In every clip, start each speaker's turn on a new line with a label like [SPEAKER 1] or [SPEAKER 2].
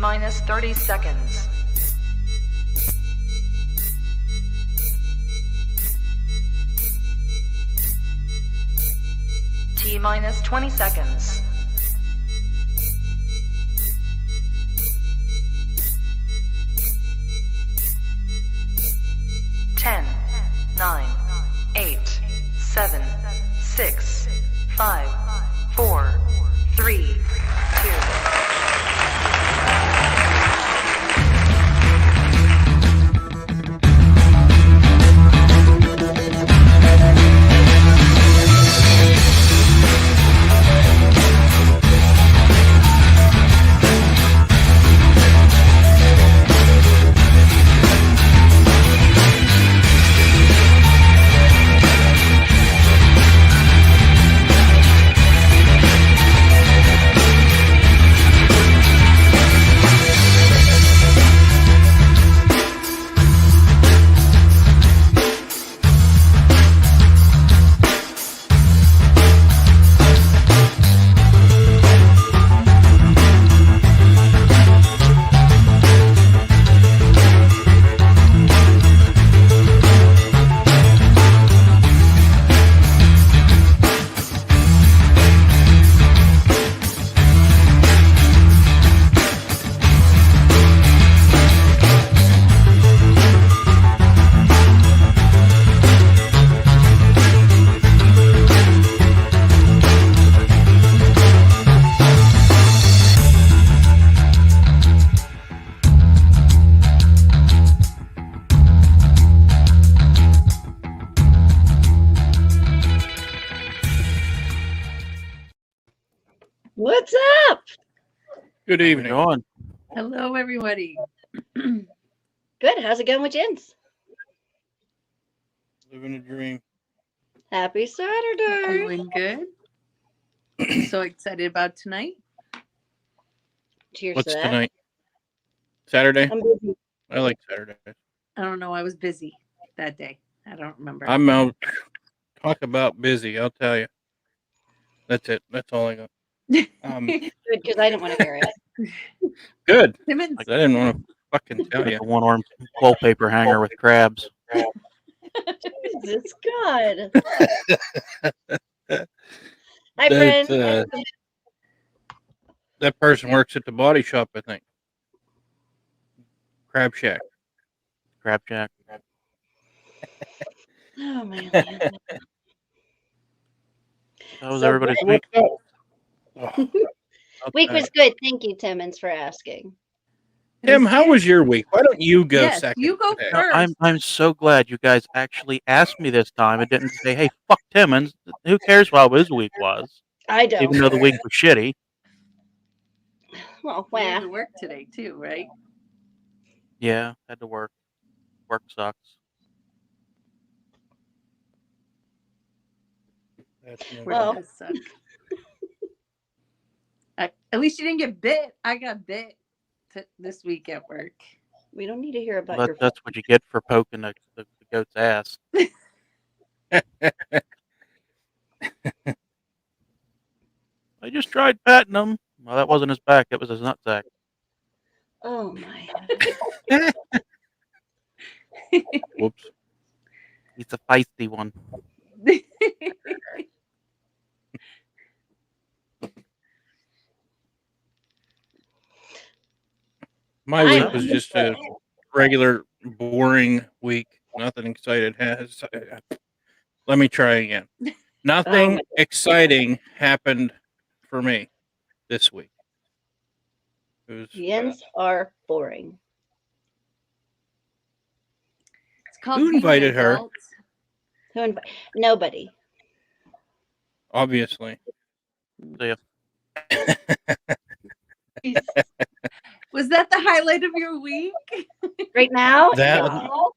[SPEAKER 1] minus 30 seconds. T minus 20 seconds. 10, 9, 8, 7, 6, 5, 4, 3, 2.
[SPEAKER 2] What's up?
[SPEAKER 3] Good evening.
[SPEAKER 4] On.
[SPEAKER 5] Hello, everybody.
[SPEAKER 2] Good. How's it going with Jens?
[SPEAKER 3] Living a dream.
[SPEAKER 2] Happy Saturday.
[SPEAKER 5] Doing good. So excited about tonight.
[SPEAKER 2] Cheers
[SPEAKER 3] What's
[SPEAKER 2] to that.
[SPEAKER 3] tonight? Saturday?
[SPEAKER 2] I'm busy.
[SPEAKER 3] I like Saturday.
[SPEAKER 5] I don't know. I was busy that day. I don't remember.
[SPEAKER 3] I'm out. Talk about busy, I'll tell you. That's it. That's all I got.
[SPEAKER 2] Good, because I didn't want to hear it.
[SPEAKER 3] Good.
[SPEAKER 5] Simmons.
[SPEAKER 3] I didn't want to fucking tell you.
[SPEAKER 4] A one-armed wallpaper hanger with crabs.
[SPEAKER 2] Jesus God. Hi, friend.
[SPEAKER 3] That person works at the body shop, I think. Crab Shack.
[SPEAKER 4] Crab Jack.
[SPEAKER 2] Oh, man.
[SPEAKER 4] That was
[SPEAKER 2] So
[SPEAKER 4] everybody's
[SPEAKER 2] Brett-
[SPEAKER 4] week.
[SPEAKER 2] Week was good. Thank you, Timmons, for asking.
[SPEAKER 3] Tim, how was your week? Why don't you go
[SPEAKER 5] Yes,
[SPEAKER 3] second?
[SPEAKER 5] you go
[SPEAKER 3] today?
[SPEAKER 5] first.
[SPEAKER 4] I'm so glad you guys actually asked me this time. It didn't say, "Hey, fuck Timmons." Who cares how his week was?
[SPEAKER 2] I don't.
[SPEAKER 4] Even though the week was shitty.
[SPEAKER 2] Oh,
[SPEAKER 5] You had to
[SPEAKER 2] wow.
[SPEAKER 5] work today too, right?
[SPEAKER 4] Yeah, had to work. Work sucks.
[SPEAKER 3] That's no
[SPEAKER 5] Work
[SPEAKER 2] Well-
[SPEAKER 5] does suck. At least you didn't get bit. I got bit this week at work.
[SPEAKER 2] We don't need to hear about
[SPEAKER 4] But
[SPEAKER 2] your
[SPEAKER 4] that's what you get for poking the goat's ass. I just tried patting him. Well, that wasn't his back. It was his nutsack.
[SPEAKER 2] Oh, my.
[SPEAKER 3] Whoops.
[SPEAKER 4] He's a feisty one.
[SPEAKER 3] My
[SPEAKER 2] I
[SPEAKER 3] week was just a
[SPEAKER 2] understand.
[SPEAKER 3] regular, boring week. Nothing excited has. Let me try again. Nothing exciting happened for me this week. It was,
[SPEAKER 2] Jens are boring.
[SPEAKER 5] It's called
[SPEAKER 3] Who
[SPEAKER 5] being an
[SPEAKER 3] invited her?
[SPEAKER 5] adult.
[SPEAKER 2] Nobody.
[SPEAKER 3] obviously.
[SPEAKER 4] So, yeah.
[SPEAKER 5] Was that the highlight of your week?
[SPEAKER 2] Right now?
[SPEAKER 3] That-
[SPEAKER 2] No.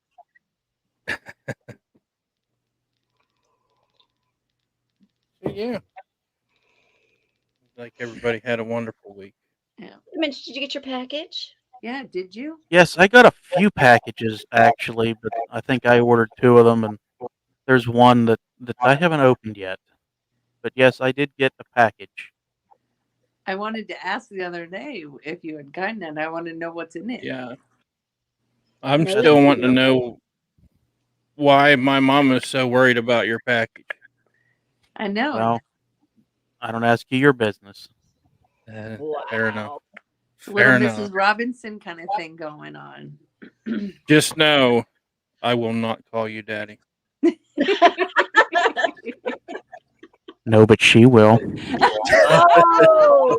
[SPEAKER 3] Yeah. Like everybody had a wonderful week.
[SPEAKER 2] Mitch, did you get your package?
[SPEAKER 5] Yeah, did you?
[SPEAKER 4] Yes, I got a few packages actually, but I think I ordered 2 of them, and there's one that I haven't opened yet. But yes, I did get a package.
[SPEAKER 5] I wanted to ask the other day if you had gotten it. I want to know what's in it.
[SPEAKER 3] Yeah. I'm
[SPEAKER 2] No,
[SPEAKER 3] still wanting to know why my mom is so worried about your package.
[SPEAKER 5] I know.
[SPEAKER 4] Well, I don't ask you your business.
[SPEAKER 3] Fair enough.
[SPEAKER 2] Wow.
[SPEAKER 5] Little
[SPEAKER 3] Fair
[SPEAKER 5] Mrs.
[SPEAKER 3] enough.
[SPEAKER 5] Robinson kind of thing going on.
[SPEAKER 3] Just know I will not call you daddy.
[SPEAKER 4] No, but she will.
[SPEAKER 2] Oh,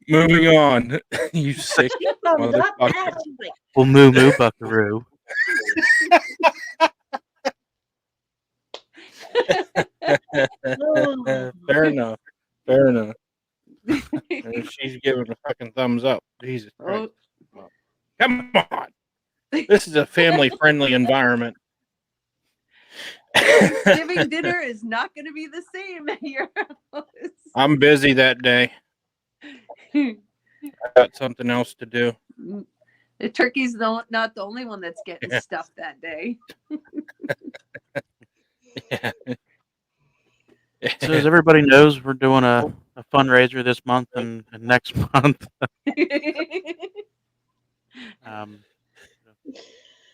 [SPEAKER 3] Moving on. You sick
[SPEAKER 2] thumbs up.
[SPEAKER 3] motherfucker.
[SPEAKER 2] That. She's like,
[SPEAKER 4] Well, moo moo buckaroo.
[SPEAKER 2] oh.
[SPEAKER 3] Fair enough. Fair enough. And she's giving a fucking thumbs up. Jesus Christ.
[SPEAKER 5] Oh,
[SPEAKER 3] Come on. This is a family friendly environment.
[SPEAKER 5] Thanksgiving dinner is not going to be the same at your house.
[SPEAKER 3] I'm busy that day. I got something else to do.
[SPEAKER 5] The turkey's not the only one that's getting stuffed that day.
[SPEAKER 4] So as everybody knows, we're doing a fundraiser this month and next month.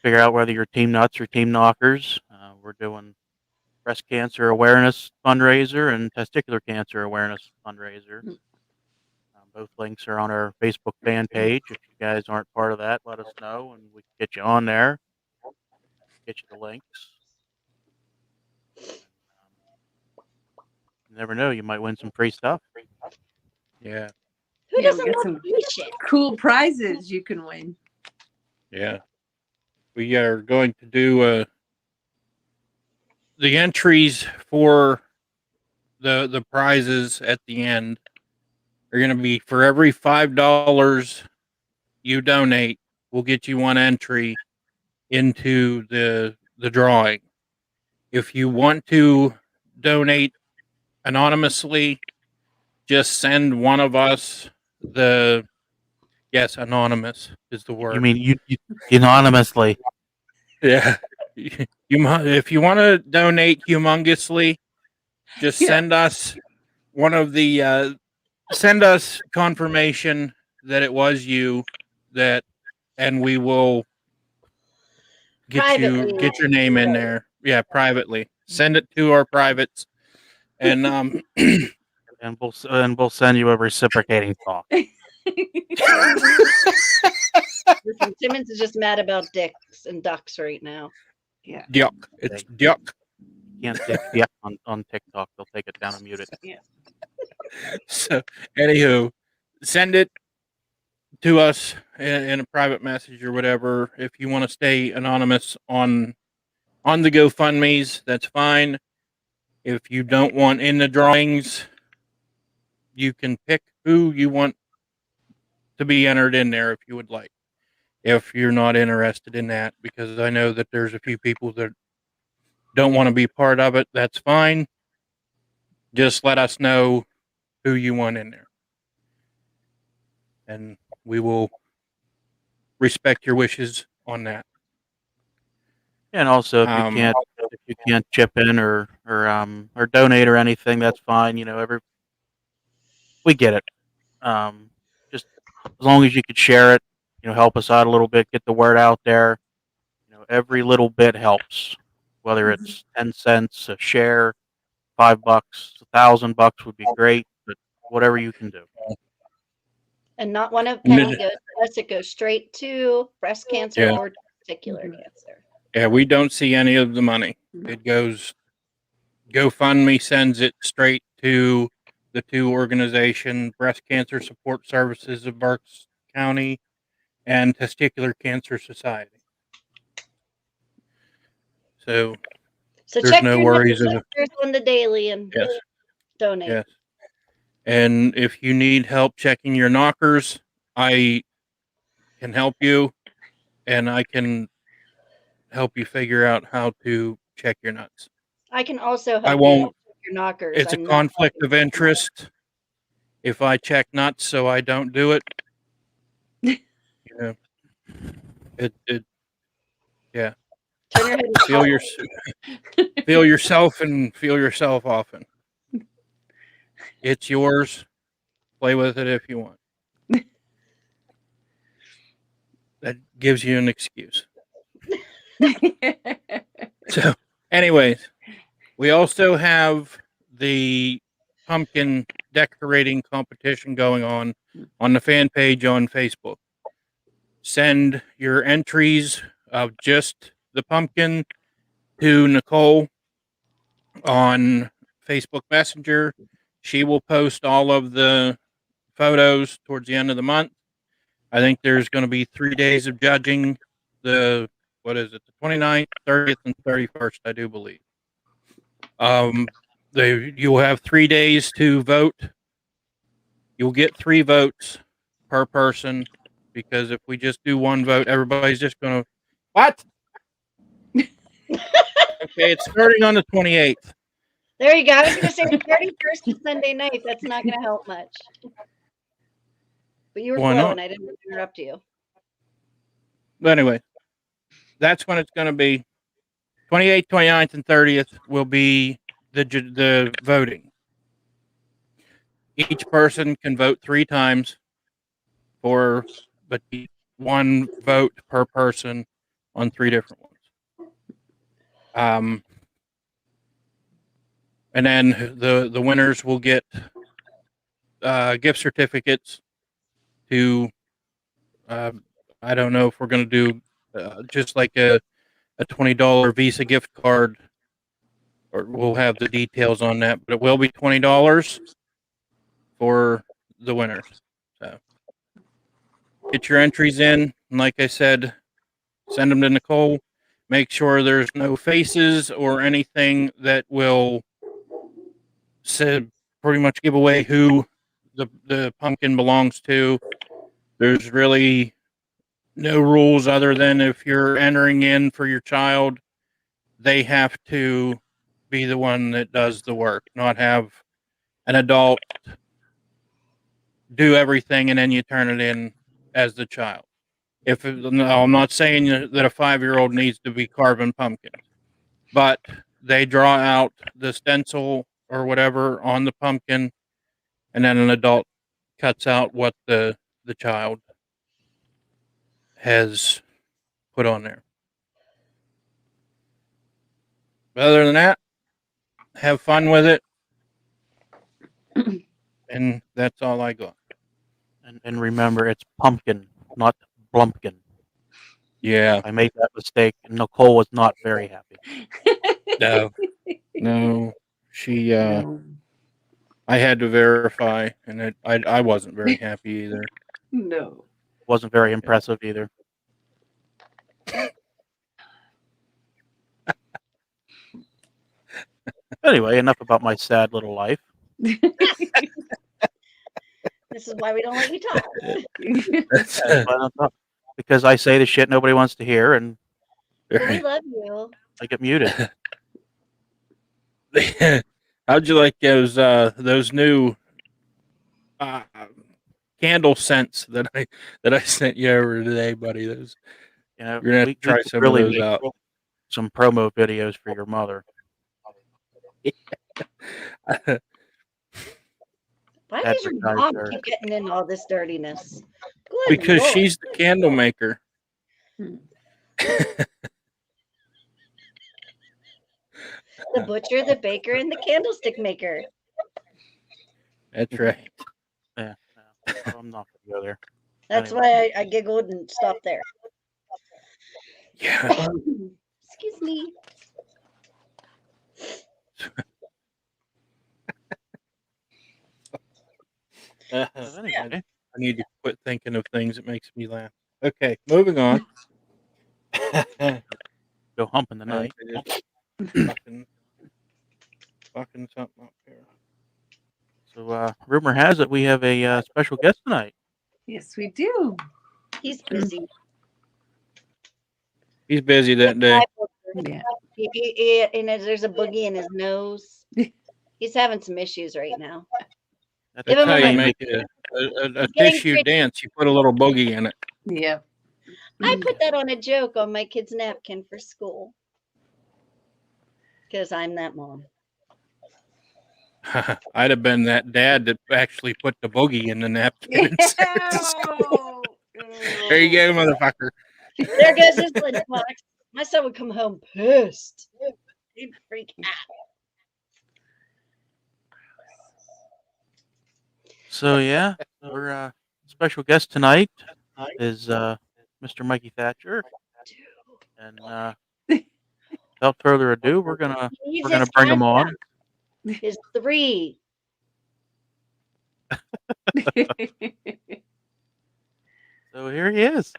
[SPEAKER 4] Figure out whether you're team nuts or team knockers. We're doing breast cancer awareness fundraiser and testicular cancer awareness fundraiser. Both links are on our Facebook fan page. If you guys aren't part of that, let us know and we can get you on there. Get you the links. You never know, you might win some free stuff.
[SPEAKER 3] Yeah.
[SPEAKER 2] Who
[SPEAKER 5] Yeah,
[SPEAKER 2] doesn't
[SPEAKER 5] get
[SPEAKER 2] love
[SPEAKER 5] some
[SPEAKER 2] free shit?
[SPEAKER 5] cool prizes you can win.
[SPEAKER 3] Yeah. We are going to do the entries for the prizes at the end are going to be for every $5 you donate, we'll get you one entry into the drawing. If you want to donate anonymously, just send one of us anonymous is the word.
[SPEAKER 4] You mean you anonymously?
[SPEAKER 3] Yeah. If you want to donate humongously, just send us one of the send us confirmation that it was you and we will get your name in there. Yeah, privately. Send it to our privates and
[SPEAKER 4] and we'll send you a reciprocating talk.
[SPEAKER 2] Listen, Simmons is just mad about dicks and ducks right now.
[SPEAKER 5] Yeah.
[SPEAKER 3] duck. It's duck.
[SPEAKER 4] You can't say yuck on TikTok. They'll take it down and mute it.
[SPEAKER 5] Yeah.
[SPEAKER 3] So, anywho, send it to us in a private message or whatever. If you want to stay anonymous on the GoFundMe's, that's fine. If you don't want in the drawings, you can pick who you want to be entered in there if you would like. If you're not interested in that, because I know that there's a few people that don't want to be part of it, that's fine. Just let us know who you want in there. And we will respect your wishes on that.
[SPEAKER 4] And also, if you can't chip in or donate or anything, that's fine. You know, we get it. Just as long as you could share it, you know, help us out a little bit, get the word out there. You know, every little bit helps. Whether it's 10 cents a share, $5, $1,000 would be great, but whatever you can do.
[SPEAKER 2] And not one of penny goes to us. It goes straight to breast cancer or testicular cancer.
[SPEAKER 3] Yeah, we don't see any of the money. It goes, GoFundMe sends it straight to the two organizations, Breast Cancer Support Services of Berks County and Testicular Cancer Society. So there's
[SPEAKER 2] check
[SPEAKER 3] no
[SPEAKER 2] your
[SPEAKER 3] worries
[SPEAKER 2] on the daily and donate.
[SPEAKER 3] Yes. And if you need help checking your knockers, I can help you, and I can help you figure out how to check your nuts.
[SPEAKER 2] I can also help
[SPEAKER 3] I won't.
[SPEAKER 2] you check your knockers.
[SPEAKER 3] It's a conflict of interest if I check nuts, so I don't do it. You know, yeah.
[SPEAKER 2] Turn your head.
[SPEAKER 3] Feel yourself and feel yourself often. It's yours. play with it if you want. That gives you an excuse. So, anyways, we also have the pumpkin decorating competition going on the fan page on Facebook. Send your entries of just the pumpkin to Nicole on Facebook Messenger. She will post all of the photos towards the end of the month. I think there's going to be 3 days of judging. The 29th, 30th, and 31st, I do believe. You'll have 3 days to vote. You'll get 3 votes per person, because if we just do one vote, everybody's just going to, what? Okay, it's starting on the 28th.
[SPEAKER 2] There you go. I was going to say the 31st is Sunday night. That's not going to help much. But you were
[SPEAKER 3] Why
[SPEAKER 2] flowing.
[SPEAKER 3] not?
[SPEAKER 2] I didn't interrupt you.
[SPEAKER 3] But anyway, that's when it's going to be. 28th, 29th, and 30th will be the voting. Each person can vote 3 times but 1 vote per person on 3 different ones. And then the winners will get gift certificates to, I don't know if we're going to do just like a $20 Visa gift card, or we'll have the details on that, but it will be $20 for the winners. So get your entries in, and like I said, send them to Nicole. Make sure there's no faces or anything that will pretty much give away who the pumpkin belongs to. There's really no rules other than if you're entering in for your child, they have to be the one that does the work, not have an adult do everything and then you turn it in as the child. No, I'm not saying that a 5-year-old needs to be carving pumpkins, but they draw out the stencil or whatever on the pumpkin, and then an adult cuts out what the child has put on there. But other than that, have fun with it. And that's all I got.
[SPEAKER 4] And remember, it's pumpkin, not blumpkin.
[SPEAKER 3] Yeah.
[SPEAKER 4] I made that mistake, and Nicole was not very happy.
[SPEAKER 3] No. She, I had to verify, and I wasn't very happy either.
[SPEAKER 5] No.
[SPEAKER 4] Wasn't very impressive either. Anyway, enough about my sad little life.
[SPEAKER 2] This is why we don't let you talk.
[SPEAKER 3] That's,
[SPEAKER 4] Because I say the shit nobody wants to hear, and
[SPEAKER 2] We love you.
[SPEAKER 4] I get muted.
[SPEAKER 3] how'd you like those new candle scents that I sent you over today, buddy? Those,
[SPEAKER 4] You know,
[SPEAKER 3] you're gonna have to try some of those out.
[SPEAKER 4] Some promo videos for your mother.
[SPEAKER 2] Why does your mom
[SPEAKER 4] Advertiser.
[SPEAKER 2] keep getting into all this dirtiness? Good
[SPEAKER 3] Because
[SPEAKER 2] Lord.
[SPEAKER 3] she's the candle maker.
[SPEAKER 2] The butcher, the baker, and the candlestick maker.
[SPEAKER 3] That's right.
[SPEAKER 4] Yeah, I'm not gonna go there.
[SPEAKER 2] That's
[SPEAKER 4] Anyway.
[SPEAKER 2] why I giggled and stopped there.
[SPEAKER 3] Yeah.
[SPEAKER 2] Excuse me.
[SPEAKER 4] Anyway,
[SPEAKER 3] I need to quit thinking of things that makes me laugh. Okay, moving on.
[SPEAKER 4] go humping the night.
[SPEAKER 3] Fucking something up here.
[SPEAKER 4] So, rumor has it we have a special guest tonight.
[SPEAKER 5] Yes, we do.
[SPEAKER 2] He's busy.
[SPEAKER 3] He's busy that day.
[SPEAKER 5] Yeah.
[SPEAKER 2] And there's a boogie in his nose. He's having some issues right now.
[SPEAKER 4] That's
[SPEAKER 2] Give him
[SPEAKER 3] That's how
[SPEAKER 2] a
[SPEAKER 3] you
[SPEAKER 2] minute.
[SPEAKER 3] make a
[SPEAKER 2] getting
[SPEAKER 3] tissue
[SPEAKER 2] pretty.
[SPEAKER 3] dance. You put a little boogie in it.
[SPEAKER 5] Yeah.
[SPEAKER 2] I put that on a joke on my kid's napkin for school. Because I'm that mom.
[SPEAKER 3] I'd have been that dad that actually put the boogie in the napkin. And sent it to school. There you go, motherfucker.
[SPEAKER 2] There goes his lunchbox. My son would come home pissed. He'd freak out.
[SPEAKER 4] So yeah, our special guest tonight is Mr. Mikey Thatcher, and without further ado, we're gonna bring him on.
[SPEAKER 2] His 3.
[SPEAKER 4] So here he is,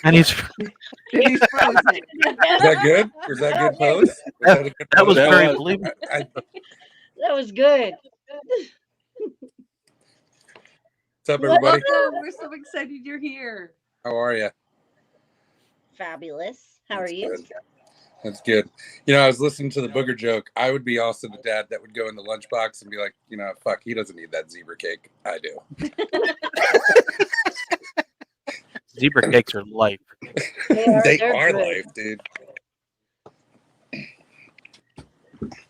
[SPEAKER 4] and he's
[SPEAKER 5] frozen.
[SPEAKER 6] Is that good? Was that good pose?
[SPEAKER 4] that was very
[SPEAKER 3] was.
[SPEAKER 4] believable.
[SPEAKER 2] That was good.
[SPEAKER 6] What's up, everybody?
[SPEAKER 5] Welcome. We're so excited you're here.
[SPEAKER 6] How are you?
[SPEAKER 2] Fabulous. How are you?
[SPEAKER 6] Good. That's good. You know, I was listening to the booger joke. I would be also the dad that would go in the lunchbox and be like, you know, fuck, he doesn't need that zebra cake. I do.
[SPEAKER 4] Zebra cakes are life.
[SPEAKER 6] They
[SPEAKER 2] They're
[SPEAKER 6] are
[SPEAKER 2] good.
[SPEAKER 6] life, dude.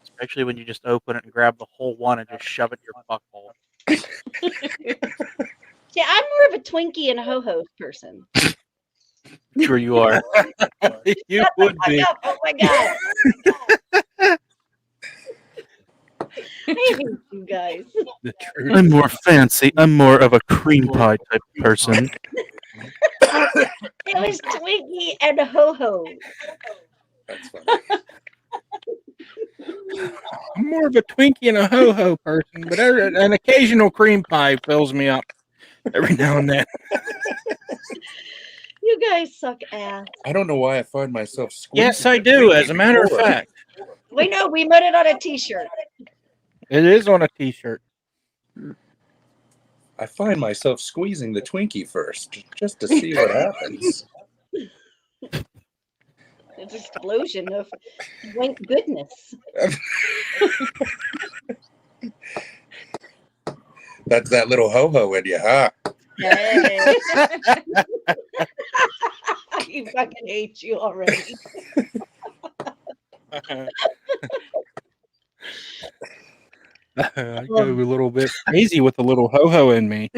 [SPEAKER 4] Especially when you just open it and grab the whole one and just shove it in your buckhole.
[SPEAKER 2] See, I'm more of a Twinkie and ho-ho person.
[SPEAKER 4] Sure you are.
[SPEAKER 3] You would be.
[SPEAKER 2] Oh my god. I hate you guys.
[SPEAKER 3] The truth.
[SPEAKER 4] I'm more fancy. I'm more of a cream pie type person.
[SPEAKER 2] It was Twinkie and ho-ho.
[SPEAKER 6] That's funny.
[SPEAKER 3] I'm more of a Twinkie and a ho-ho person, but an occasional cream pie fills me up every now and then.
[SPEAKER 2] You guys suck ass.
[SPEAKER 6] I don't know why I find myself squeezing.
[SPEAKER 3] Yes, I do, as a matter of fact.
[SPEAKER 2] We know we put it on a t-shirt.
[SPEAKER 3] It is on a t-shirt.
[SPEAKER 6] I find myself squeezing the Twinkie first, just to see what happens.
[SPEAKER 2] An explosion of thank goodness.
[SPEAKER 6] That's that little ho-ho in you, huh?
[SPEAKER 2] Hey. You fucking hate you already.
[SPEAKER 3] I go a little bit crazy with a little ho-ho in me.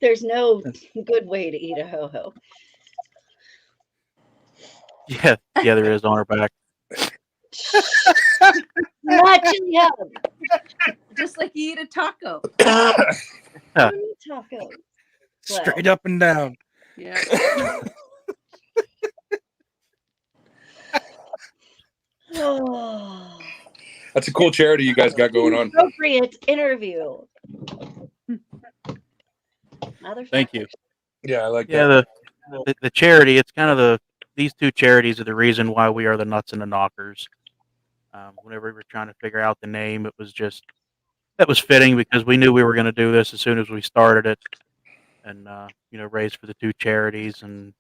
[SPEAKER 2] There's no good way to eat a ho-ho.
[SPEAKER 4] Yeah, there is on her back.
[SPEAKER 2] Not chili hug.
[SPEAKER 5] Just like you eat a taco.
[SPEAKER 2] Taco.
[SPEAKER 3] Straight up and down.
[SPEAKER 5] Yeah.
[SPEAKER 2] Oh.
[SPEAKER 6] That's a cool charity you guys got going on.
[SPEAKER 2] Appropriate interview.
[SPEAKER 3] Thank you.
[SPEAKER 6] Yeah, I like
[SPEAKER 4] Yeah,
[SPEAKER 6] that.
[SPEAKER 4] the charity. It's kind of these two charities are the reason why we are the Nuts and the Knockers. Whenever we were trying to figure out the name, it was fitting because we knew we were going to do this as soon as we started it, and raise for the two charities and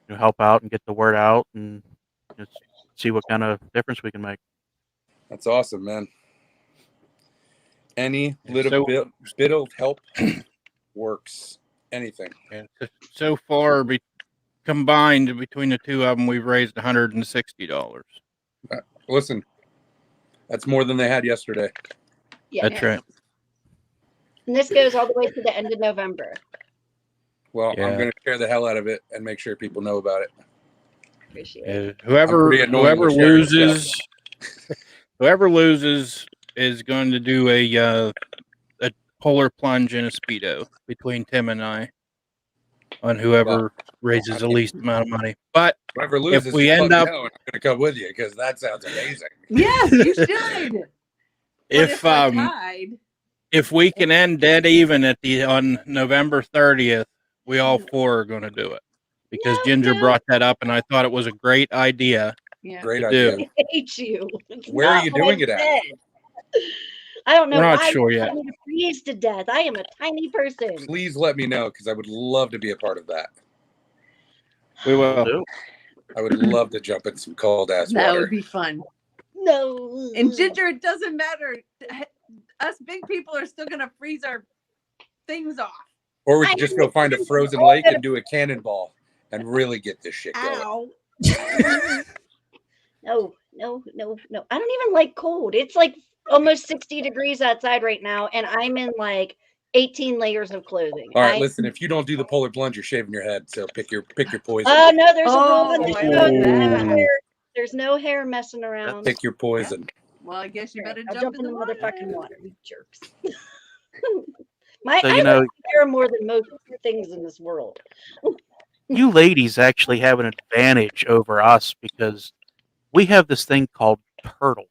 [SPEAKER 4] help out and get the word out and just see what kind of difference we can make.
[SPEAKER 6] That's awesome, man. Any little bit of help works. Anything.
[SPEAKER 3] And so far, combined between the two of them, we've raised $160.
[SPEAKER 6] Listen, that's more than they had yesterday.
[SPEAKER 2] Yeah.
[SPEAKER 3] That's right.
[SPEAKER 2] And this goes all the way to the end of November.
[SPEAKER 6] Well,
[SPEAKER 3] Yeah.
[SPEAKER 6] I'm going to share the hell out of it and make sure people know about it.
[SPEAKER 2] Appreciate it.
[SPEAKER 3] Whoever
[SPEAKER 6] pretty annoying with sharing
[SPEAKER 3] whoever loses is going to do a polar plunge in a Speedo between Tim and I on whoever raises the least amount of money. But
[SPEAKER 6] Whoever loses,
[SPEAKER 3] if we
[SPEAKER 6] just
[SPEAKER 3] end
[SPEAKER 6] let
[SPEAKER 3] up,
[SPEAKER 6] me know and I'm going to come with you because that sounds amazing.
[SPEAKER 5] Yes, you should. But
[SPEAKER 3] if
[SPEAKER 5] we're tied,
[SPEAKER 3] if we can end dead even on November 30th, we all four are going to do it because Ginger brought that up, and I thought it was a great idea.
[SPEAKER 5] yeah.
[SPEAKER 6] Great
[SPEAKER 3] To
[SPEAKER 6] idea.
[SPEAKER 3] do.
[SPEAKER 2] I hate you. It's
[SPEAKER 6] Where are
[SPEAKER 2] not
[SPEAKER 6] you
[SPEAKER 2] what
[SPEAKER 6] doing
[SPEAKER 2] I
[SPEAKER 6] it at?
[SPEAKER 2] said. I don't know.
[SPEAKER 3] We're not
[SPEAKER 2] why
[SPEAKER 3] sure
[SPEAKER 2] you
[SPEAKER 3] yet.
[SPEAKER 2] want me to freeze to death. I am a tiny person.
[SPEAKER 6] Please let me know because I would love to be a part of that.
[SPEAKER 3] We will.
[SPEAKER 6] I would love to jump in some cold ass
[SPEAKER 5] That
[SPEAKER 6] water.
[SPEAKER 5] would be fun.
[SPEAKER 2] No.
[SPEAKER 5] And Ginger, it doesn't matter. Us big people are still gonna freeze our things off.
[SPEAKER 6] Or we could just go find a frozen lake and do a cannonball and really get this shit going.
[SPEAKER 5] Ow.
[SPEAKER 2] No. I don't even like cold. It's like almost 60 degrees outside right now, and I'm in like 18 layers of clothing.
[SPEAKER 6] All right, listen. If you don't do the polar plunge, you're shaving your head. So pick your poison.
[SPEAKER 2] Oh no, there's a rule.
[SPEAKER 5] Oh,
[SPEAKER 2] There's
[SPEAKER 5] I
[SPEAKER 2] no,
[SPEAKER 5] love that.
[SPEAKER 2] there's no hair messing around.
[SPEAKER 6] Pick your poison.
[SPEAKER 5] Well, I guess you better
[SPEAKER 2] I'll
[SPEAKER 5] jump
[SPEAKER 2] jump in the
[SPEAKER 5] water.
[SPEAKER 2] motherfucking water, you jerks.
[SPEAKER 4] So,
[SPEAKER 2] I
[SPEAKER 4] you know,
[SPEAKER 2] like hair more than most things in this world.
[SPEAKER 4] you ladies actually have an advantage over us because we have this thing called turtle.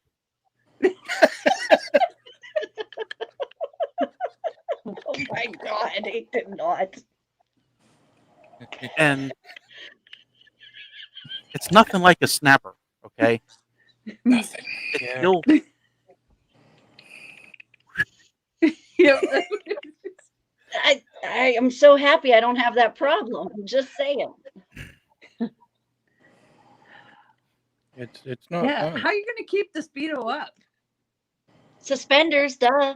[SPEAKER 2] Oh my god, I did not.
[SPEAKER 4] And it's nothing like a snapper, okay?
[SPEAKER 6] Nothing.
[SPEAKER 4] It's still
[SPEAKER 5] Yep.
[SPEAKER 2] I am so happy I don't have that problem. I'm just saying.
[SPEAKER 3] It's not
[SPEAKER 5] Yeah.
[SPEAKER 3] fun.
[SPEAKER 5] How are you going to keep the speedo up?
[SPEAKER 2] Suspenders, duh.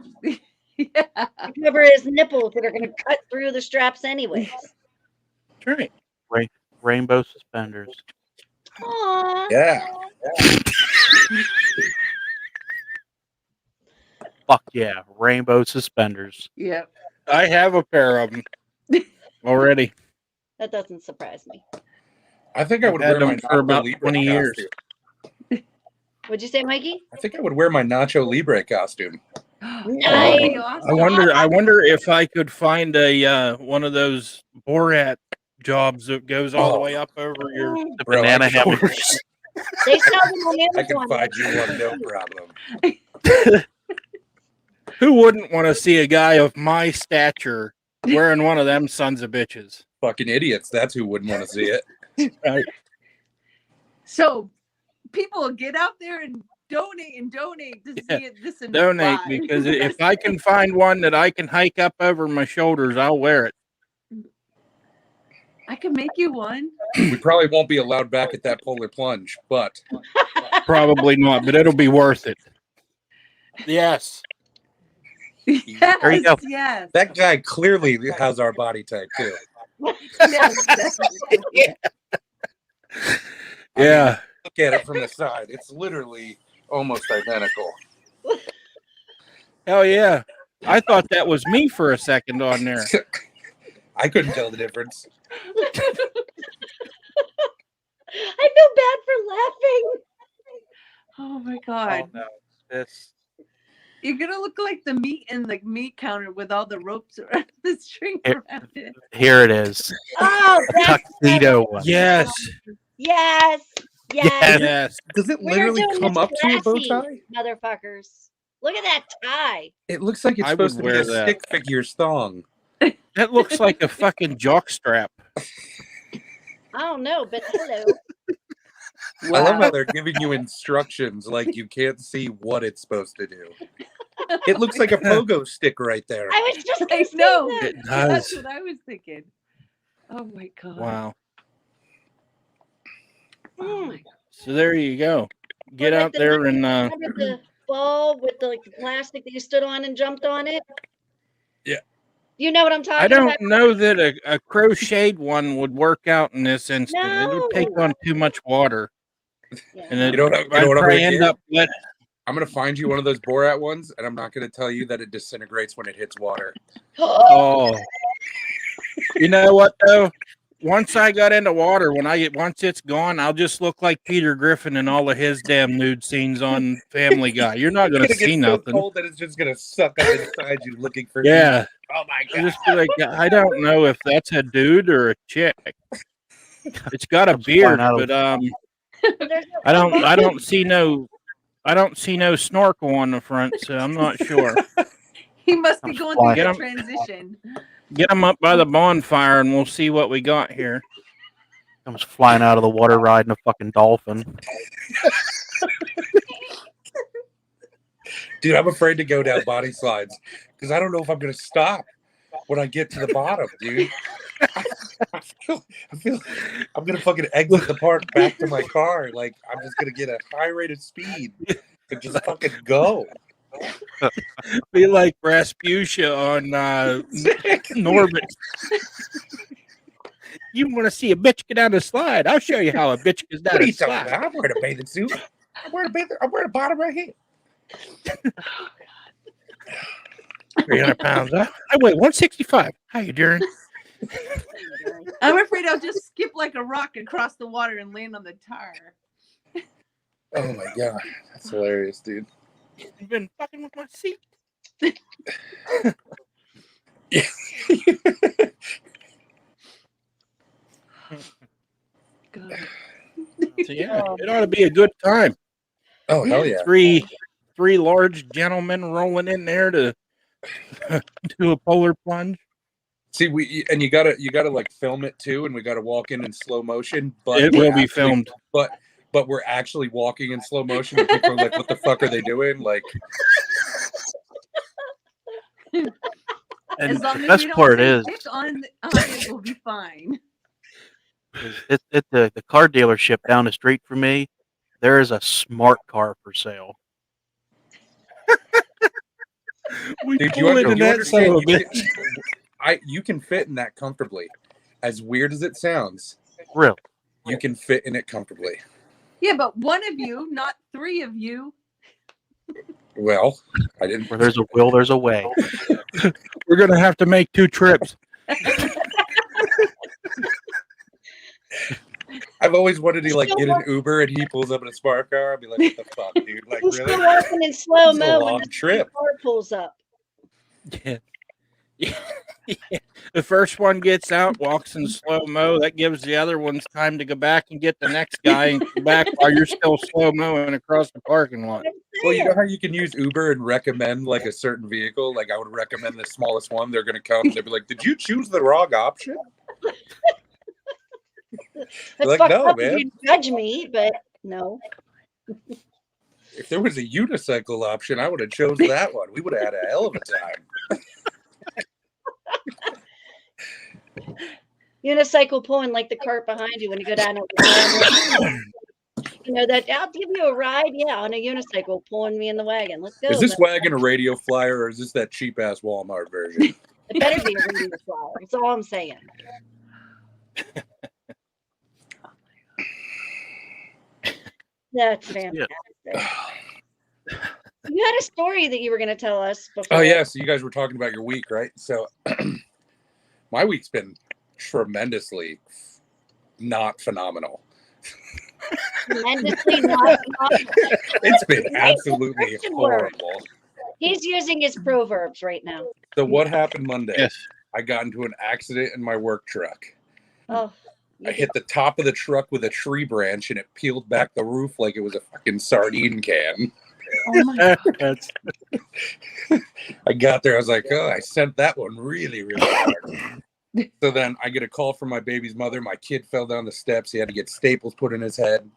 [SPEAKER 5] Yeah.
[SPEAKER 2] Cover his nipples that are going to cut through the straps anyways.
[SPEAKER 3] That's right.
[SPEAKER 4] rainbow suspenders.
[SPEAKER 2] Aww.
[SPEAKER 6] Yeah.
[SPEAKER 4] Fuck yeah, rainbow suspenders.
[SPEAKER 5] Yep.
[SPEAKER 3] I have a pair of them already.
[SPEAKER 2] That doesn't surprise me.
[SPEAKER 6] I think I
[SPEAKER 3] I've
[SPEAKER 6] would
[SPEAKER 3] had
[SPEAKER 6] wear my
[SPEAKER 3] them for about
[SPEAKER 6] Nacho
[SPEAKER 3] 20
[SPEAKER 6] Libre
[SPEAKER 3] years.
[SPEAKER 6] costume.
[SPEAKER 2] What'd you say, Mikey?
[SPEAKER 6] I think I would wear my Nacho Libre costume.
[SPEAKER 2] Nice.
[SPEAKER 3] I wonder if I could find a one of those Borat jobs that goes all the way up over your
[SPEAKER 4] The
[SPEAKER 6] Bro,
[SPEAKER 4] banana
[SPEAKER 6] I
[SPEAKER 4] hammock.
[SPEAKER 3] shoulders.
[SPEAKER 2] They sell them on
[SPEAKER 6] I can
[SPEAKER 2] Amazon.
[SPEAKER 6] find you one, no problem.
[SPEAKER 3] Who wouldn't want to see a guy of my stature wearing one of them sons of bitches?
[SPEAKER 6] Fucking idiots. That's who wouldn't want to see it.
[SPEAKER 3] Right.
[SPEAKER 5] So people get out there and donate to see it. This and
[SPEAKER 3] Donate
[SPEAKER 5] live.
[SPEAKER 3] because if I can find one that I can hike up over my shoulders, I'll wear it.
[SPEAKER 5] I can make you one.
[SPEAKER 6] We probably won't be allowed back at that polar plunge, but
[SPEAKER 3] Probably not, but it'll be worth it. Yes.
[SPEAKER 5] Yes,
[SPEAKER 4] There you go.
[SPEAKER 5] yes.
[SPEAKER 6] that guy clearly has our body type too.
[SPEAKER 5] Yes, definitely.
[SPEAKER 3] Yeah.
[SPEAKER 6] Look at it from the side. It's literally almost identical.
[SPEAKER 3] Hell yeah. I thought that was me for a second on there.
[SPEAKER 6] I couldn't tell the difference.
[SPEAKER 2] I feel bad for laughing.
[SPEAKER 5] Oh my god.
[SPEAKER 4] Oh, no. This
[SPEAKER 5] You're gonna look like the meat in the meat counter with all the ropes around the string
[SPEAKER 4] Here-
[SPEAKER 5] around it.
[SPEAKER 4] here it is.
[SPEAKER 2] Oh, that's
[SPEAKER 4] Tuxedo one.
[SPEAKER 3] Yes.
[SPEAKER 2] yes.
[SPEAKER 4] Yes.
[SPEAKER 3] Yes.
[SPEAKER 6] Does it
[SPEAKER 2] We're
[SPEAKER 6] literally
[SPEAKER 2] doing
[SPEAKER 6] come
[SPEAKER 2] this
[SPEAKER 6] up to a bow
[SPEAKER 2] classy,
[SPEAKER 6] tie?
[SPEAKER 2] motherfuckers. Look at that tie.
[SPEAKER 6] It looks like it's
[SPEAKER 3] I would
[SPEAKER 6] supposed to be
[SPEAKER 3] wear
[SPEAKER 6] a
[SPEAKER 3] that.
[SPEAKER 6] stick figure's thong.
[SPEAKER 3] That looks like a fucking jock strap.
[SPEAKER 2] I don't know, but hello.
[SPEAKER 6] I love how they're giving you instructions like you can't see what it's supposed to do. It looks like a pogo stick right there.
[SPEAKER 2] I was just
[SPEAKER 5] I
[SPEAKER 2] gonna say
[SPEAKER 5] know.
[SPEAKER 2] that.
[SPEAKER 3] It
[SPEAKER 5] That's
[SPEAKER 3] does.
[SPEAKER 5] what I was thinking. Oh my god.
[SPEAKER 3] Wow.
[SPEAKER 5] Oh my god.
[SPEAKER 3] So there you go. Get
[SPEAKER 2] Like
[SPEAKER 3] out
[SPEAKER 2] the
[SPEAKER 3] there and
[SPEAKER 2] Remember the ball with the plastic that you stood on and jumped on it?
[SPEAKER 6] Yeah.
[SPEAKER 2] You know what I'm talking
[SPEAKER 3] I
[SPEAKER 2] about?
[SPEAKER 3] don't know that a crocheted one would work out in this instant. It would take
[SPEAKER 2] No.
[SPEAKER 3] on too much water.
[SPEAKER 2] Yeah.
[SPEAKER 3] And then
[SPEAKER 6] You know what
[SPEAKER 3] I'd
[SPEAKER 6] I'm gonna
[SPEAKER 3] probably
[SPEAKER 6] do?
[SPEAKER 3] end up
[SPEAKER 6] I'm gonna find you one of those Borat ones, and I'm not gonna tell you that it disintegrates when it hits water.
[SPEAKER 3] Oh, you know what though? Once I got into water, once it's gone, I'll just look like Peter Griffin in all of his damn nude scenes on Family Guy. You're not gonna
[SPEAKER 6] It's gonna
[SPEAKER 3] see
[SPEAKER 6] get so
[SPEAKER 3] nothing.
[SPEAKER 6] cold that it's just gonna suck up inside you, looking for.
[SPEAKER 3] Yeah,
[SPEAKER 6] Oh my
[SPEAKER 3] I'll
[SPEAKER 6] god.
[SPEAKER 3] just be like, I don't know if that's a dude or a chick. It's got a
[SPEAKER 4] That's
[SPEAKER 3] beard,
[SPEAKER 4] fine, I don't-
[SPEAKER 3] but
[SPEAKER 2] There's no
[SPEAKER 3] I don't see no snorkel on the front, so I'm not sure.
[SPEAKER 5] He must be
[SPEAKER 4] I'm
[SPEAKER 5] going
[SPEAKER 4] flying.
[SPEAKER 5] through
[SPEAKER 3] Get
[SPEAKER 5] the
[SPEAKER 3] 'em.
[SPEAKER 5] transition.
[SPEAKER 3] Get them up by the bonfire, and we'll see what we got here.
[SPEAKER 4] Comes flying out of the water riding a fucking dolphin.
[SPEAKER 6] Dude, I'm afraid to go down body slides because I don't know if I'm gonna stop when I get to the bottom, dude. I feel I'm gonna fucking exit the park back to my car. Like I'm just gonna get a high rate of speed and just fucking go.
[SPEAKER 3] Be like Rasputia on Norbit. You want to see a bitch get down the slide? I'll show you how a bitch gets down
[SPEAKER 6] What are
[SPEAKER 3] the
[SPEAKER 6] you talking
[SPEAKER 3] slide.
[SPEAKER 6] about? I'm wearing a bathing suit. I'm wearing a bottom right here.
[SPEAKER 3] 300 pounds. I weigh 165. How you doing?
[SPEAKER 5] I'm afraid I'll just skip like a rock across the water and land on the tar.
[SPEAKER 6] Oh my god, that's hilarious, dude.
[SPEAKER 3] You've been fucking with my seat.
[SPEAKER 5] God.
[SPEAKER 3] So yeah, it ought to be a good time.
[SPEAKER 6] Oh hell yeah!
[SPEAKER 3] Three large gentlemen rolling in there to do a polar plunge.
[SPEAKER 6] See, you gotta like film it too, and we gotta walk in slow motion. But
[SPEAKER 3] It
[SPEAKER 6] we're
[SPEAKER 3] will be
[SPEAKER 6] actually-
[SPEAKER 3] filmed.
[SPEAKER 6] But we're actually walking in slow motion, and people are like, "What the fuck are they doing?" Like,
[SPEAKER 4] And
[SPEAKER 5] As long
[SPEAKER 4] the
[SPEAKER 5] as
[SPEAKER 4] best
[SPEAKER 5] we don't
[SPEAKER 4] part
[SPEAKER 5] say
[SPEAKER 4] is,
[SPEAKER 5] dick on it, we'll be fine.
[SPEAKER 4] it's the car dealership down the street from me. There is a smart car for sale.
[SPEAKER 3] We
[SPEAKER 6] dude,
[SPEAKER 3] pull into that son
[SPEAKER 6] understand?
[SPEAKER 3] of a bitch.
[SPEAKER 6] You can fit in that comfortably. As weird as it sounds,
[SPEAKER 4] Really?
[SPEAKER 6] you can fit in it comfortably.
[SPEAKER 5] Yeah, but one of you, not three of you.
[SPEAKER 6] Well, I didn't.
[SPEAKER 4] Where there's a will, there's a way.
[SPEAKER 3] We're gonna have to make 2 trips.
[SPEAKER 6] I've always wanted to like get an Uber, and he pulls up in a smart car. I'd be like, "What the fuck, dude? Like,
[SPEAKER 2] He's
[SPEAKER 6] really?"
[SPEAKER 2] still walking in slow
[SPEAKER 6] It's a
[SPEAKER 2] mo when
[SPEAKER 6] long
[SPEAKER 2] the
[SPEAKER 6] trip.
[SPEAKER 2] car pulls up.
[SPEAKER 3] Yeah. The first one gets out, walks in slow mo. That gives the other ones time to go back and get the next guy and come back while you're still slow moing across the parking lot.
[SPEAKER 6] Well, you know how you can use Uber and recommend like a certain vehicle? Like I would recommend the smallest one. They're going to come. They'll be like, "Did you choose the wrong option?"
[SPEAKER 2] It's
[SPEAKER 6] like,
[SPEAKER 2] fucked
[SPEAKER 6] no,
[SPEAKER 2] up
[SPEAKER 6] man.
[SPEAKER 2] if you judge me, but no.
[SPEAKER 6] If there was a unicycle option, I would have chose that one. We would have had a hell of a time.
[SPEAKER 2] Unicycle pulling like the cart behind you when you go down over the you know that I'll give you a ride, yeah, on a unicycle pulling me in the wagon. Let's go.
[SPEAKER 6] Is this
[SPEAKER 2] man.
[SPEAKER 6] wagon a radio flyer, or is this that cheap ass Walmart version?
[SPEAKER 2] It better be a radio flower. That's all I'm saying. That's fantastic. You had a story that you were going to tell us before.
[SPEAKER 6] Oh yeah, so you guys were talking about your week, right? So my week's been tremendously not phenomenal.
[SPEAKER 2] Tremendously not.
[SPEAKER 6] It's been absolutely horrible.
[SPEAKER 2] He's using his proverbs right now.
[SPEAKER 6] So what happened Monday?
[SPEAKER 3] Yes.
[SPEAKER 6] I got into an accident in my work truck.
[SPEAKER 2] Oh,
[SPEAKER 6] I hit the top of the truck with a tree branch, and it peeled back the roof like it was a fucking sardine can.
[SPEAKER 5] Oh my
[SPEAKER 3] That's
[SPEAKER 6] I got there, I was like, oh, I sent that one really, really hard. So then I get a call from my baby's mother. My kid fell down the steps. He had to get staples put in his head.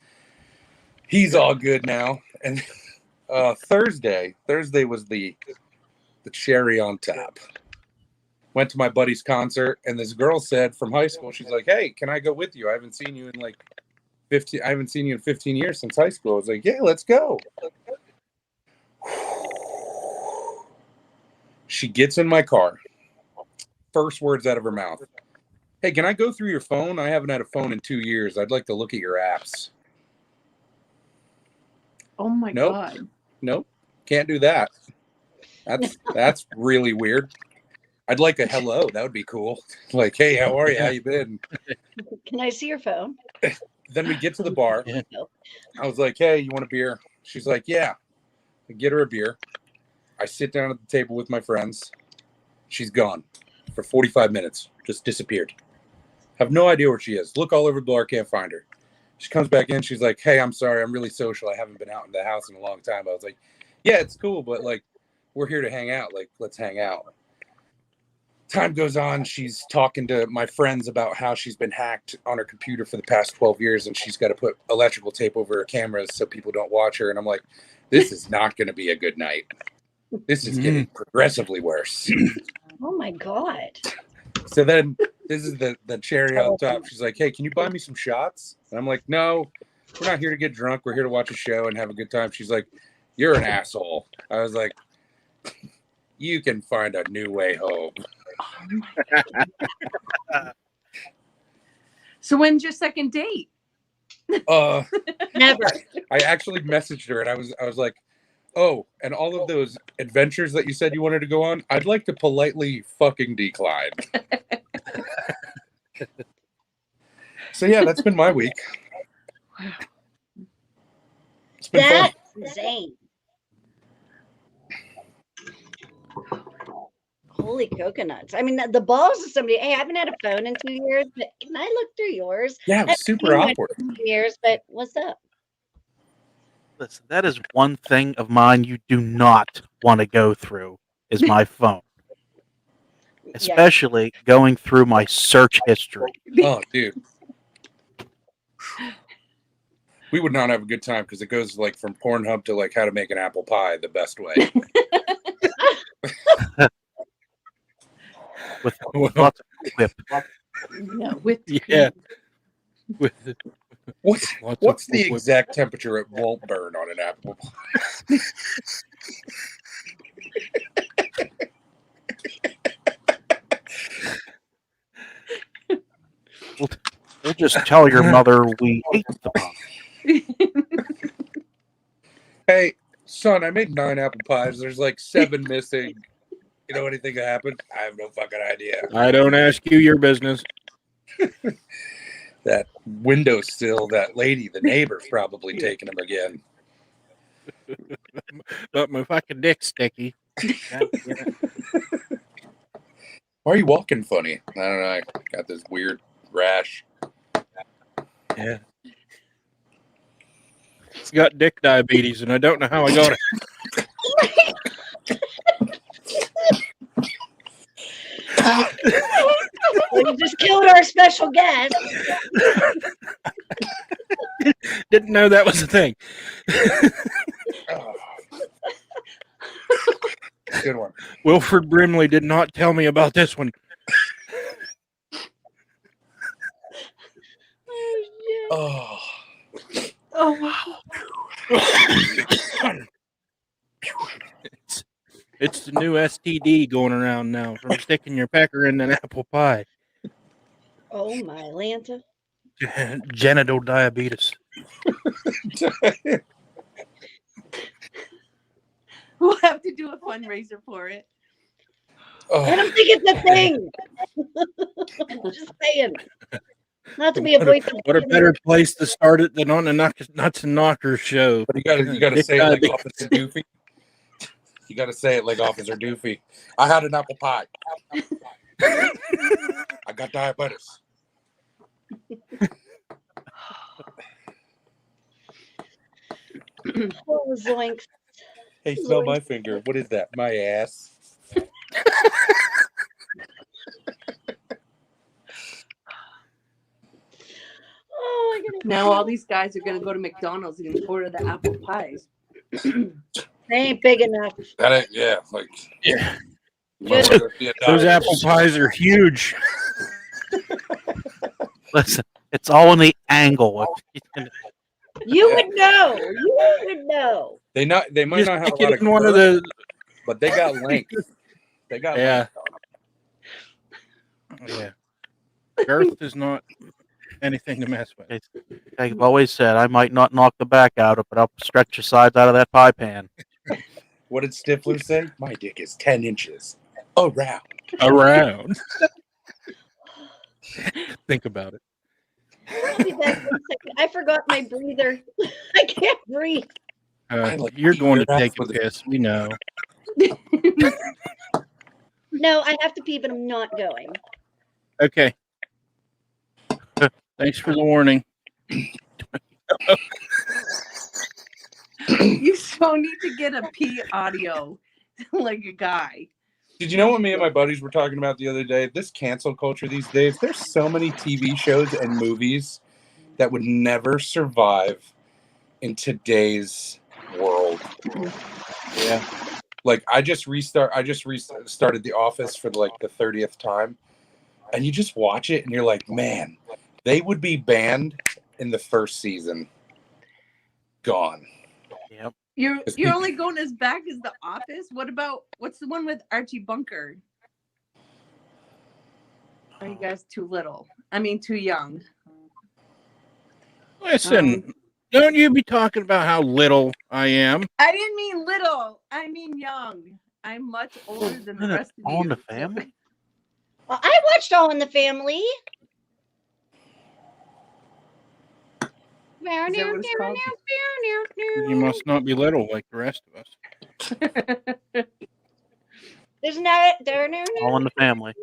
[SPEAKER 6] He's all good now. And Thursday was the cherry on top. Went to my buddy's concert, and this girl said from high school, she's like, hey, can I go with you? I haven't seen you in 15 years since high school. I was like, yeah, let's go. She gets in my car. First words out of her mouth. Hey, can I go through your phone? I haven't had a phone in 2 years. I'd like to look at your apps.
[SPEAKER 5] Oh my
[SPEAKER 6] Nope.
[SPEAKER 5] God.
[SPEAKER 6] Nope. Can't do that. That's really weird. I'd like a hello. That would be cool. Like, hey, how are you? How you been?
[SPEAKER 2] can I see your phone?
[SPEAKER 6] Then we get to the bar.
[SPEAKER 3] Yeah.
[SPEAKER 6] I was like, hey, you want a beer? She's like, yeah. I get her a beer. I sit down at the table with my friends. She's gone for 45 minutes. Just disappeared. Have no idea where she is. Look all over the bar. Can't find her. She comes back in. She's like, hey, I'm sorry. I'm really social. I haven't been out in the house in a long time. I was like, yeah, it's cool. But like, we're here to hang out. Like, let's hang out. Time goes on. She's talking to my friends about how she's been hacked on her computer for the past 12 years. And she's got to put electrical tape over her cameras so people don't watch her. And I'm like, this is not going to be a good night. This is getting progressively worse.
[SPEAKER 2] Oh my God.
[SPEAKER 6] So then this is the cherry on top. She's like, hey, can you buy me some shots? And I'm like, no, we're not here to get drunk. We're here to watch a show and have a good time. She's like, you're an asshole. I was like, you can find a new way home.
[SPEAKER 5] So when's your second date?
[SPEAKER 2] Never.
[SPEAKER 6] I actually messaged her and I was like, oh, and all of those adventures that you said you wanted to go on, I'd like to politely fucking decline. So yeah, that's been my week. It's been fun.
[SPEAKER 2] That's insane. Holy coconuts. I mean, the balls of somebody. Hey, I haven't had a phone in 2 years, but can I look through yours?
[SPEAKER 6] Yeah, it was super awkward.
[SPEAKER 2] 2 years, but what's up?
[SPEAKER 4] Listen, that is one thing of mine you do not want to go through is my phone. Especially going through my search history.
[SPEAKER 6] Oh, dude. We would not have a good time because it goes like from Pornhub to like how to make an apple pie the best way.
[SPEAKER 4] With lots of whip.
[SPEAKER 5] Yeah, with
[SPEAKER 3] Yeah. With
[SPEAKER 6] What's the exact temperature it won't burn on an apple pie?
[SPEAKER 4] We'll just tell your mother we hate the pie.
[SPEAKER 6] Hey, son, I made 9 apple pies. There's like 7 missing. You know anything that happened? I have no fucking idea.
[SPEAKER 3] I don't ask you your business.
[SPEAKER 6] That windowsill, that lady, the neighbor's probably taking them again.
[SPEAKER 3] But my fucking dick's sticky. God damn it.
[SPEAKER 6] Why are you walking funny? I don't know. I got this weird rash.
[SPEAKER 3] Yeah. It's got dick diabetes, and I don't know how I got it.
[SPEAKER 2] Well, you just killed our special guest.
[SPEAKER 3] Didn't know that was a thing.
[SPEAKER 6] Oh. Good one.
[SPEAKER 3] Wilford Brimley did not tell me about this one.
[SPEAKER 6] Oh.
[SPEAKER 5] Oh wow.
[SPEAKER 3] It's the new STD going around now from sticking your pecker in an apple pie.
[SPEAKER 2] Oh my Lanta.
[SPEAKER 3] Genital diabetes.
[SPEAKER 5] We'll have to do a fundraiser for it.
[SPEAKER 6] Oh.
[SPEAKER 2] I don't think it's a thing. Just saying. Not to be a voice of
[SPEAKER 3] What a better place to start it than on the Nuts and Knockers show.
[SPEAKER 6] But you gotta say it like Officer Doofy. You gotta say it like Officer Doofy. I had an apple pie. I got diabetes.
[SPEAKER 2] Oh, zoinks.
[SPEAKER 6] Hey, smell my finger. What is that? My ass.
[SPEAKER 2] Oh my goodness.
[SPEAKER 5] Now all these guys are gonna go to McDonald's and order the apple pies.
[SPEAKER 2] They ain't big enough.
[SPEAKER 6] That ain't, yeah, like
[SPEAKER 3] Yeah.
[SPEAKER 6] those
[SPEAKER 3] Those apple pies are huge.
[SPEAKER 4] Listen, it's all in the angle.
[SPEAKER 2] You would know. You would know.
[SPEAKER 6] They might
[SPEAKER 3] Just
[SPEAKER 6] not have a
[SPEAKER 3] stick
[SPEAKER 6] lot
[SPEAKER 3] it
[SPEAKER 6] of
[SPEAKER 3] in one of
[SPEAKER 6] girth,
[SPEAKER 3] the.
[SPEAKER 6] but they got length. They got
[SPEAKER 3] Yeah.
[SPEAKER 6] length on them.
[SPEAKER 3] Yeah. Girth is not anything to mess with.
[SPEAKER 4] I've always said I might not knock the back out of it, but I'll stretch the sides out of that pie pan.
[SPEAKER 6] What did Stifler say? My dick is 10 inches around.
[SPEAKER 3] Around. Think about it.
[SPEAKER 2] I'll be back in a second. I forgot my breather. I can't breathe.
[SPEAKER 3] You're going to
[SPEAKER 6] your
[SPEAKER 3] take a
[SPEAKER 6] ass with
[SPEAKER 3] piss. We know.
[SPEAKER 2] No, I have to pee, but I'm not going.
[SPEAKER 3] Okay. Thanks for the warning.
[SPEAKER 5] You so need to get a pee audio like a guy.
[SPEAKER 6] Did you know what me and my buddies were talking about the other day? This cancel culture these days, there's so many TV shows and movies that would never survive in today's world.
[SPEAKER 3] Yeah.
[SPEAKER 6] Like I just restarted The Office for like the 30th time. And you just watch it and you're like, man, they would be banned in the first season. Gone.
[SPEAKER 4] Yep.
[SPEAKER 5] You're only going as back as The Office. What's the one with Archie Bunker? Are you guys too little? I mean, too young.
[SPEAKER 3] Listen, don't you be talking about how little I am.
[SPEAKER 5] I didn't mean little. I mean young. I'm much older than the rest of you.
[SPEAKER 4] All in the
[SPEAKER 5] so-
[SPEAKER 4] Family?
[SPEAKER 2] Well, I watched All in the Family.
[SPEAKER 5] Is that what it's called?
[SPEAKER 3] You must not be little like the rest of us.
[SPEAKER 2] Isn't that
[SPEAKER 4] All in the Family.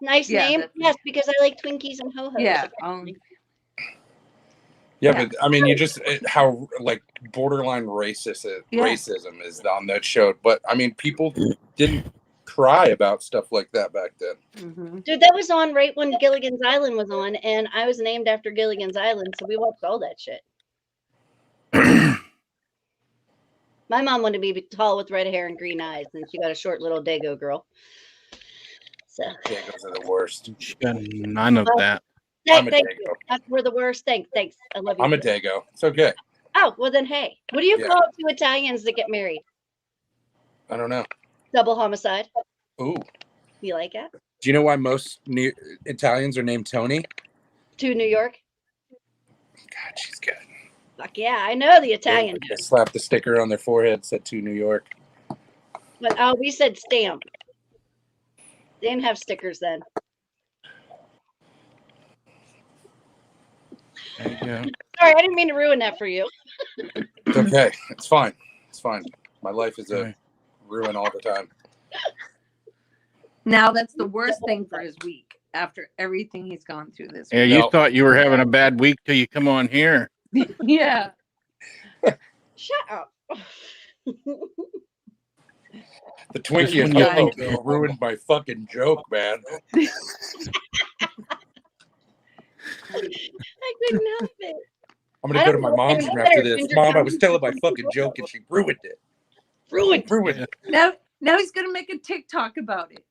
[SPEAKER 2] nice
[SPEAKER 5] Yeah,
[SPEAKER 2] name?
[SPEAKER 5] that's-
[SPEAKER 2] Yes, because I like Twinkies and Ho-Hos.
[SPEAKER 5] Yeah.
[SPEAKER 6] Yeah,
[SPEAKER 5] Yeah.
[SPEAKER 6] but I mean, you just how like borderline racism is on that show. But I mean, people didn't cry about stuff like that back then.
[SPEAKER 5] Mhm.
[SPEAKER 2] Dude, that was on right when Gilligan's Island was on, and I was named after Gilligan's Island, so we watched all that shit. My mom wanted me to be tall with red hair and green eyes, and she got a short little Dago girl. So
[SPEAKER 6] Dagos are the worst.
[SPEAKER 3] She got none of that.
[SPEAKER 6] I'm a
[SPEAKER 2] thank
[SPEAKER 6] Dago.
[SPEAKER 2] you. We're the worst. Thanks. I love you.
[SPEAKER 6] I'm a
[SPEAKER 2] too.
[SPEAKER 6] Dago. It's okay.
[SPEAKER 2] Oh, well then, hey, what do you
[SPEAKER 6] Yeah.
[SPEAKER 2] call two Italians that get married?
[SPEAKER 6] I don't know.
[SPEAKER 2] Double homicide.
[SPEAKER 6] Ooh.
[SPEAKER 2] You like it?
[SPEAKER 6] Do you know why most Italians are named Tony?
[SPEAKER 2] To New York.
[SPEAKER 6] God, she's good.
[SPEAKER 2] Fuck yeah, I know the Italian.
[SPEAKER 6] They slapped the sticker on their forehead, said to New York.
[SPEAKER 2] But we said stamp. They didn't have stickers then.
[SPEAKER 3] There you go.
[SPEAKER 2] Sorry, I didn't mean to ruin that for you.
[SPEAKER 6] It's okay. It's fine. It's fine. My life is a
[SPEAKER 3] Right.
[SPEAKER 6] ruin all the time.
[SPEAKER 5] Now that's the worst thing for his week after everything he's gone through this
[SPEAKER 3] Yeah,
[SPEAKER 5] week.
[SPEAKER 3] you
[SPEAKER 6] No.
[SPEAKER 3] thought you were having a bad week till you come on here.
[SPEAKER 5] Yeah.
[SPEAKER 2] Shut up.
[SPEAKER 6] The Twinkie and
[SPEAKER 5] Yeah.
[SPEAKER 6] Ho-Ho girl ruined my fucking joke, man.
[SPEAKER 2] I couldn't help it.
[SPEAKER 6] I'm gonna
[SPEAKER 2] I
[SPEAKER 6] go to
[SPEAKER 2] don't
[SPEAKER 6] my
[SPEAKER 2] know
[SPEAKER 6] mom's
[SPEAKER 2] if
[SPEAKER 6] room
[SPEAKER 2] I
[SPEAKER 6] after
[SPEAKER 2] better
[SPEAKER 6] this.
[SPEAKER 2] ginger
[SPEAKER 6] Mom, I
[SPEAKER 2] cum.
[SPEAKER 6] was telling my fucking joke and she ruined it.
[SPEAKER 2] Ruined.
[SPEAKER 6] Ruined it.
[SPEAKER 5] Now he's gonna make a TikTok about it.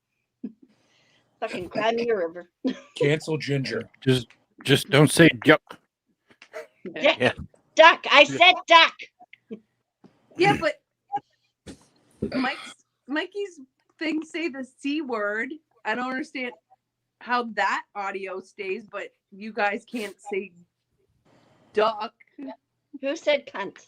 [SPEAKER 2] Fucking cry me a river.
[SPEAKER 6] Cancel Ginger.
[SPEAKER 3] Just don't say yuck.
[SPEAKER 2] Yeah. Duck. I said duck.
[SPEAKER 5] Yeah, but Mikey's things say the C word. I don't understand how that audio stays, but you guys can't say duck.
[SPEAKER 2] Who said cunt?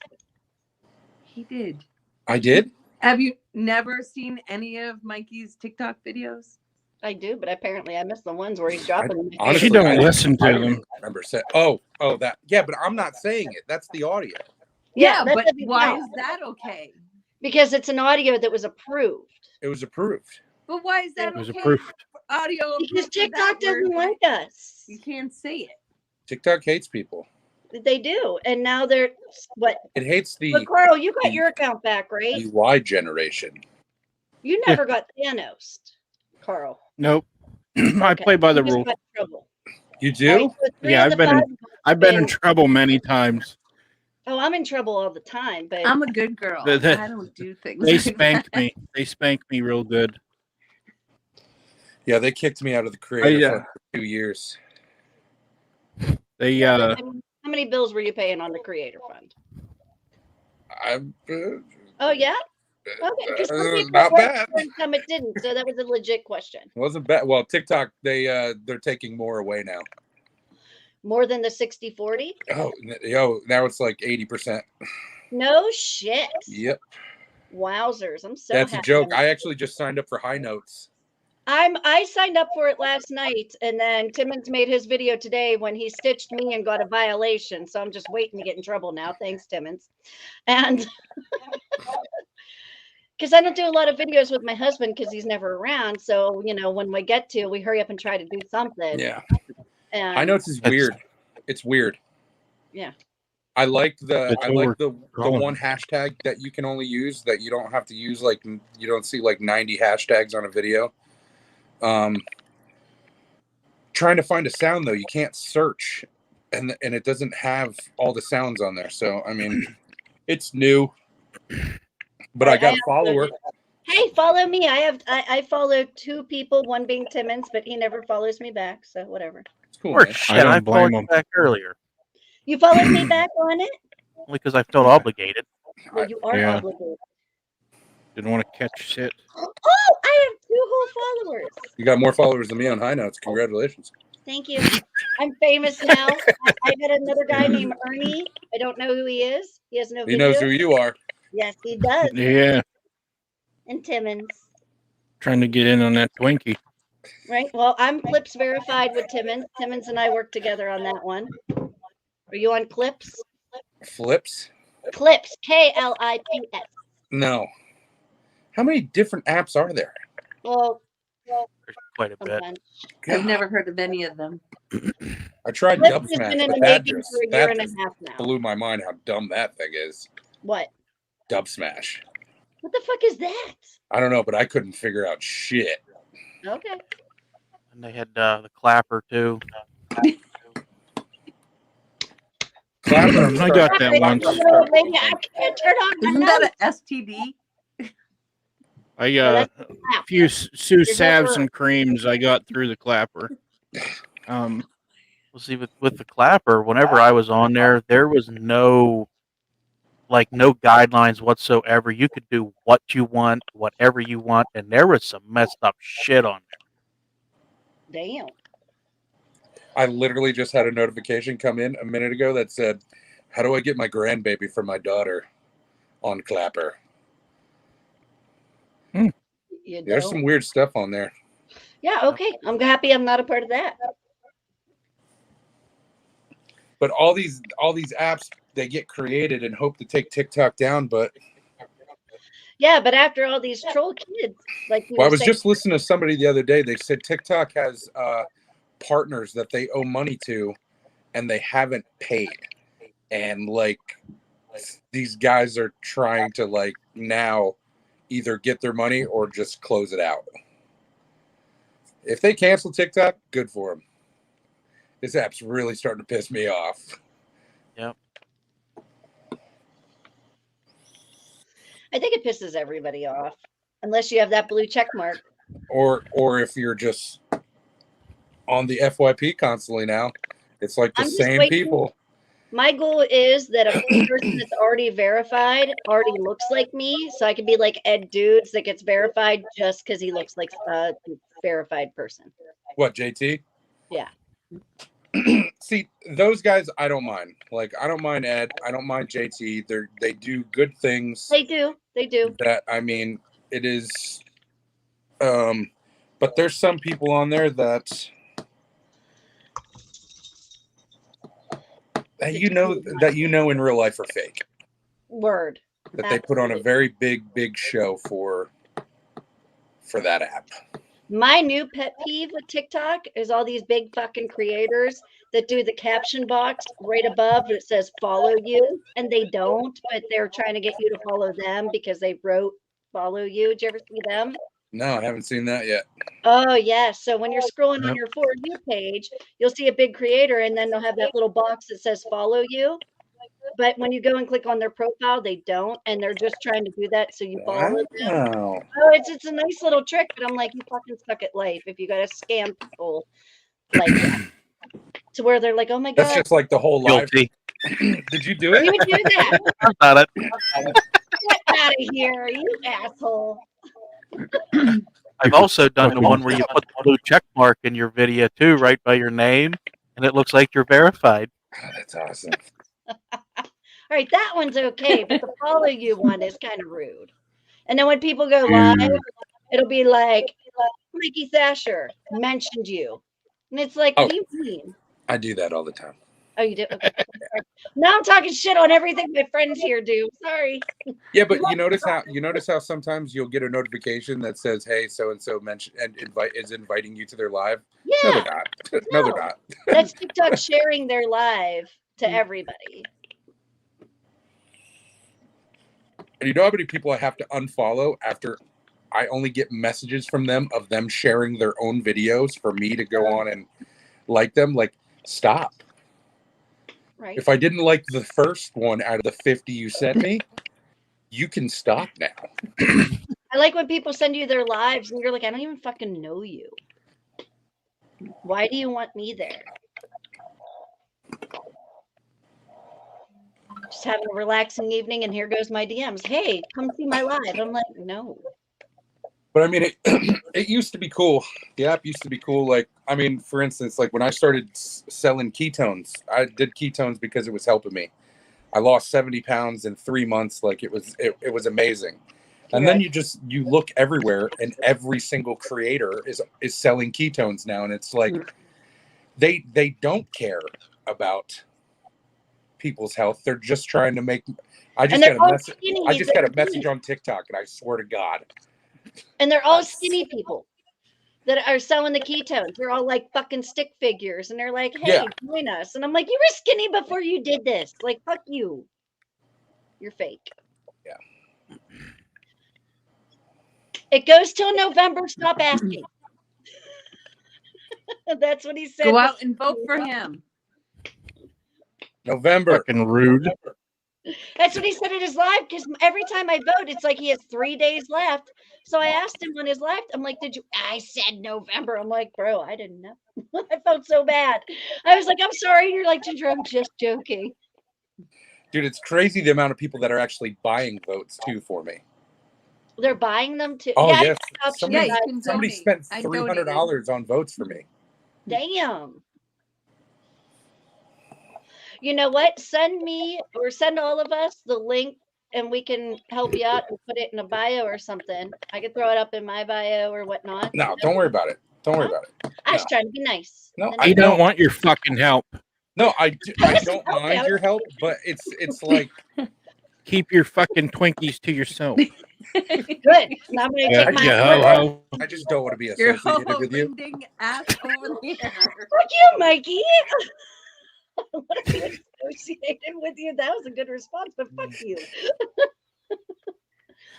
[SPEAKER 5] He did.
[SPEAKER 6] I did?
[SPEAKER 5] Have you never seen any of Mikey's TikTok videos?
[SPEAKER 2] I do, but apparently I missed the ones where he's dropping them.
[SPEAKER 6] honestly,
[SPEAKER 3] She don't
[SPEAKER 6] I-
[SPEAKER 3] listen
[SPEAKER 6] I
[SPEAKER 3] to
[SPEAKER 6] don't
[SPEAKER 3] them.
[SPEAKER 6] remember saying, oh, that. Yeah, but I'm not saying it. That's the audio.
[SPEAKER 2] Yeah, that
[SPEAKER 5] but
[SPEAKER 2] doesn't
[SPEAKER 5] why
[SPEAKER 2] count.
[SPEAKER 5] is that okay?
[SPEAKER 2] Because it's an audio that was approved.
[SPEAKER 6] It was approved.
[SPEAKER 5] But why is that
[SPEAKER 3] It was
[SPEAKER 5] okay?
[SPEAKER 3] approved.
[SPEAKER 5] Audio
[SPEAKER 2] Because
[SPEAKER 5] approved for that
[SPEAKER 2] TikTok doesn't
[SPEAKER 5] word,
[SPEAKER 2] like
[SPEAKER 5] but
[SPEAKER 2] us.
[SPEAKER 5] you can't say it.
[SPEAKER 6] TikTok hates people.
[SPEAKER 2] They do. And now they're what?
[SPEAKER 6] It hates the
[SPEAKER 2] But Carl, you got
[SPEAKER 6] the-
[SPEAKER 2] your account back, right?
[SPEAKER 6] Y generation.
[SPEAKER 2] You never got Thanos, Carl.
[SPEAKER 3] Nope. I
[SPEAKER 2] Okay.
[SPEAKER 3] play by the
[SPEAKER 2] You just
[SPEAKER 3] rules.
[SPEAKER 2] got in trouble.
[SPEAKER 6] You
[SPEAKER 2] All
[SPEAKER 6] do?
[SPEAKER 2] right, so three
[SPEAKER 3] Yeah,
[SPEAKER 2] of
[SPEAKER 3] I've
[SPEAKER 2] the
[SPEAKER 3] been in-
[SPEAKER 2] five-
[SPEAKER 3] I've been in trouble many times.
[SPEAKER 2] Oh, I'm in trouble all the time, but
[SPEAKER 5] I'm a good girl.
[SPEAKER 3] The-
[SPEAKER 5] I don't do things.
[SPEAKER 3] They
[SPEAKER 5] like
[SPEAKER 3] spanked
[SPEAKER 5] that.
[SPEAKER 3] me. They spanked me real good.
[SPEAKER 6] Yeah, they kicked me out of the creator
[SPEAKER 3] yeah.
[SPEAKER 6] fund for 2 years.
[SPEAKER 3] They
[SPEAKER 2] how many bills were you paying on the Creator Fund?
[SPEAKER 6] I'm
[SPEAKER 2] Oh yeah. Okay, because some people
[SPEAKER 6] not
[SPEAKER 2] worked
[SPEAKER 6] bad.
[SPEAKER 2] and some it didn't, so that was a legit question.
[SPEAKER 6] Wasn't bad. Well, TikTok, they're taking more away now.
[SPEAKER 2] More than the 60-40?
[SPEAKER 6] Oh, now it's like 80%.
[SPEAKER 2] No shit.
[SPEAKER 6] Yep,
[SPEAKER 2] Wowzers! I'm so
[SPEAKER 6] that's a
[SPEAKER 2] happy.
[SPEAKER 6] joke. I actually just signed up for High Notes.
[SPEAKER 2] I signed up for it last night, and then Timmons made his video today when he stitched me and got a violation. So I'm just waiting to get in trouble now. Thanks, Timmons. And because I don't do a lot of videos with my husband because he's never around. So when we get to, we hurry up and try to do something.
[SPEAKER 6] Yeah,
[SPEAKER 2] And
[SPEAKER 6] High Notes is weird. It's weird.
[SPEAKER 2] Yeah.
[SPEAKER 6] I like the
[SPEAKER 3] That's
[SPEAKER 6] I
[SPEAKER 3] what
[SPEAKER 6] like
[SPEAKER 3] we're
[SPEAKER 6] the
[SPEAKER 3] calling
[SPEAKER 6] one hashtag that you can only use, that you don't have to use, like you don't see like 90 hashtags on a video. Trying to find a sound though, you can't search, and it doesn't have all the sounds on there. So I mean, it's new, but I got a follower.
[SPEAKER 2] Hey, follow me. I follow two people, one being Timmons, but he never follows me back. So whatever.
[SPEAKER 6] It's cool,
[SPEAKER 4] Or
[SPEAKER 6] man.
[SPEAKER 4] shit,
[SPEAKER 3] don't
[SPEAKER 4] I
[SPEAKER 3] blame
[SPEAKER 4] followed you
[SPEAKER 3] him.
[SPEAKER 4] back earlier.
[SPEAKER 2] You followed me back on it?
[SPEAKER 4] Only because I felt obligated.
[SPEAKER 2] Well, you are
[SPEAKER 3] Yeah.
[SPEAKER 2] obligated.
[SPEAKER 3] didn't want to catch shit.
[SPEAKER 2] Oh, I have 2 whole followers.
[SPEAKER 6] You got more followers than me on High Notes. Congratulations.
[SPEAKER 2] Thank you. I'm famous now. I got another guy named Ernie. I don't know who he is. He has no
[SPEAKER 6] He
[SPEAKER 2] video.
[SPEAKER 6] knows who you are.
[SPEAKER 2] Yes, he does.
[SPEAKER 3] Yeah,
[SPEAKER 2] And Timmons.
[SPEAKER 3] trying to get in on that Twinkie.
[SPEAKER 2] Right. Well, I'm Clips verified with Timmons. Timmons and I work together on that one. Are you on Clips?
[SPEAKER 6] Flips?
[SPEAKER 2] Clips. Klips.
[SPEAKER 6] No. How many different apps are there?
[SPEAKER 2] Well,
[SPEAKER 4] There's quite a bit.
[SPEAKER 2] sometimes.
[SPEAKER 5] I've never heard of any of them.
[SPEAKER 6] I tried
[SPEAKER 2] Clips
[SPEAKER 6] Dub
[SPEAKER 2] has
[SPEAKER 6] Smash,
[SPEAKER 2] been in
[SPEAKER 6] but
[SPEAKER 2] the
[SPEAKER 6] that
[SPEAKER 2] making
[SPEAKER 6] just,
[SPEAKER 2] for a year
[SPEAKER 6] that
[SPEAKER 2] and a
[SPEAKER 6] just
[SPEAKER 2] half now.
[SPEAKER 6] blew my mind how dumb that thing is.
[SPEAKER 2] What?
[SPEAKER 6] Dub Smash.
[SPEAKER 2] What the fuck is that?
[SPEAKER 6] I don't know, but I couldn't figure out shit.
[SPEAKER 2] Okay.
[SPEAKER 4] And they had the clapper too.
[SPEAKER 6] Clapper,
[SPEAKER 3] I got that once.
[SPEAKER 2] Maybe I can't turn on my
[SPEAKER 5] Isn't
[SPEAKER 2] notes.
[SPEAKER 5] that an STD?
[SPEAKER 3] I
[SPEAKER 2] Well,
[SPEAKER 3] a few Sue
[SPEAKER 2] There's
[SPEAKER 3] salves
[SPEAKER 2] never-
[SPEAKER 3] and creams I got through the clapper.
[SPEAKER 4] Well, see, with the clapper, whenever I was on there was no guidelines whatsoever. You could do what you want, whatever you want, and there was some messed up shit on there.
[SPEAKER 2] Damn.
[SPEAKER 6] I literally just had a notification come in a minute ago that said, "How do I get my grandbaby for my daughter on Clapper?"
[SPEAKER 2] You
[SPEAKER 6] There's
[SPEAKER 2] don't?
[SPEAKER 6] some weird stuff on there.
[SPEAKER 2] Yeah, okay. I'm happy I'm not a part of that.
[SPEAKER 6] But all these apps, they get created and hope to take TikTok down. But
[SPEAKER 2] Yeah, but after all these troll kids, like you
[SPEAKER 6] well, I
[SPEAKER 2] were
[SPEAKER 6] was
[SPEAKER 2] saying,
[SPEAKER 6] just listening to somebody the other day. They said TikTok has partners that they owe money to, and they haven't paid. And like these guys are trying to like now either get their money or just close it out. If they cancel TikTok, good for them. This app's really starting to piss me off.
[SPEAKER 4] Yep.
[SPEAKER 2] I think it pisses everybody off, unless you have that blue check mark.
[SPEAKER 6] Or if you're just on the FYP constantly now, it's like the
[SPEAKER 2] I'm just
[SPEAKER 6] same
[SPEAKER 2] waiting.
[SPEAKER 6] people.
[SPEAKER 2] My goal is that a person that's already verified already looks like me, so I could be like Ed Dudes that gets verified just because he looks like a verified person.
[SPEAKER 6] What, JT?
[SPEAKER 2] Yeah.
[SPEAKER 6] See, those guys I don't mind. Like I don't mind Ed, I don't mind JT. They do good things.
[SPEAKER 2] They do. They do.
[SPEAKER 6] That I mean, it is but there's some people on there that you know in real life are fake.
[SPEAKER 2] Word.
[SPEAKER 6] That they put on a very big show for that app.
[SPEAKER 2] My new pet peeve with TikTok is all these big fucking creators that do the caption box right above that says follow you, and they don't, but they're trying to get you to follow them because they wrote follow you. Did you ever see them?
[SPEAKER 6] No, I haven't seen that yet.
[SPEAKER 2] Oh, yes. So when you're scrolling on your For You page, you'll see a big creator, and then they'll have that little box that says follow you. But when you go and click on their profile, they don't, and they're just trying to do that so you follow them.
[SPEAKER 6] Wow.
[SPEAKER 2] Oh, it's a nice little trick, but I'm like, you fucking suck at life if you got to scam people like that. To where they're like, oh my god,
[SPEAKER 6] That's just like the whole live.
[SPEAKER 4] Guilty.
[SPEAKER 6] Did you do it?
[SPEAKER 2] you do that.
[SPEAKER 4] I've done it.
[SPEAKER 2] Get out of here, you asshole.
[SPEAKER 4] I've also done the one where you put the blue check mark in your video too, right by your name, and it looks like you're verified.
[SPEAKER 6] Oh, that's awesome.
[SPEAKER 2] All right, that one's okay, but the follow you one is kind of rude. And then when people go live, it'll be like, Mikey Thatcher mentioned you. And it's like, what do you mean?
[SPEAKER 6] I do that all the time.
[SPEAKER 2] Oh, you do? Okay. Now I'm talking shit on everything my friends here do. Sorry.
[SPEAKER 6] Yeah, but you notice how sometimes you'll get a notification that says, "Hey, so and so mentioned and is inviting you to their live."
[SPEAKER 2] Yeah.
[SPEAKER 6] No, they're not. No, they're not.
[SPEAKER 2] That's TikTok sharing their live to everybody.
[SPEAKER 6] And you know how many people I have to unfollow after I only get messages from them of them sharing their own videos for me to go on and like them? Like, stop.
[SPEAKER 2] Right.
[SPEAKER 6] If I didn't like the first one out of the 50 you sent me, you can stop now.
[SPEAKER 2] I like when people send you their lives and you're like, I don't even fucking know you. Why do you want me there? Just having a relaxing evening and here goes my DMs. Hey, come see my live. I'm like, no.
[SPEAKER 6] But I mean, it used to be cool. The app used to be cool. Like, I mean, for instance, like when I started selling ketones, I did ketones because it was helping me. I lost 70 pounds in 3 months. Like it was amazing. And then you look everywhere, and every single creator is selling ketones now, and it's like they don't care about people's health. They're just trying to make. I just got a message on TikTok, and I swear to God.
[SPEAKER 2] And they're all skinny people that are selling the ketones. They're all like fucking stick figures, and they're like, "Hey, join us." And I'm like, "You were skinny before you did this. Like, fuck you. You're fake."
[SPEAKER 6] Yeah.
[SPEAKER 2] It goes till November. Stop asking. That's what he said.
[SPEAKER 5] Go out and vote for him.
[SPEAKER 6] November.
[SPEAKER 3] Fucking rude.
[SPEAKER 2] That's what he said in his live, because every time I vote, it's like he has 3 days left. So I asked him on his live, I'm like, I said November. I'm like, bro, I didn't know. I felt so bad. I was like, I'm sorry. You're like, Ginger, I'm just joking.
[SPEAKER 6] Dude, it's crazy the amount of people that are actually buying votes too for me.
[SPEAKER 2] They're buying them too.
[SPEAKER 6] Oh, yes.
[SPEAKER 5] Somebody
[SPEAKER 6] spent $300 on votes for me.
[SPEAKER 2] Damn. You know what? Send me or send all of us the link, and we can help you out and put it in a bio or something. I could throw it up in my bio or whatnot.
[SPEAKER 6] No, don't worry about it. Don't worry about it.
[SPEAKER 2] I was trying to be nice.
[SPEAKER 6] No,
[SPEAKER 3] I don't want your fucking help.
[SPEAKER 6] No, I don't mind your help, but it's like
[SPEAKER 3] keep your fucking Twinkies to yourself.
[SPEAKER 2] Good. Now I'm gonna take my.
[SPEAKER 6] I just don't want to be associated with you.
[SPEAKER 5] Ass over there.
[SPEAKER 2] Fuck you, Mikey. I want to be associated with you. That was a good response, but fuck you.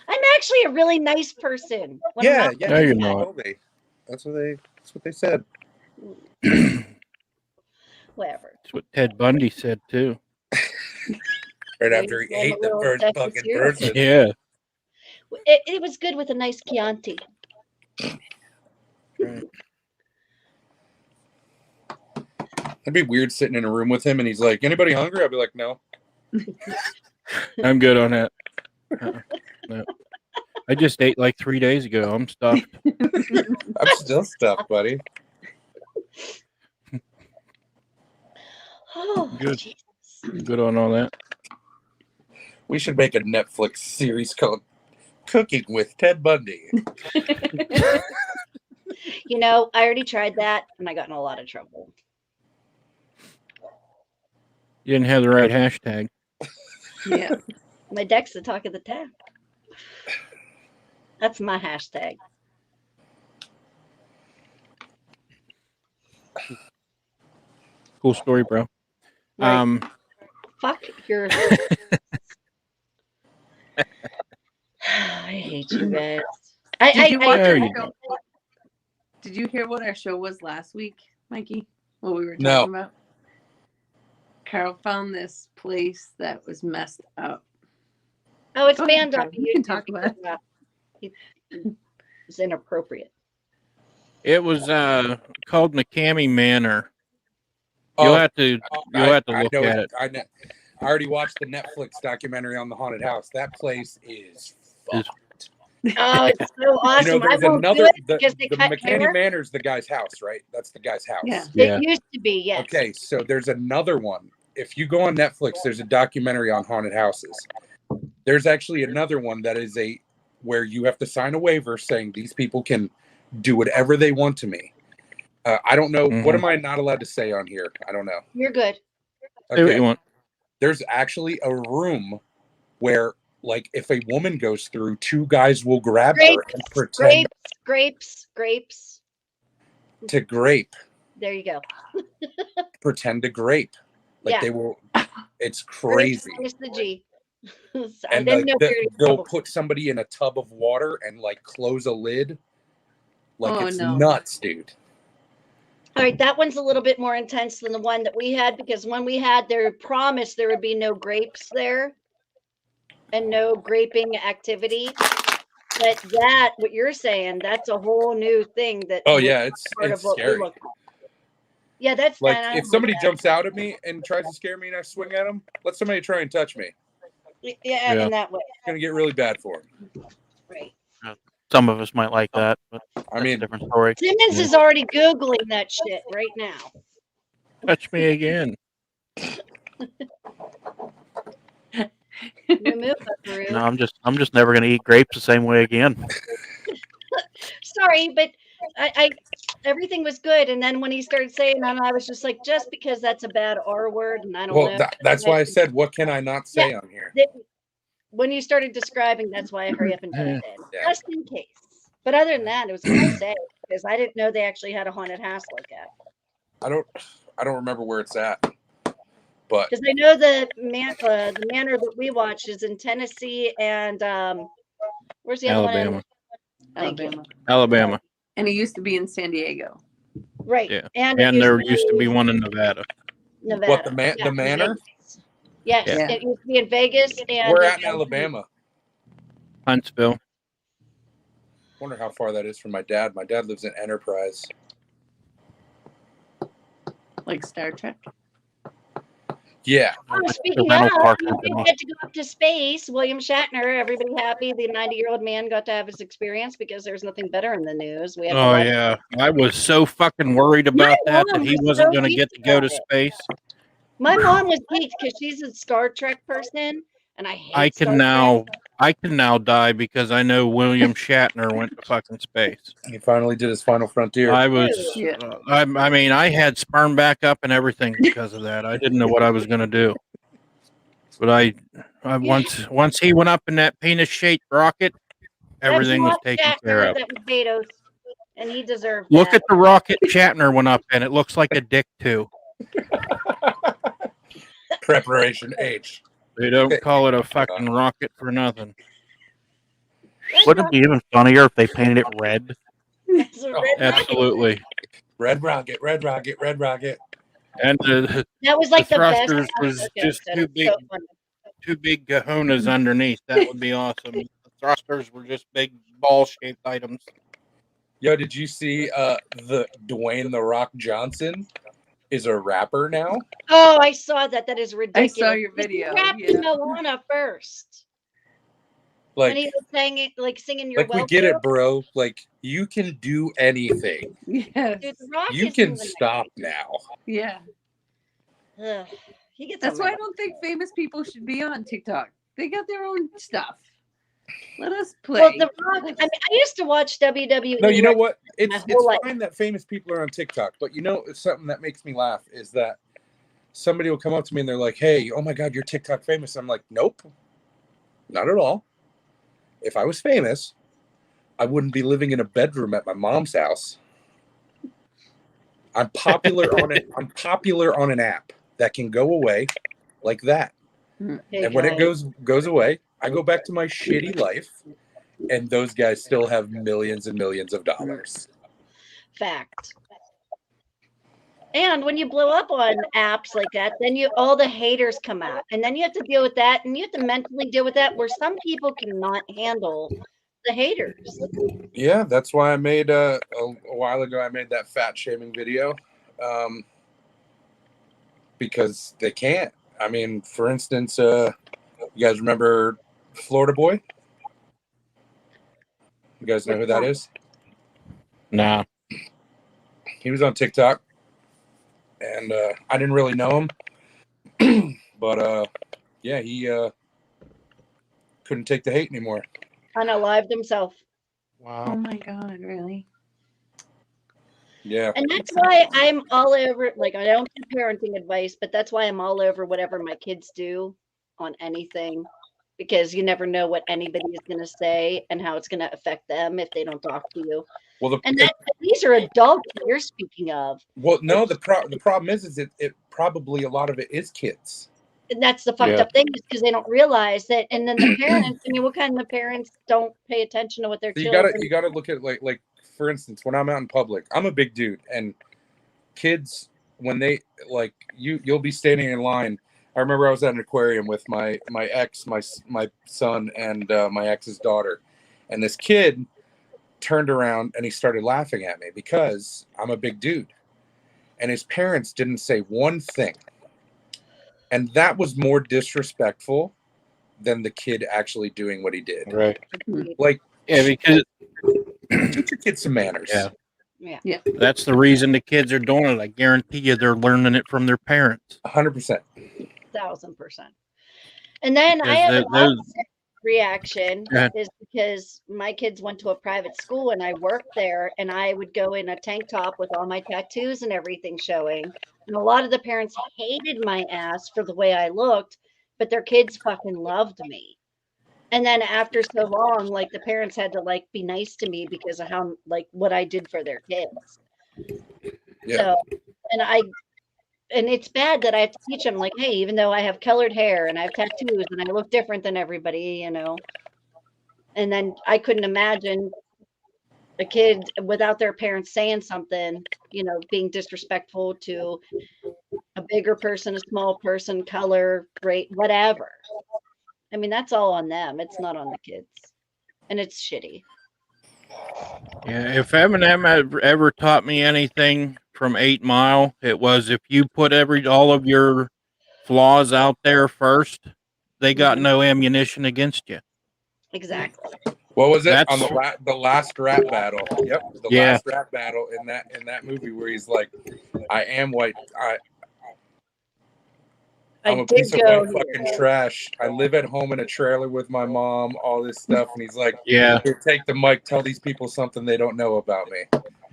[SPEAKER 2] I'm actually a really nice person.
[SPEAKER 6] Yeah,
[SPEAKER 3] no, you're not.
[SPEAKER 6] That's what they said.
[SPEAKER 2] Whatever.
[SPEAKER 3] That's what Ted Bundy said too.
[SPEAKER 6] Right after he ate the first fucking person.
[SPEAKER 3] Yeah.
[SPEAKER 2] It was good with a nice Chianti.
[SPEAKER 6] Right. It'd be weird sitting in a room with him and he's like, "Anybody hungry?" I'd be like, "No."
[SPEAKER 3] I'm good on that. No. I just ate like 3 days ago. I'm stuffed.
[SPEAKER 6] I'm still stuffed, buddy.
[SPEAKER 2] Oh,
[SPEAKER 3] Good.
[SPEAKER 2] Jesus.
[SPEAKER 3] Good on all that.
[SPEAKER 6] We should make a Netflix series called Cooking with Ted Bundy.
[SPEAKER 2] You know, I already tried that and I got in a lot of trouble.
[SPEAKER 3] You didn't have the right hashtag.
[SPEAKER 5] Yeah.
[SPEAKER 2] My deck's the talk of the town. That's my hashtag.
[SPEAKER 3] Cool story, bro.
[SPEAKER 2] Right. Fuck your. I hate you guys.
[SPEAKER 5] Did you hear what our show was last week, Mikey? What we were talking
[SPEAKER 6] No.
[SPEAKER 5] about? Carol found this place that was messed up.
[SPEAKER 2] Oh, it's
[SPEAKER 5] Go ahead,
[SPEAKER 2] banned on
[SPEAKER 5] Carol. You can talk about
[SPEAKER 2] it. It's inappropriate.
[SPEAKER 3] It was called McCamey Manor. You'll have to look at it.
[SPEAKER 6] I already watched the Netflix documentary on the haunted house. That place is fucked.
[SPEAKER 2] Oh, it's so awesome.
[SPEAKER 6] You know, there's
[SPEAKER 2] I won't
[SPEAKER 6] another.
[SPEAKER 2] do it
[SPEAKER 6] The
[SPEAKER 2] because they cut
[SPEAKER 6] McCamey
[SPEAKER 2] hair.
[SPEAKER 6] Manor's the guy's house, right? That's the guy's house.
[SPEAKER 5] Yeah.
[SPEAKER 3] Yeah.
[SPEAKER 2] It used to be, yes.
[SPEAKER 6] Okay, so there's another one. If you go on Netflix, there's a documentary on haunted houses. There's actually another one that is where you have to sign a waiver saying these people can do whatever they want to me. I don't know.
[SPEAKER 3] Mm-hmm.
[SPEAKER 6] What am I not allowed to say on here? I don't know.
[SPEAKER 2] You're good.
[SPEAKER 3] Say what you want.
[SPEAKER 6] There's actually a room where, like, if a woman goes through, two guys will grab her and pretend
[SPEAKER 2] Grapes.
[SPEAKER 6] to grape.
[SPEAKER 2] There you go.
[SPEAKER 6] Pretend to grape. Like they will. It's crazy.
[SPEAKER 2] Grapes minus the G.
[SPEAKER 6] And like, they'll put somebody in a tub of water and like close a lid. Like it's nuts, dude.
[SPEAKER 2] All right, that one's a little bit more intense than the one that we had, because when we had, they promised there would be no grapes there and no graping activity. But that, what you're saying, that's a whole new thing. That
[SPEAKER 6] It's scary.
[SPEAKER 2] Yeah, that's
[SPEAKER 6] like if somebody jumps out at me and tries to scare me and I swing at them, let somebody try and touch me.
[SPEAKER 2] Yeah, in that way.
[SPEAKER 6] It's gonna get really bad for them.
[SPEAKER 2] Right.
[SPEAKER 4] some of us might like that, but
[SPEAKER 6] I
[SPEAKER 4] that's a
[SPEAKER 6] mean,
[SPEAKER 4] different story.
[SPEAKER 2] Simmons is already Googling that shit right now.
[SPEAKER 3] Touch me again.
[SPEAKER 2] Remove that, Peru.
[SPEAKER 4] No, I'm just never gonna eat grapes the same way again.
[SPEAKER 2] Sorry, but I everything was good, and then when he started saying that, I was just like, just because that's a bad R word, and I don't
[SPEAKER 6] well,
[SPEAKER 2] know.
[SPEAKER 6] that's why I said, what can I not say on here?
[SPEAKER 2] When you started describing, that's why I hurry up and did it.
[SPEAKER 6] Yeah.
[SPEAKER 2] Just in case. But other than that, it was good to say because I didn't know they actually had a haunted house like that.
[SPEAKER 6] I don't remember where it's at, but
[SPEAKER 2] Because I know the manor that we watched is in Tennessee and where's the other
[SPEAKER 3] Alabama.
[SPEAKER 2] one? Thank you.
[SPEAKER 3] Alabama.
[SPEAKER 5] And it used to be in San Diego.
[SPEAKER 2] Right.
[SPEAKER 3] Yeah.
[SPEAKER 2] And
[SPEAKER 3] there used to be one in Nevada.
[SPEAKER 2] Nevada.
[SPEAKER 6] what the manor?
[SPEAKER 2] Yes,
[SPEAKER 3] Yeah.
[SPEAKER 2] it used to be in Vegas and
[SPEAKER 6] We're at in Alabama.
[SPEAKER 3] Huntsville.
[SPEAKER 6] Wonder how far that is from my dad. My dad lives in Enterprise.
[SPEAKER 5] Like Star Trek.
[SPEAKER 6] Yeah.
[SPEAKER 2] Oh, speaking
[SPEAKER 4] rental
[SPEAKER 2] of,
[SPEAKER 4] car
[SPEAKER 2] he
[SPEAKER 4] company.
[SPEAKER 2] did get to go up to space. William Shatner, everybody happy. The 90-year-old man got to have his experience because there's nothing better in the news. We have
[SPEAKER 3] Oh yeah, I was so fucking worried about that
[SPEAKER 2] mom
[SPEAKER 3] he
[SPEAKER 2] was
[SPEAKER 3] wasn't
[SPEAKER 2] so
[SPEAKER 3] going to
[SPEAKER 2] geeked
[SPEAKER 3] get to go to
[SPEAKER 2] about it.
[SPEAKER 3] space.
[SPEAKER 2] My mom was geeked because she's a Star Trek person, and I hate
[SPEAKER 3] I
[SPEAKER 2] Star
[SPEAKER 3] can
[SPEAKER 2] Trek.
[SPEAKER 3] now die because I know William Shatner went to fucking space.
[SPEAKER 6] He finally did his final frontier.
[SPEAKER 3] I was,
[SPEAKER 5] Yeah.
[SPEAKER 3] I mean, I had sperm back up and everything because of that. I didn't know what I was going to do, but I once he went up in that penis-shaped rocket, everything was
[SPEAKER 2] That's
[SPEAKER 3] taken
[SPEAKER 2] not
[SPEAKER 3] care
[SPEAKER 2] Shatner,
[SPEAKER 3] of.
[SPEAKER 2] that was Betos, and he deserved
[SPEAKER 3] Look
[SPEAKER 2] that.
[SPEAKER 3] at the rocket Shatner went up in. It looks like a dick too.
[SPEAKER 6] Preparation H.
[SPEAKER 3] They don't call it a fucking rocket for nothing.
[SPEAKER 4] Wouldn't it be even funnier if they painted it red?
[SPEAKER 2] It's a red rocket.
[SPEAKER 3] Absolutely.
[SPEAKER 6] Red rocket, red rocket, red rocket.
[SPEAKER 3] And the
[SPEAKER 2] That was like the best.
[SPEAKER 3] thrusters was just
[SPEAKER 2] episode.
[SPEAKER 3] too
[SPEAKER 2] It was
[SPEAKER 3] big.
[SPEAKER 2] so funny.
[SPEAKER 3] Two big kahunas underneath. That would be awesome. The thrusters were just big ball-shaped items.
[SPEAKER 6] Yo, did you see the Dwayne the Rock Johnson is a rapper now?
[SPEAKER 2] Oh, I saw that. That is
[SPEAKER 5] I
[SPEAKER 2] ridiculous.
[SPEAKER 5] saw your
[SPEAKER 2] He
[SPEAKER 5] video.
[SPEAKER 2] rapped
[SPEAKER 5] Yeah.
[SPEAKER 2] Moana first,
[SPEAKER 6] Like,
[SPEAKER 2] and he was saying like singing "Your
[SPEAKER 6] we get it, bro. Like, you can do anything.
[SPEAKER 5] Yes.
[SPEAKER 2] Dude, The Rock
[SPEAKER 6] You
[SPEAKER 2] is
[SPEAKER 6] can
[SPEAKER 2] moving
[SPEAKER 6] stop now.
[SPEAKER 5] Yeah.
[SPEAKER 2] Ugh, he gets.
[SPEAKER 5] That's
[SPEAKER 2] on
[SPEAKER 5] why
[SPEAKER 2] my
[SPEAKER 5] I don't think famous people should be on TikTok. They got their own stuff. Let us play.
[SPEAKER 2] Well, The Rock. I mean, I used to watch WWE.
[SPEAKER 6] No, you know
[SPEAKER 2] like,
[SPEAKER 6] what?
[SPEAKER 2] my
[SPEAKER 6] It's
[SPEAKER 2] whole life.
[SPEAKER 6] fine that famous people are on TikTok, but you know, it's something that makes me laugh is that somebody will come up to me and they're like, "Hey, oh my God, you're TikTok famous." I'm like, "Nope, not at all. If I was famous, I wouldn't be living in a bedroom at my mom's house. I'm popular on it. I'm popular on an app that can go away like that.
[SPEAKER 2] Hey,
[SPEAKER 6] And when it
[SPEAKER 2] guys.
[SPEAKER 6] goes away, I go back to my shitty life, and those guys still have millions and millions of dollars."
[SPEAKER 2] Fact. And when you blow up on apps like that, then all the haters come out, and then you have to deal with that, and you have to mentally deal with that. Where some people cannot handle the haters.
[SPEAKER 6] Yeah, that's why I made a while ago. I made that fat shaming video, because they can't. I mean, for instance, you guys remember Florida Boy? You guys know who that is?
[SPEAKER 3] Nah.
[SPEAKER 6] He was on TikTok, and I didn't really know him, but yeah, he couldn't take the hate anymore.
[SPEAKER 2] Unalived himself.
[SPEAKER 5] Oh
[SPEAKER 3] Wow.
[SPEAKER 5] my God, really?
[SPEAKER 6] Yeah,
[SPEAKER 2] And that's why I'm all over, like, I don't give parenting advice, but that's why I'm all over whatever my kids do on anything, because you never know what anybody is going to say and how it's going to affect them if they don't talk to you.
[SPEAKER 6] well,
[SPEAKER 2] And these are adults that you're speaking of.
[SPEAKER 6] no, the problem is it probably a lot of it is kids.
[SPEAKER 2] And that's the fucked
[SPEAKER 3] Yeah.
[SPEAKER 2] up thing, is because they don't realize that. And then the parents, I mean, what kind of parents don't pay attention to what their
[SPEAKER 6] So
[SPEAKER 2] children
[SPEAKER 6] you gotta look at like for instance, when I'm out in public, I'm a big dude, and kids, when they like you'll be standing in line. I remember I was at an aquarium with my ex, my son, and my ex's daughter, and this kid turned around and he started laughing at me because I'm a big dude, and his parents didn't say one thing, and that was more disrespectful than the kid actually doing what he did.
[SPEAKER 3] Right.
[SPEAKER 6] Like,
[SPEAKER 3] Yeah, because
[SPEAKER 6] Teach your kids some manners.
[SPEAKER 3] Yeah. That's the reason the kids are doing it. I guarantee you they're learning it from their parents.
[SPEAKER 6] 100%.
[SPEAKER 2] 1,000%. And then I have an opposite reaction is because my kids went to a private school and I worked there, and I would go in a tank top with all my tattoos and everything showing. And a lot of the parents hated my ass for the way I looked, but their kids fucking loved me. And then after so long, like the parents had to like be nice to me because of how like what I did for their kids.
[SPEAKER 6] Yeah.
[SPEAKER 2] So, and it's bad that I have to teach them like, hey, even though I have colored hair and I have tattoos and I look different than everybody, you know. And then I couldn't imagine a kid without their parents saying something, you know, being disrespectful to a bigger person, a small person, color, rate, whatever. I mean, that's all on them. It's not on the kids. And it's shitty.
[SPEAKER 3] Yeah, if Eminem ever taught me anything from 8 Mile, it was if you put all of your flaws out there first, they got no ammunition against you.
[SPEAKER 2] Exactly.
[SPEAKER 6] What was it on the last rap battle? Yep, the last rap battle in that movie where he's like, "I am white. I'm a piece of white fucking trash. I live at home in a trailer with my mom, all this stuff." And he's like, "Here, take the mic, tell these people something they don't know about me."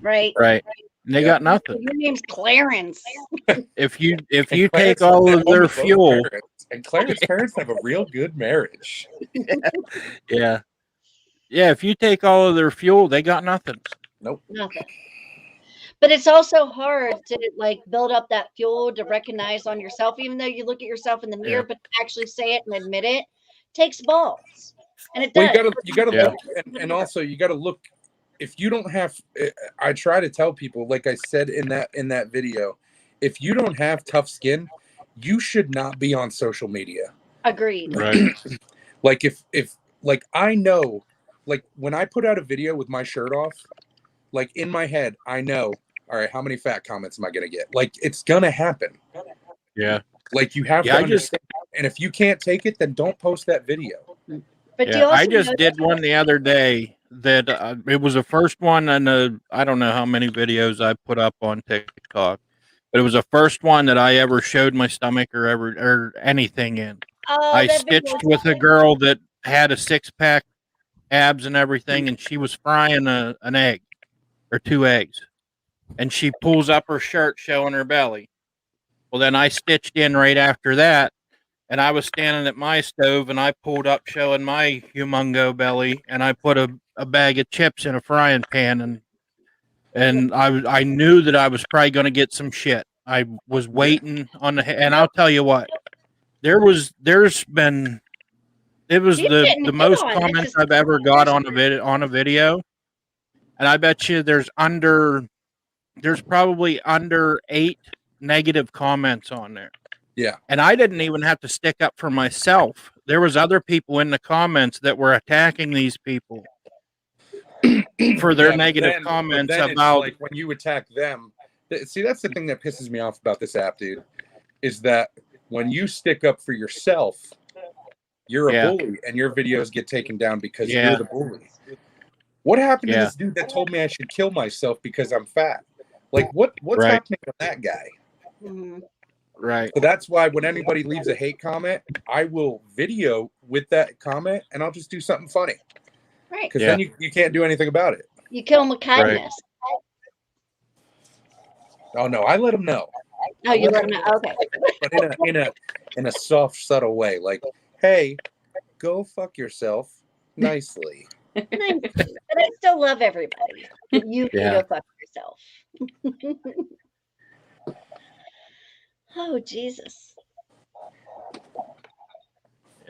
[SPEAKER 2] Right.
[SPEAKER 3] Right. And they got nothing.
[SPEAKER 2] Your name's Clarence.
[SPEAKER 3] If you take all of their fuel.
[SPEAKER 6] And Clarence's parents have a real good marriage.
[SPEAKER 3] Yeah. Yeah, if you take all of their fuel, they got nothing.
[SPEAKER 6] Nope.
[SPEAKER 2] Nothing. But it's also hard to like build up that fuel to recognize on yourself, even though you look at yourself in the mirror, but to actually say it and admit it takes balls. And it does.
[SPEAKER 6] Well, you gotta look, and also you gotta look. If you don't have, I try to tell people, like I said in that video, if you don't have tough skin, you should not be on social media.
[SPEAKER 2] Agreed.
[SPEAKER 3] Right.
[SPEAKER 6] Like if like I know, like when I put out a video with my shirt off, like in my head, I know, all right, how many fat comments am I gonna get? Like it's gonna happen.
[SPEAKER 3] Yeah.
[SPEAKER 6] Like you have to understand. And if you can't take it, then don't post that video.
[SPEAKER 2] But
[SPEAKER 3] I just did one the other day that it was the first one, and I don't know how many videos I put up on TikTok, but it was the first one that I ever showed my stomach or anything in. I stitched with a girl that had a 6-pack abs and everything, and she was frying an egg or 2 eggs, and she pulls up her shirt showing her belly. Well, then I stitched in right after that, and I was standing at my stove, and I pulled up showing my humongo belly, and I put a bag of chips in a frying pan, and I knew that I was probably going to get some shit. I was waiting on and I'll tell you what, it was the most comments I've ever got on a video, and I bet you there's probably under 8 negative comments on there.
[SPEAKER 6] Yeah.
[SPEAKER 3] And I didn't even have to stick up for myself. There was other people in the comments that were attacking these people for their negative comments about
[SPEAKER 6] like when you attack them. See, that's the thing that pisses me off about this app, dude, is that when you stick up for yourself, you're a bully and your videos get taken down because you're the bully. What happened to this dude that told me I should kill myself because I'm fat? Like what's happening with that guy?
[SPEAKER 2] Mm-hmm.
[SPEAKER 3] Right.
[SPEAKER 6] So that's why when anybody leaves a hate comment, I will video with that comment and I'll just do something funny.
[SPEAKER 2] Right.
[SPEAKER 6] Because then you can't do anything about it.
[SPEAKER 2] You kill them with kindness.
[SPEAKER 6] Oh no, I let them know.
[SPEAKER 2] Oh, you let them know. Okay.
[SPEAKER 6] But in a soft, subtle way, like, hey, go fuck yourself nicely.
[SPEAKER 2] But I still love everybody. You can go fuck yourself. Oh, Jesus.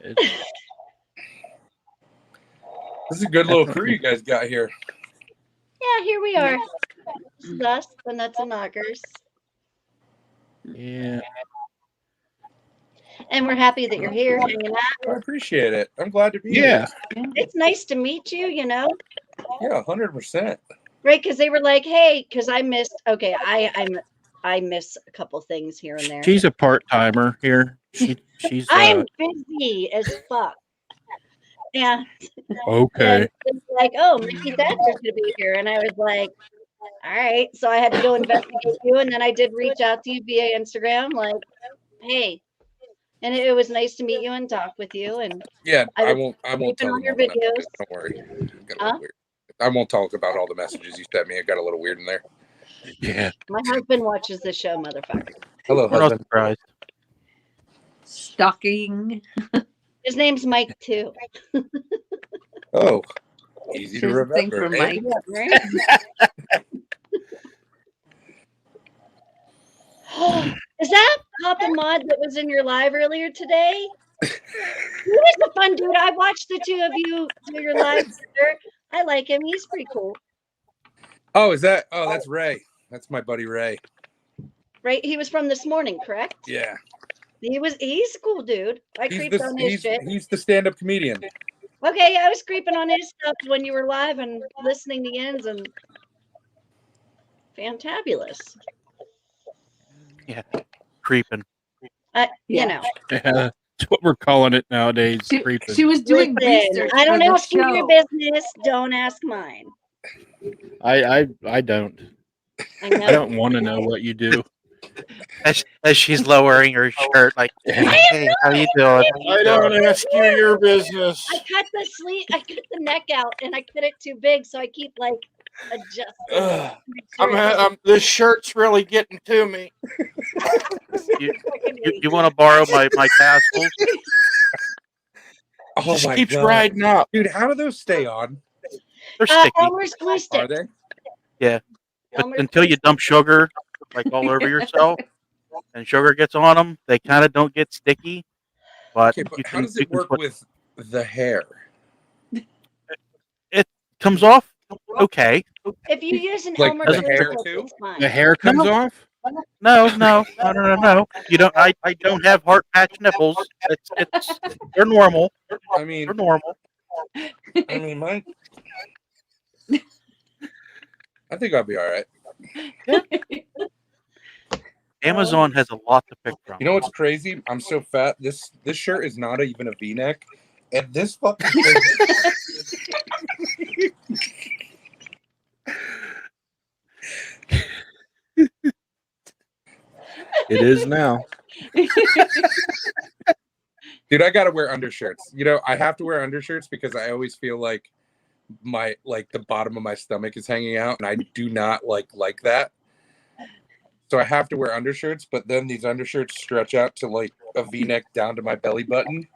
[SPEAKER 6] This is a good little crew you guys got here.
[SPEAKER 2] Yeah, here we are. This is us, the Nuts and Knockers.
[SPEAKER 3] Yeah.
[SPEAKER 2] And we're happy that you're here hanging out.
[SPEAKER 6] I appreciate it. I'm glad to be here.
[SPEAKER 2] It's nice to meet you, you know?
[SPEAKER 6] Yeah, 100%.
[SPEAKER 2] Right, because they were like, hey, because I missed, okay, I miss a couple things here and there.
[SPEAKER 3] She's a part-timer here. She's
[SPEAKER 2] I'm busy as fuck. Yeah.
[SPEAKER 3] Okay.
[SPEAKER 2] And it's like, oh, Mickey Thatcher's gonna be here, and I was like, all right. So I had to go investigate you, and then I did reach out to you via Instagram, like, hey. And it was nice to meet you and talk with you. And
[SPEAKER 6] Yeah,
[SPEAKER 2] I
[SPEAKER 6] I
[SPEAKER 2] was
[SPEAKER 6] won't
[SPEAKER 2] sleeping
[SPEAKER 6] tell
[SPEAKER 2] on
[SPEAKER 6] them
[SPEAKER 2] your
[SPEAKER 6] all the
[SPEAKER 2] videos.
[SPEAKER 6] messages. Don't worry. It got a
[SPEAKER 2] Huh?
[SPEAKER 6] little weird. I won't talk about all the messages you sent me. It got a little weird in there.
[SPEAKER 3] Yeah.
[SPEAKER 2] My husband watches this show, motherfucker.
[SPEAKER 6] Hello,
[SPEAKER 4] We're not
[SPEAKER 6] husband.
[SPEAKER 4] surprised.
[SPEAKER 5] Stalking.
[SPEAKER 2] His name's Mike too.
[SPEAKER 6] Oh, easy to
[SPEAKER 5] Just think
[SPEAKER 6] remember.
[SPEAKER 5] for
[SPEAKER 6] eh?
[SPEAKER 5] Mike.
[SPEAKER 2] Yeah, right? Is that Papa Mod that was in your live earlier today? He was a fun dude. I watched the two of you do your live together. I like him. He's pretty cool.
[SPEAKER 6] Oh, is that? Oh, that's Ray. That's my buddy Ray.
[SPEAKER 2] Right? He was from this morning, correct?
[SPEAKER 6] Yeah.
[SPEAKER 2] He's a cool dude. I creeped on his shit.
[SPEAKER 6] He's the stand-up comedian.
[SPEAKER 2] Okay, I was creeping on his stuff when you were live and listening to ends and fantabulous.
[SPEAKER 4] Yeah, creeping.
[SPEAKER 2] You
[SPEAKER 5] Yeah.
[SPEAKER 2] know.
[SPEAKER 3] Yeah. That's what we're calling it nowadays.
[SPEAKER 5] She
[SPEAKER 3] Creeping.
[SPEAKER 5] was doing
[SPEAKER 2] Listen,
[SPEAKER 5] research.
[SPEAKER 2] I don't
[SPEAKER 5] for the
[SPEAKER 2] ask you your
[SPEAKER 5] show.
[SPEAKER 2] business. Don't ask mine.
[SPEAKER 3] I don't.
[SPEAKER 2] I know.
[SPEAKER 3] I don't want to know what you do.
[SPEAKER 4] As she's lowering her shirt, like, hey, how you doing?
[SPEAKER 3] I don't ask you your business.
[SPEAKER 2] I cut the sleeve. I cut the neck out, and I cut it too big, so I keep like adjusting.
[SPEAKER 3] Ugh.
[SPEAKER 2] to make sure it doesn't-
[SPEAKER 3] I'm this shirt's really getting to me.
[SPEAKER 4] You want to borrow my tassels?
[SPEAKER 6] Oh
[SPEAKER 3] Just
[SPEAKER 6] my
[SPEAKER 3] keeps
[SPEAKER 6] god,
[SPEAKER 3] riding up.
[SPEAKER 6] dude! How do those stay on?
[SPEAKER 4] They're sticky.
[SPEAKER 2] Elmer's glue
[SPEAKER 6] Are
[SPEAKER 2] stick.
[SPEAKER 6] they?
[SPEAKER 4] But
[SPEAKER 2] Elmer's
[SPEAKER 4] until
[SPEAKER 2] glue
[SPEAKER 4] you dump sugar like all over yourself and sugar gets on them, they kind of don't get sticky. But,
[SPEAKER 6] Okay, but
[SPEAKER 4] you
[SPEAKER 6] how
[SPEAKER 4] can,
[SPEAKER 6] does
[SPEAKER 4] you
[SPEAKER 6] it
[SPEAKER 4] can
[SPEAKER 6] work
[SPEAKER 4] put,
[SPEAKER 6] with the hair?
[SPEAKER 4] it comes off okay.
[SPEAKER 2] If you use an
[SPEAKER 6] Like
[SPEAKER 2] Elmer's
[SPEAKER 6] the
[SPEAKER 2] glue
[SPEAKER 6] hair
[SPEAKER 2] stick,
[SPEAKER 6] too?
[SPEAKER 2] it's fine.
[SPEAKER 3] The hair comes
[SPEAKER 4] No.
[SPEAKER 3] off.
[SPEAKER 4] No. You don't. I don't have heart patch nipples. They're normal.
[SPEAKER 6] I mean,
[SPEAKER 4] They're normal.
[SPEAKER 6] mine. I think I'll be all right.
[SPEAKER 4] Amazon has a lot to pick from.
[SPEAKER 6] You know what's crazy? I'm so fat. This shirt is not even a V-neck, and this fucking thing.
[SPEAKER 3] It is now.
[SPEAKER 6] Dude, I gotta wear undershirts. You know, I have to wear undershirts because I always feel like the bottom of my stomach is hanging out, and I do not like that. So I have to wear undershirts, but then these undershirts stretch out to like a V-neck down to my belly button.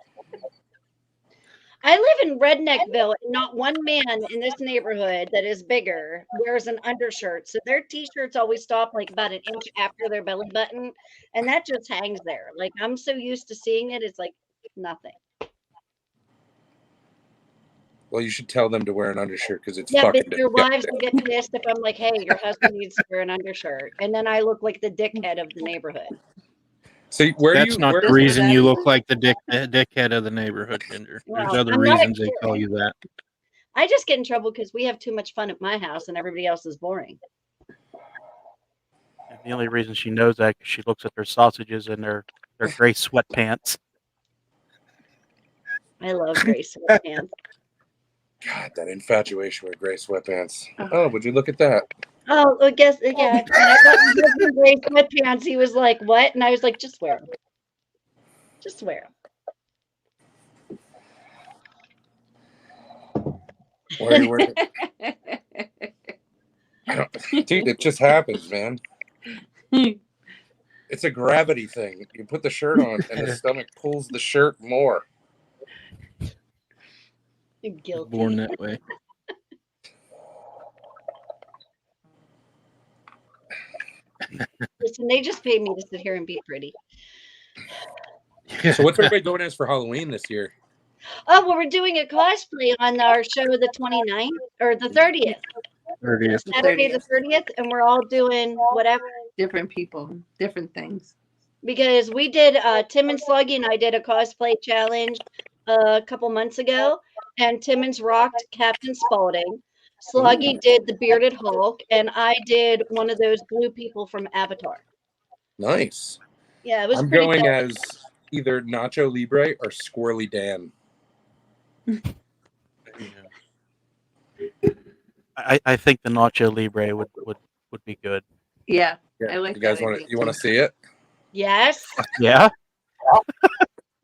[SPEAKER 2] I live in Redneckville, and not one man in this neighborhood that is bigger wears an undershirt. So their t-shirts always stop like about an inch after their belly button, and that just hangs there. Like I'm so used to seeing it, it's like nothing.
[SPEAKER 6] Well, you should tell them to wear an undershirt because it's
[SPEAKER 2] Yeah,
[SPEAKER 6] fucking
[SPEAKER 2] but your
[SPEAKER 6] disgusting.
[SPEAKER 2] wives will get pissed if I'm like, hey, your husband needs to wear an undershirt. And then I look like the dickhead of the neighborhood.
[SPEAKER 6] So where
[SPEAKER 3] That's
[SPEAKER 6] do you?
[SPEAKER 3] not
[SPEAKER 6] where,
[SPEAKER 3] the reason you look like the dickhead of the neighborhood, Ginger. There's
[SPEAKER 2] Well,
[SPEAKER 3] other
[SPEAKER 2] I'm not
[SPEAKER 3] reasons they call you that.
[SPEAKER 2] I just get in trouble because we have too much fun at my house and everybody else is boring.
[SPEAKER 4] And the only reason she knows that because she looks at their sausages and their gray sweatpants.
[SPEAKER 2] I love gray sweatpants.
[SPEAKER 6] God, that infatuation with gray sweatpants. Oh, would you look at that?
[SPEAKER 2] Oh, I guess, yeah. When I got my husband gray sweatpants, he was like, what? And I was like, just wear them. Just wear them.
[SPEAKER 6] Where you wearing it? Dude, it just happens, man. It's a gravity thing. You put the shirt on, and the stomach pulls the shirt more.
[SPEAKER 2] You're guilty.
[SPEAKER 3] Born that way.
[SPEAKER 2] Listen, they just paid me to sit here and be pretty.
[SPEAKER 6] So what's everybody going as for Halloween this year?
[SPEAKER 2] Oh, well, we're doing a cosplay on our show the 29th or the 30th.
[SPEAKER 3] 30th.
[SPEAKER 2] Saturday the 30th, and we're all doing whatever.
[SPEAKER 5] Different people, different things.
[SPEAKER 2] Because we did, Tim and Sluggy and I did a cosplay challenge a couple months ago, and Timmons rocked Captain Spaulding. Sluggy did the bearded Hulk, and I did one of those blue people from Avatar.
[SPEAKER 6] Nice.
[SPEAKER 2] Yeah, it was
[SPEAKER 6] I'm
[SPEAKER 2] pretty
[SPEAKER 6] going
[SPEAKER 2] cool.
[SPEAKER 6] as either Nacho Libre or Squirrely Dan.
[SPEAKER 4] I think the Nacho Libre would be good.
[SPEAKER 5] Yeah,
[SPEAKER 6] Yeah.
[SPEAKER 5] I like
[SPEAKER 6] You guys
[SPEAKER 5] that
[SPEAKER 6] want
[SPEAKER 5] idea
[SPEAKER 6] to? You want to
[SPEAKER 5] too.
[SPEAKER 6] see it?
[SPEAKER 2] Yes.
[SPEAKER 4] Yeah.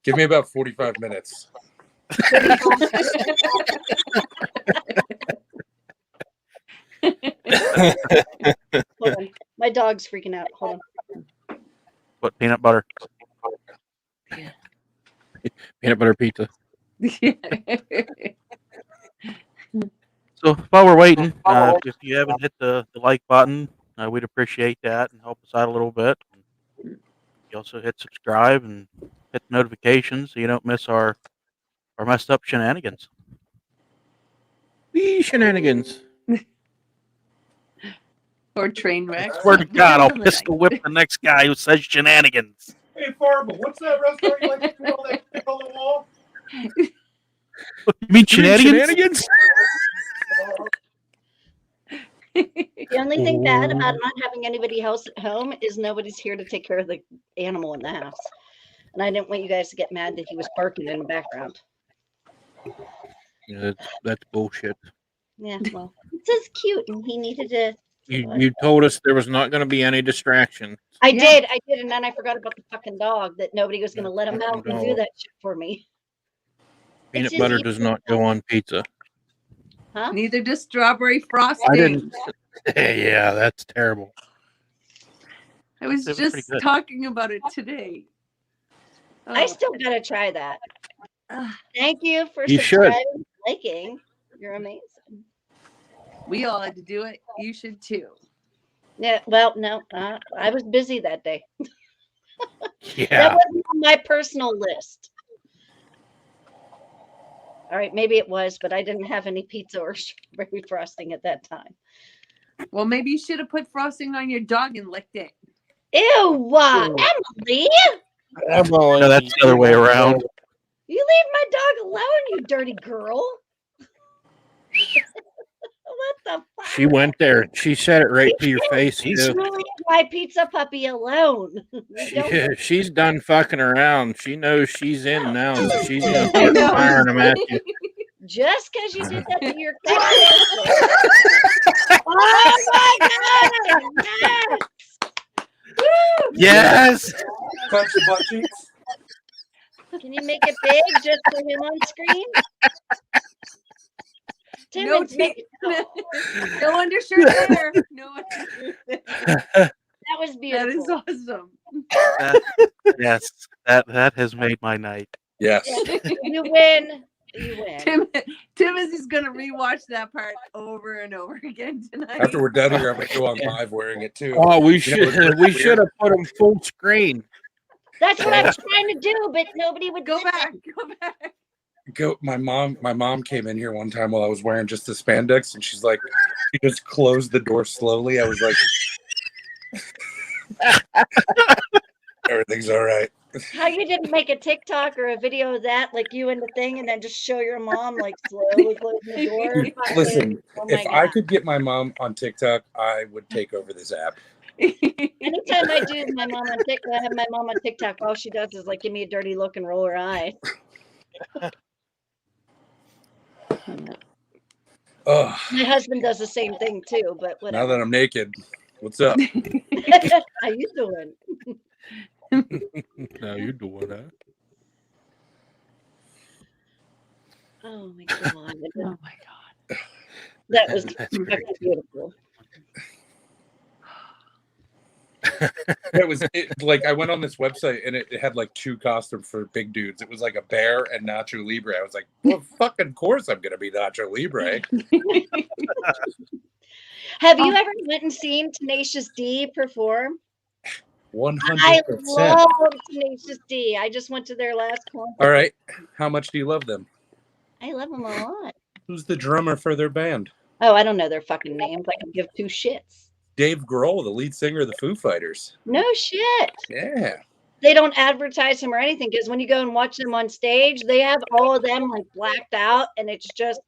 [SPEAKER 6] Give me about 45 minutes.
[SPEAKER 2] Hold on. My dog's freaking out. Hold on.
[SPEAKER 4] What, peanut butter?
[SPEAKER 3] Peanut butter pizza.
[SPEAKER 4] So while we're waiting, if you haven't hit the like button, we'd appreciate that and help us out a little bit. You also hit subscribe and hit the notifications so you don't miss our messed up shenanigans.
[SPEAKER 3] Wee shenanigans.
[SPEAKER 5] Or train wreck.
[SPEAKER 4] I swear to God, I'll pistol whip the next guy who says shenanigans.
[SPEAKER 6] Hey, Farba, what's that restaurant you like to put all that shit on the wall?
[SPEAKER 4] You mean shenanigans?
[SPEAKER 2] The only thing bad about not having anybody else at home is nobody's here to take care of the animal in the house. And I didn't want you guys to get mad that he was barking in the background.
[SPEAKER 3] Yeah, that's bullshit.
[SPEAKER 2] Yeah, well, it's just cute, and he needed to.
[SPEAKER 3] You told us there was not going to be any distraction.
[SPEAKER 2] I did, and then I forgot about the fucking dog, that nobody was going to let him out and do
[SPEAKER 3] Dog.
[SPEAKER 2] that shit for me.
[SPEAKER 3] Peanut
[SPEAKER 2] It's
[SPEAKER 3] butter
[SPEAKER 2] just-
[SPEAKER 3] does not go on pizza.
[SPEAKER 2] Huh?
[SPEAKER 5] Neither does strawberry frosting.
[SPEAKER 3] I didn't. Yeah, that's terrible.
[SPEAKER 5] I was
[SPEAKER 4] It was pretty
[SPEAKER 5] just
[SPEAKER 4] good.
[SPEAKER 5] talking about it today.
[SPEAKER 2] I
[SPEAKER 5] Oh.
[SPEAKER 2] still got to try that.
[SPEAKER 5] Ugh,
[SPEAKER 2] Thank you for
[SPEAKER 3] You should.
[SPEAKER 2] subscribing, liking. You're amazing.
[SPEAKER 5] we all had to do it. You should too.
[SPEAKER 2] Yeah, well, no, I was busy that day. That
[SPEAKER 3] Yeah.
[SPEAKER 2] wasn't on my personal list. All right, maybe it was, but I didn't have any pizza or strawberry frosting at that time.
[SPEAKER 5] Well, maybe you should have put frosting on your dog and licked it.
[SPEAKER 2] Ew, Emily,
[SPEAKER 4] No, that's the other way around.
[SPEAKER 2] you leave my dog alone, you dirty girl. What the fuck?
[SPEAKER 3] She went there. She said it right to your face.
[SPEAKER 2] You
[SPEAKER 3] Too.
[SPEAKER 2] leave my pizza puppy alone.
[SPEAKER 3] She's done fucking around. She knows she's in now. So she's gonna
[SPEAKER 5] I
[SPEAKER 3] start
[SPEAKER 5] know.
[SPEAKER 3] firing them at you.
[SPEAKER 2] Just because you did that to your cat. Oh my god! Yes! Woo!
[SPEAKER 4] Yes.
[SPEAKER 6] Punch the butt cheeks.
[SPEAKER 2] Can you make it big just for him on screen? Tim,
[SPEAKER 5] No,
[SPEAKER 2] make it
[SPEAKER 5] no undershirt there. No undershirt there.
[SPEAKER 2] that was
[SPEAKER 5] That
[SPEAKER 2] beautiful.
[SPEAKER 5] is awesome.
[SPEAKER 4] Yes, that has made my night.
[SPEAKER 6] Yes.
[SPEAKER 2] You win. You win.
[SPEAKER 5] Tim is going to rewatch that part over and over again tonight.
[SPEAKER 6] After we're done here, I'm going to go on live wearing it too.
[SPEAKER 3] Oh, we
[SPEAKER 6] You know, it's
[SPEAKER 3] should
[SPEAKER 6] weird.
[SPEAKER 3] have put them full screen.
[SPEAKER 2] That's what I was trying to do, but nobody would
[SPEAKER 5] Go
[SPEAKER 2] listen.
[SPEAKER 5] back. Go back.
[SPEAKER 6] My mom came in here one time while I was wearing just the spandex, and she's like, she just closed the door slowly. I was like, everything's all right.
[SPEAKER 2] How you didn't make a TikTok or a video of that, like you in the thing, and then just show your mom like slowly closing the door? Fucking-
[SPEAKER 6] Listen,
[SPEAKER 2] oh my
[SPEAKER 6] if I
[SPEAKER 2] God.
[SPEAKER 6] could get my mom on TikTok, I would take over this app.
[SPEAKER 2] Anytime I do my mom on TikTok, I have my mom on TikTok. All she does is like give me a dirty look and roll her eyes.
[SPEAKER 6] Oh,
[SPEAKER 2] My husband does the same thing too, but
[SPEAKER 6] now
[SPEAKER 2] whatever.
[SPEAKER 6] that I'm naked, what's up?
[SPEAKER 2] How you doing?
[SPEAKER 3] No, you're doing that.
[SPEAKER 2] Oh my God.
[SPEAKER 5] Oh my God.
[SPEAKER 2] That was fucking beautiful.
[SPEAKER 6] It was like I went on this website and it had like two costumes for big dudes. It was like a bear and Nacho Libre. I was like, well, fucking course I'm gonna be Nacho Libre.
[SPEAKER 2] Have you ever went and seen Tenacious D perform?
[SPEAKER 6] 100%.
[SPEAKER 2] I love Tenacious D. I just went to their last concert.
[SPEAKER 6] All right, how much do you love them?
[SPEAKER 2] I love them a lot.
[SPEAKER 6] Who's the drummer for their band?
[SPEAKER 2] Oh, I don't know their fucking names. I can give two shits.
[SPEAKER 6] Dave Grohl, the lead singer of the Foo Fighters.
[SPEAKER 2] No shit.
[SPEAKER 6] Yeah.
[SPEAKER 2] They don't advertise him or anything because when you go and watch them on stage, they have all of them like blacked out, and it's just.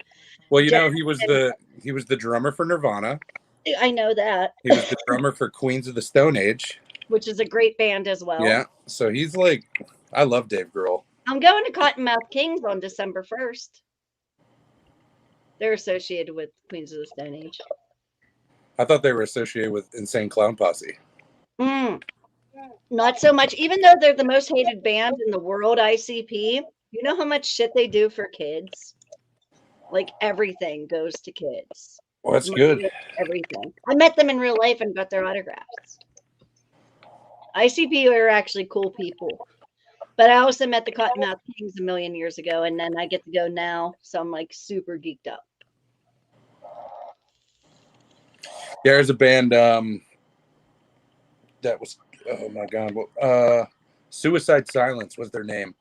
[SPEAKER 6] Well, you know, he was the drummer for Nirvana.
[SPEAKER 2] I know that,
[SPEAKER 6] He was the drummer for Queens of the Stone Age.
[SPEAKER 2] which is a great band as well.
[SPEAKER 6] Yeah. So he's like, I love Dave Grohl.
[SPEAKER 2] I'm going to Cottonmouth Kings on December 1st. They're associated with Queens of the Stone Age.
[SPEAKER 6] I thought they were associated with Insane Clown Posse.
[SPEAKER 2] Not so much. Even though they're the most hated band in the world, ICP, you know how much shit they do for kids? Like everything goes to kids.
[SPEAKER 6] Well, that's good.
[SPEAKER 2] Everything. I met them in real life and got their autographs. ICP are actually cool people. But I also met the Cottonmouth Kings a million years ago, and then I get to go now. So I'm like super geeked up.
[SPEAKER 6] Yeah, there's a band that was, oh my God, Suicide Silence was their name.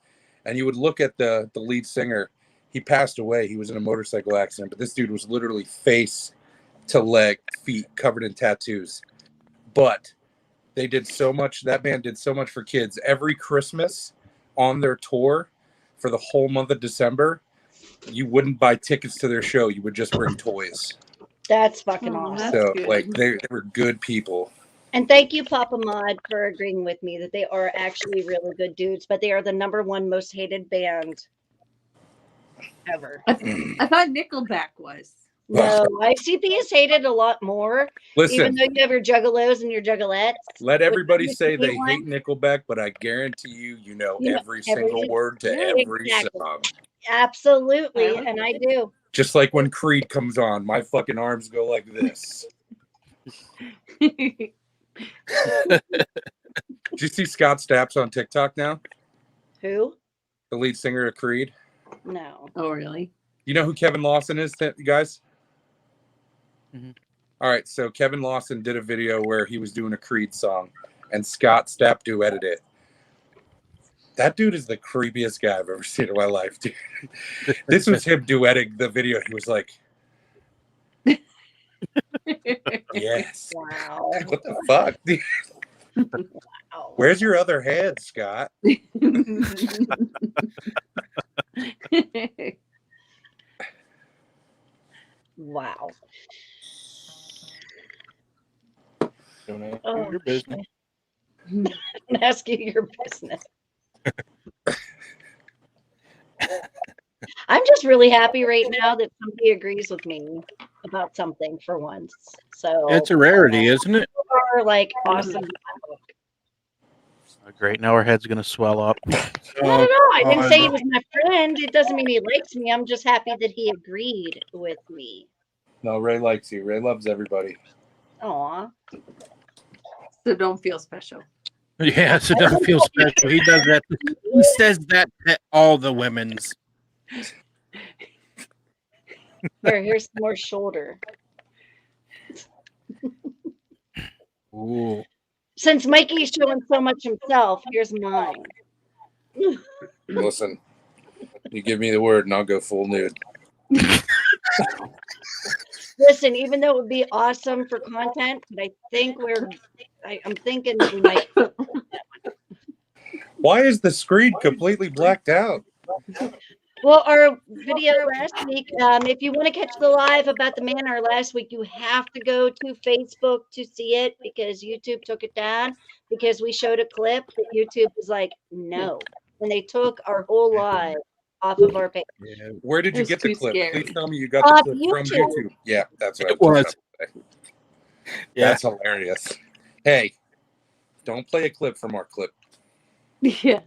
[SPEAKER 6] And you would look at the lead singer. He passed away. He was in a motorcycle accident, but this dude was literally face to leg, feet covered in tattoos. But they did so much. That band did so much for kids. Every Christmas on their tour for the whole month of December, you wouldn't buy tickets to their show. You would just bring toys.
[SPEAKER 2] That's fucking
[SPEAKER 5] Oh,
[SPEAKER 2] awesome.
[SPEAKER 5] that's
[SPEAKER 6] So,
[SPEAKER 5] good.
[SPEAKER 6] like, they were good people.
[SPEAKER 2] And thank you, Papa Mod, for agreeing with me that they are actually really good dudes, but they are the #1 most hated band ever.
[SPEAKER 5] I thought Nickelback was.
[SPEAKER 2] No, ICP is hated a lot more, even
[SPEAKER 6] Listen,
[SPEAKER 2] though you have your juggalos and your juggalettes.
[SPEAKER 6] let everybody
[SPEAKER 2] Which
[SPEAKER 6] say they
[SPEAKER 2] one?
[SPEAKER 6] hate Nickelback, but I guarantee you know
[SPEAKER 2] You know
[SPEAKER 6] every single word to every
[SPEAKER 2] Exactly.
[SPEAKER 6] song.
[SPEAKER 2] Absolutely, and I do.
[SPEAKER 6] Just like when Creed comes on, my fucking arms go like this. Did you see Scott Stapp's on TikTok now?
[SPEAKER 2] Who?
[SPEAKER 6] The lead singer of Creed.
[SPEAKER 2] No.
[SPEAKER 5] Oh, really?
[SPEAKER 6] You know who Kevin Lawson is, you guys?
[SPEAKER 4] Mhm.
[SPEAKER 6] All right, so Kevin Lawson did a video where he was doing a Creed song, and Scott Stapp duetted it. That dude is the creepiest guy I've ever seen in my life, dude. This was him duetting the video. He was like, yes.
[SPEAKER 2] Wow.
[SPEAKER 6] What the fuck, dude?
[SPEAKER 2] Wow.
[SPEAKER 6] Where's your other head, Scott?
[SPEAKER 2] Wow.
[SPEAKER 3] Don't ask
[SPEAKER 2] Oh,
[SPEAKER 3] your business.
[SPEAKER 2] I'm asking your business. I'm just really happy right now that somebody agrees with me about something for once. So
[SPEAKER 3] It's a rarity, isn't it?
[SPEAKER 2] are like awesome.
[SPEAKER 4] Great. Now our head's going to swell up.
[SPEAKER 2] Not at all. I didn't say he
[SPEAKER 3] God.
[SPEAKER 2] was my friend. It doesn't mean he likes me. I'm just happy that he agreed with me.
[SPEAKER 6] No, Ray likes you. Ray loves everybody.
[SPEAKER 2] Aw.
[SPEAKER 5] So don't feel special.
[SPEAKER 3] Yeah, so don't feel special. He does that. He says that to all the women's.
[SPEAKER 2] Here's some more shoulder.
[SPEAKER 3] Ooh.
[SPEAKER 2] Since Mikey's showing so much himself, here's mine.
[SPEAKER 6] Listen, you give me the word and I'll go full nude.
[SPEAKER 2] Listen, even though it would be awesome for content, but I think I'm thinking that we might.
[SPEAKER 6] Why is the screen completely blacked out?
[SPEAKER 2] Well, our video last week, if you want to catch the live about the manor last week, you have to go to Facebook to see it because YouTube took it down because we showed a clip that YouTube was like, no. And they took our whole live off of our page.
[SPEAKER 6] Yeah. Where did you
[SPEAKER 5] It's
[SPEAKER 6] get the
[SPEAKER 5] too
[SPEAKER 6] clip?
[SPEAKER 5] scary.
[SPEAKER 6] Please tell me you got the clip from
[SPEAKER 2] YouTube.
[SPEAKER 6] YouTube. Yeah, that's what
[SPEAKER 3] It
[SPEAKER 6] I
[SPEAKER 3] was.
[SPEAKER 6] about to say.
[SPEAKER 3] Yeah.
[SPEAKER 6] That's hilarious. Hey, don't play a clip from our clip.
[SPEAKER 5] Yeah.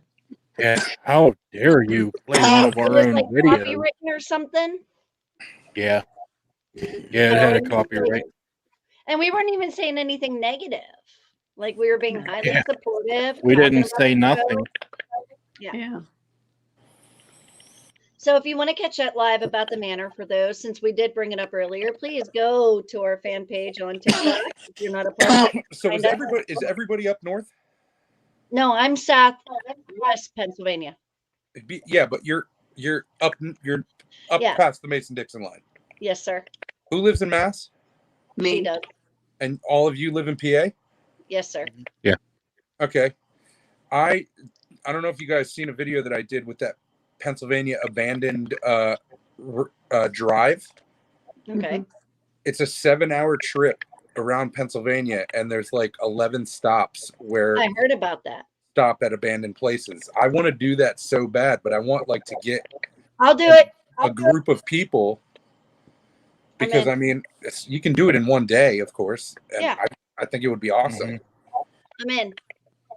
[SPEAKER 3] Yeah. How dare you play one of
[SPEAKER 2] It
[SPEAKER 3] our
[SPEAKER 2] was
[SPEAKER 3] own
[SPEAKER 2] like
[SPEAKER 3] videos?
[SPEAKER 2] copywritten or something.
[SPEAKER 3] Yeah. Yeah, it had a copyright.
[SPEAKER 2] And we weren't even saying anything negative. Like we were being highly
[SPEAKER 3] Yeah.
[SPEAKER 2] supportive.
[SPEAKER 3] We
[SPEAKER 2] talking
[SPEAKER 3] didn't
[SPEAKER 2] about
[SPEAKER 3] say
[SPEAKER 2] the
[SPEAKER 3] nothing.
[SPEAKER 2] show.
[SPEAKER 5] Yeah.
[SPEAKER 2] So if you want to catch that live about the manor for those, since we did bring it up earlier, please go to our fan page on TikTok. If you're not a part of it.
[SPEAKER 6] So is everybody up north?
[SPEAKER 2] No, I'm southwest Pennsylvania.
[SPEAKER 6] Yeah, but you're up
[SPEAKER 2] Yeah.
[SPEAKER 6] past the Mason-Dixon line.
[SPEAKER 2] Yes, sir.
[SPEAKER 6] Who lives in Mass?
[SPEAKER 2] She
[SPEAKER 5] Me.
[SPEAKER 2] does.
[SPEAKER 6] And all of you live in PA?
[SPEAKER 2] Yes, sir.
[SPEAKER 6] Okay. I don't know if you guys seen a video that I did with that Pennsylvania abandoned drive.
[SPEAKER 2] Okay.
[SPEAKER 6] It's a 7-hour trip around Pennsylvania, and there's like 11 stops where
[SPEAKER 2] I heard about that.
[SPEAKER 6] stop at abandoned places. I want to do that so bad, but I want like to get
[SPEAKER 2] I'll do it.
[SPEAKER 6] a group of people Because I mean, you can do it in one day, of course. And
[SPEAKER 2] Yeah.
[SPEAKER 6] I think it would be awesome.
[SPEAKER 2] I'm in.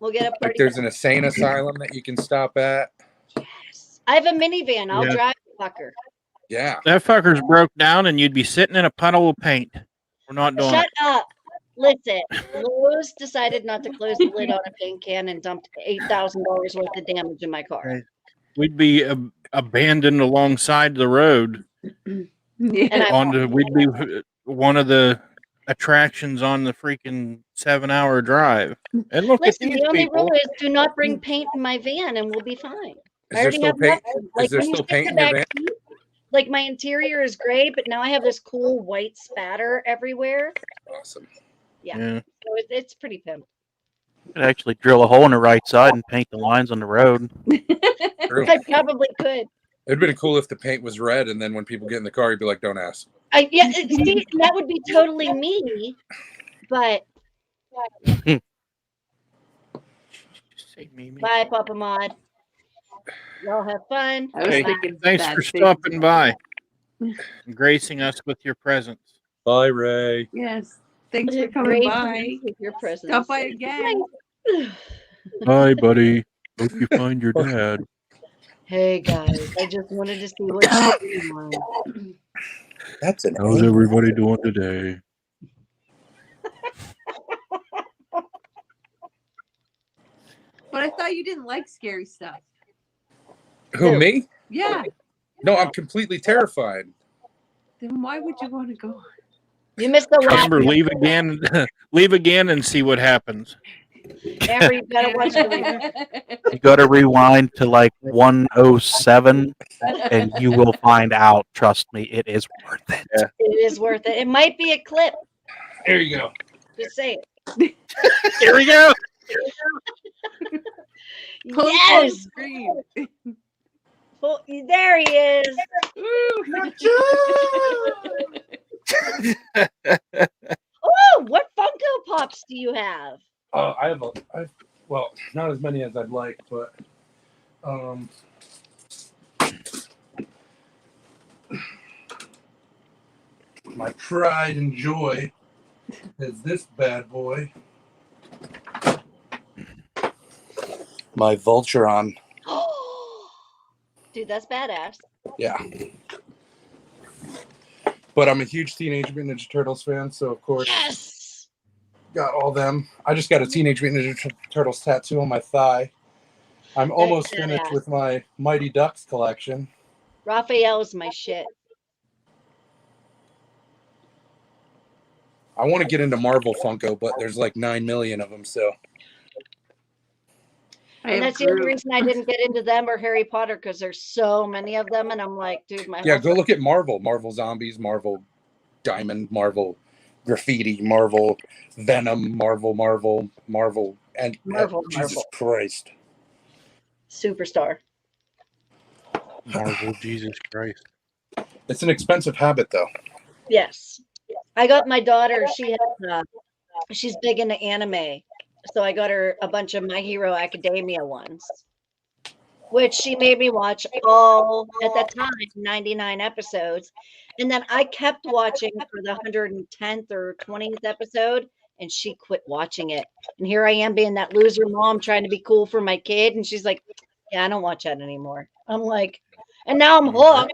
[SPEAKER 2] We'll get a party.
[SPEAKER 6] Like there's an insane asylum that you can stop at.
[SPEAKER 2] Yes. I have a minivan. I'll
[SPEAKER 3] Yeah.
[SPEAKER 2] drive the fucker.
[SPEAKER 6] Yeah.
[SPEAKER 3] That fucker's broke down, and you'd be sitting in a puddle of paint. We're not doing
[SPEAKER 2] Shut
[SPEAKER 3] it.
[SPEAKER 2] up. Listen, Lowe's decided not to close the lid on a paint can and dumped $8,000 worth of damage in my car.
[SPEAKER 3] Right. We'd be abandoned alongside the road.
[SPEAKER 5] Yeah.
[SPEAKER 3] We'd be one of the attractions on the freaking 7-hour drive. And look
[SPEAKER 2] Listen,
[SPEAKER 3] at these
[SPEAKER 2] the only
[SPEAKER 3] people.
[SPEAKER 2] rule is do not bring paint in my van and we'll be fine.
[SPEAKER 6] Is there still paint? Is there
[SPEAKER 2] when you
[SPEAKER 6] still
[SPEAKER 2] sit in
[SPEAKER 6] paint in
[SPEAKER 2] the
[SPEAKER 6] your
[SPEAKER 2] back
[SPEAKER 6] van?
[SPEAKER 2] seat, like my interior is gray, but now I have this cool white spatter everywhere.
[SPEAKER 6] Awesome.
[SPEAKER 2] Yeah. So it's pretty pimp.
[SPEAKER 4] You could actually drill a hole in the right side and paint the lines on the road.
[SPEAKER 6] True.
[SPEAKER 2] I probably could.
[SPEAKER 6] It'd been cool if the paint was red, and then when people get in the car, you'd be like, "Don't ask."
[SPEAKER 2] Yeah, see, that would be totally me. But bye, Papa Mod. Y'all have fun.
[SPEAKER 5] I was
[SPEAKER 3] Hey,
[SPEAKER 5] thinking
[SPEAKER 3] thanks
[SPEAKER 5] bad
[SPEAKER 3] for
[SPEAKER 5] things.
[SPEAKER 3] stopping by and gracing us with your presence.
[SPEAKER 6] Bye, Ray.
[SPEAKER 5] Yes. Thanks for
[SPEAKER 2] Great
[SPEAKER 5] coming by.
[SPEAKER 2] with your presence.
[SPEAKER 5] Stop by again.
[SPEAKER 3] Bye, buddy. Hope you find your dad.
[SPEAKER 2] Hey guys, I just wanted to see what's going on.
[SPEAKER 6] That's an.
[SPEAKER 3] How's everybody doing today?
[SPEAKER 5] But I thought you didn't like scary stuff.
[SPEAKER 6] Who, me?
[SPEAKER 5] Yeah.
[SPEAKER 6] No, I'm completely terrified.
[SPEAKER 5] Then why would you want to go?
[SPEAKER 2] You missed the last
[SPEAKER 3] Amber, leave again. Leave again and see what happens.
[SPEAKER 2] Amber, you gotta watch the replay.
[SPEAKER 4] You got to rewind to like 107, and you will find out. Trust me, it is worth it.
[SPEAKER 3] Yeah.
[SPEAKER 2] It is worth it. It might be a clip.
[SPEAKER 6] There you go.
[SPEAKER 2] Just say it.
[SPEAKER 3] Here we go.
[SPEAKER 5] Pull
[SPEAKER 2] Yes.
[SPEAKER 5] screen.
[SPEAKER 2] Oh, there he is. Oh, what Funko Pops do you have?
[SPEAKER 6] Well, not as many as I'd like, but my pride and joy is this bad boy. My Voltron.
[SPEAKER 2] Dude, that's badass.
[SPEAKER 6] Yeah. But I'm a huge Teenage Mutant Ninja Turtles fan, so of course
[SPEAKER 2] Yes.
[SPEAKER 6] got all them. I just got a Teenage Mutant Ninja Turtles tattoo on my thigh. I'm almost finished
[SPEAKER 2] badass.
[SPEAKER 6] with my Mighty Ducks collection.
[SPEAKER 2] Raphael's my shit.
[SPEAKER 6] I want to get into Marvel Funko, but there's like 9 million of them, so.
[SPEAKER 2] And that's the only reason I didn't get into them or Harry Potter, because there's so many of them, and I'm like, dude, my
[SPEAKER 6] Yeah, go look at Marvel. Marvel Zombies, Marvel Diamond, Marvel Graffiti, Marvel Venom, Marvel, and
[SPEAKER 2] Marvel.
[SPEAKER 6] Jesus Christ.
[SPEAKER 2] Superstar.
[SPEAKER 3] Marvel, Jesus Christ.
[SPEAKER 6] It's an expensive habit, though.
[SPEAKER 2] Yes. I got my daughter, she's big into anime. So I got her a bunch of My Hero Academia ones, which she made me watch all, at that time, 99 episodes. And then I kept watching for the 110th or 20th episode, and she quit watching it. And here I am being that loser mom trying to be cool for my kid. And she's like, yeah, I don't watch that anymore. I'm like, and now I'm hooked.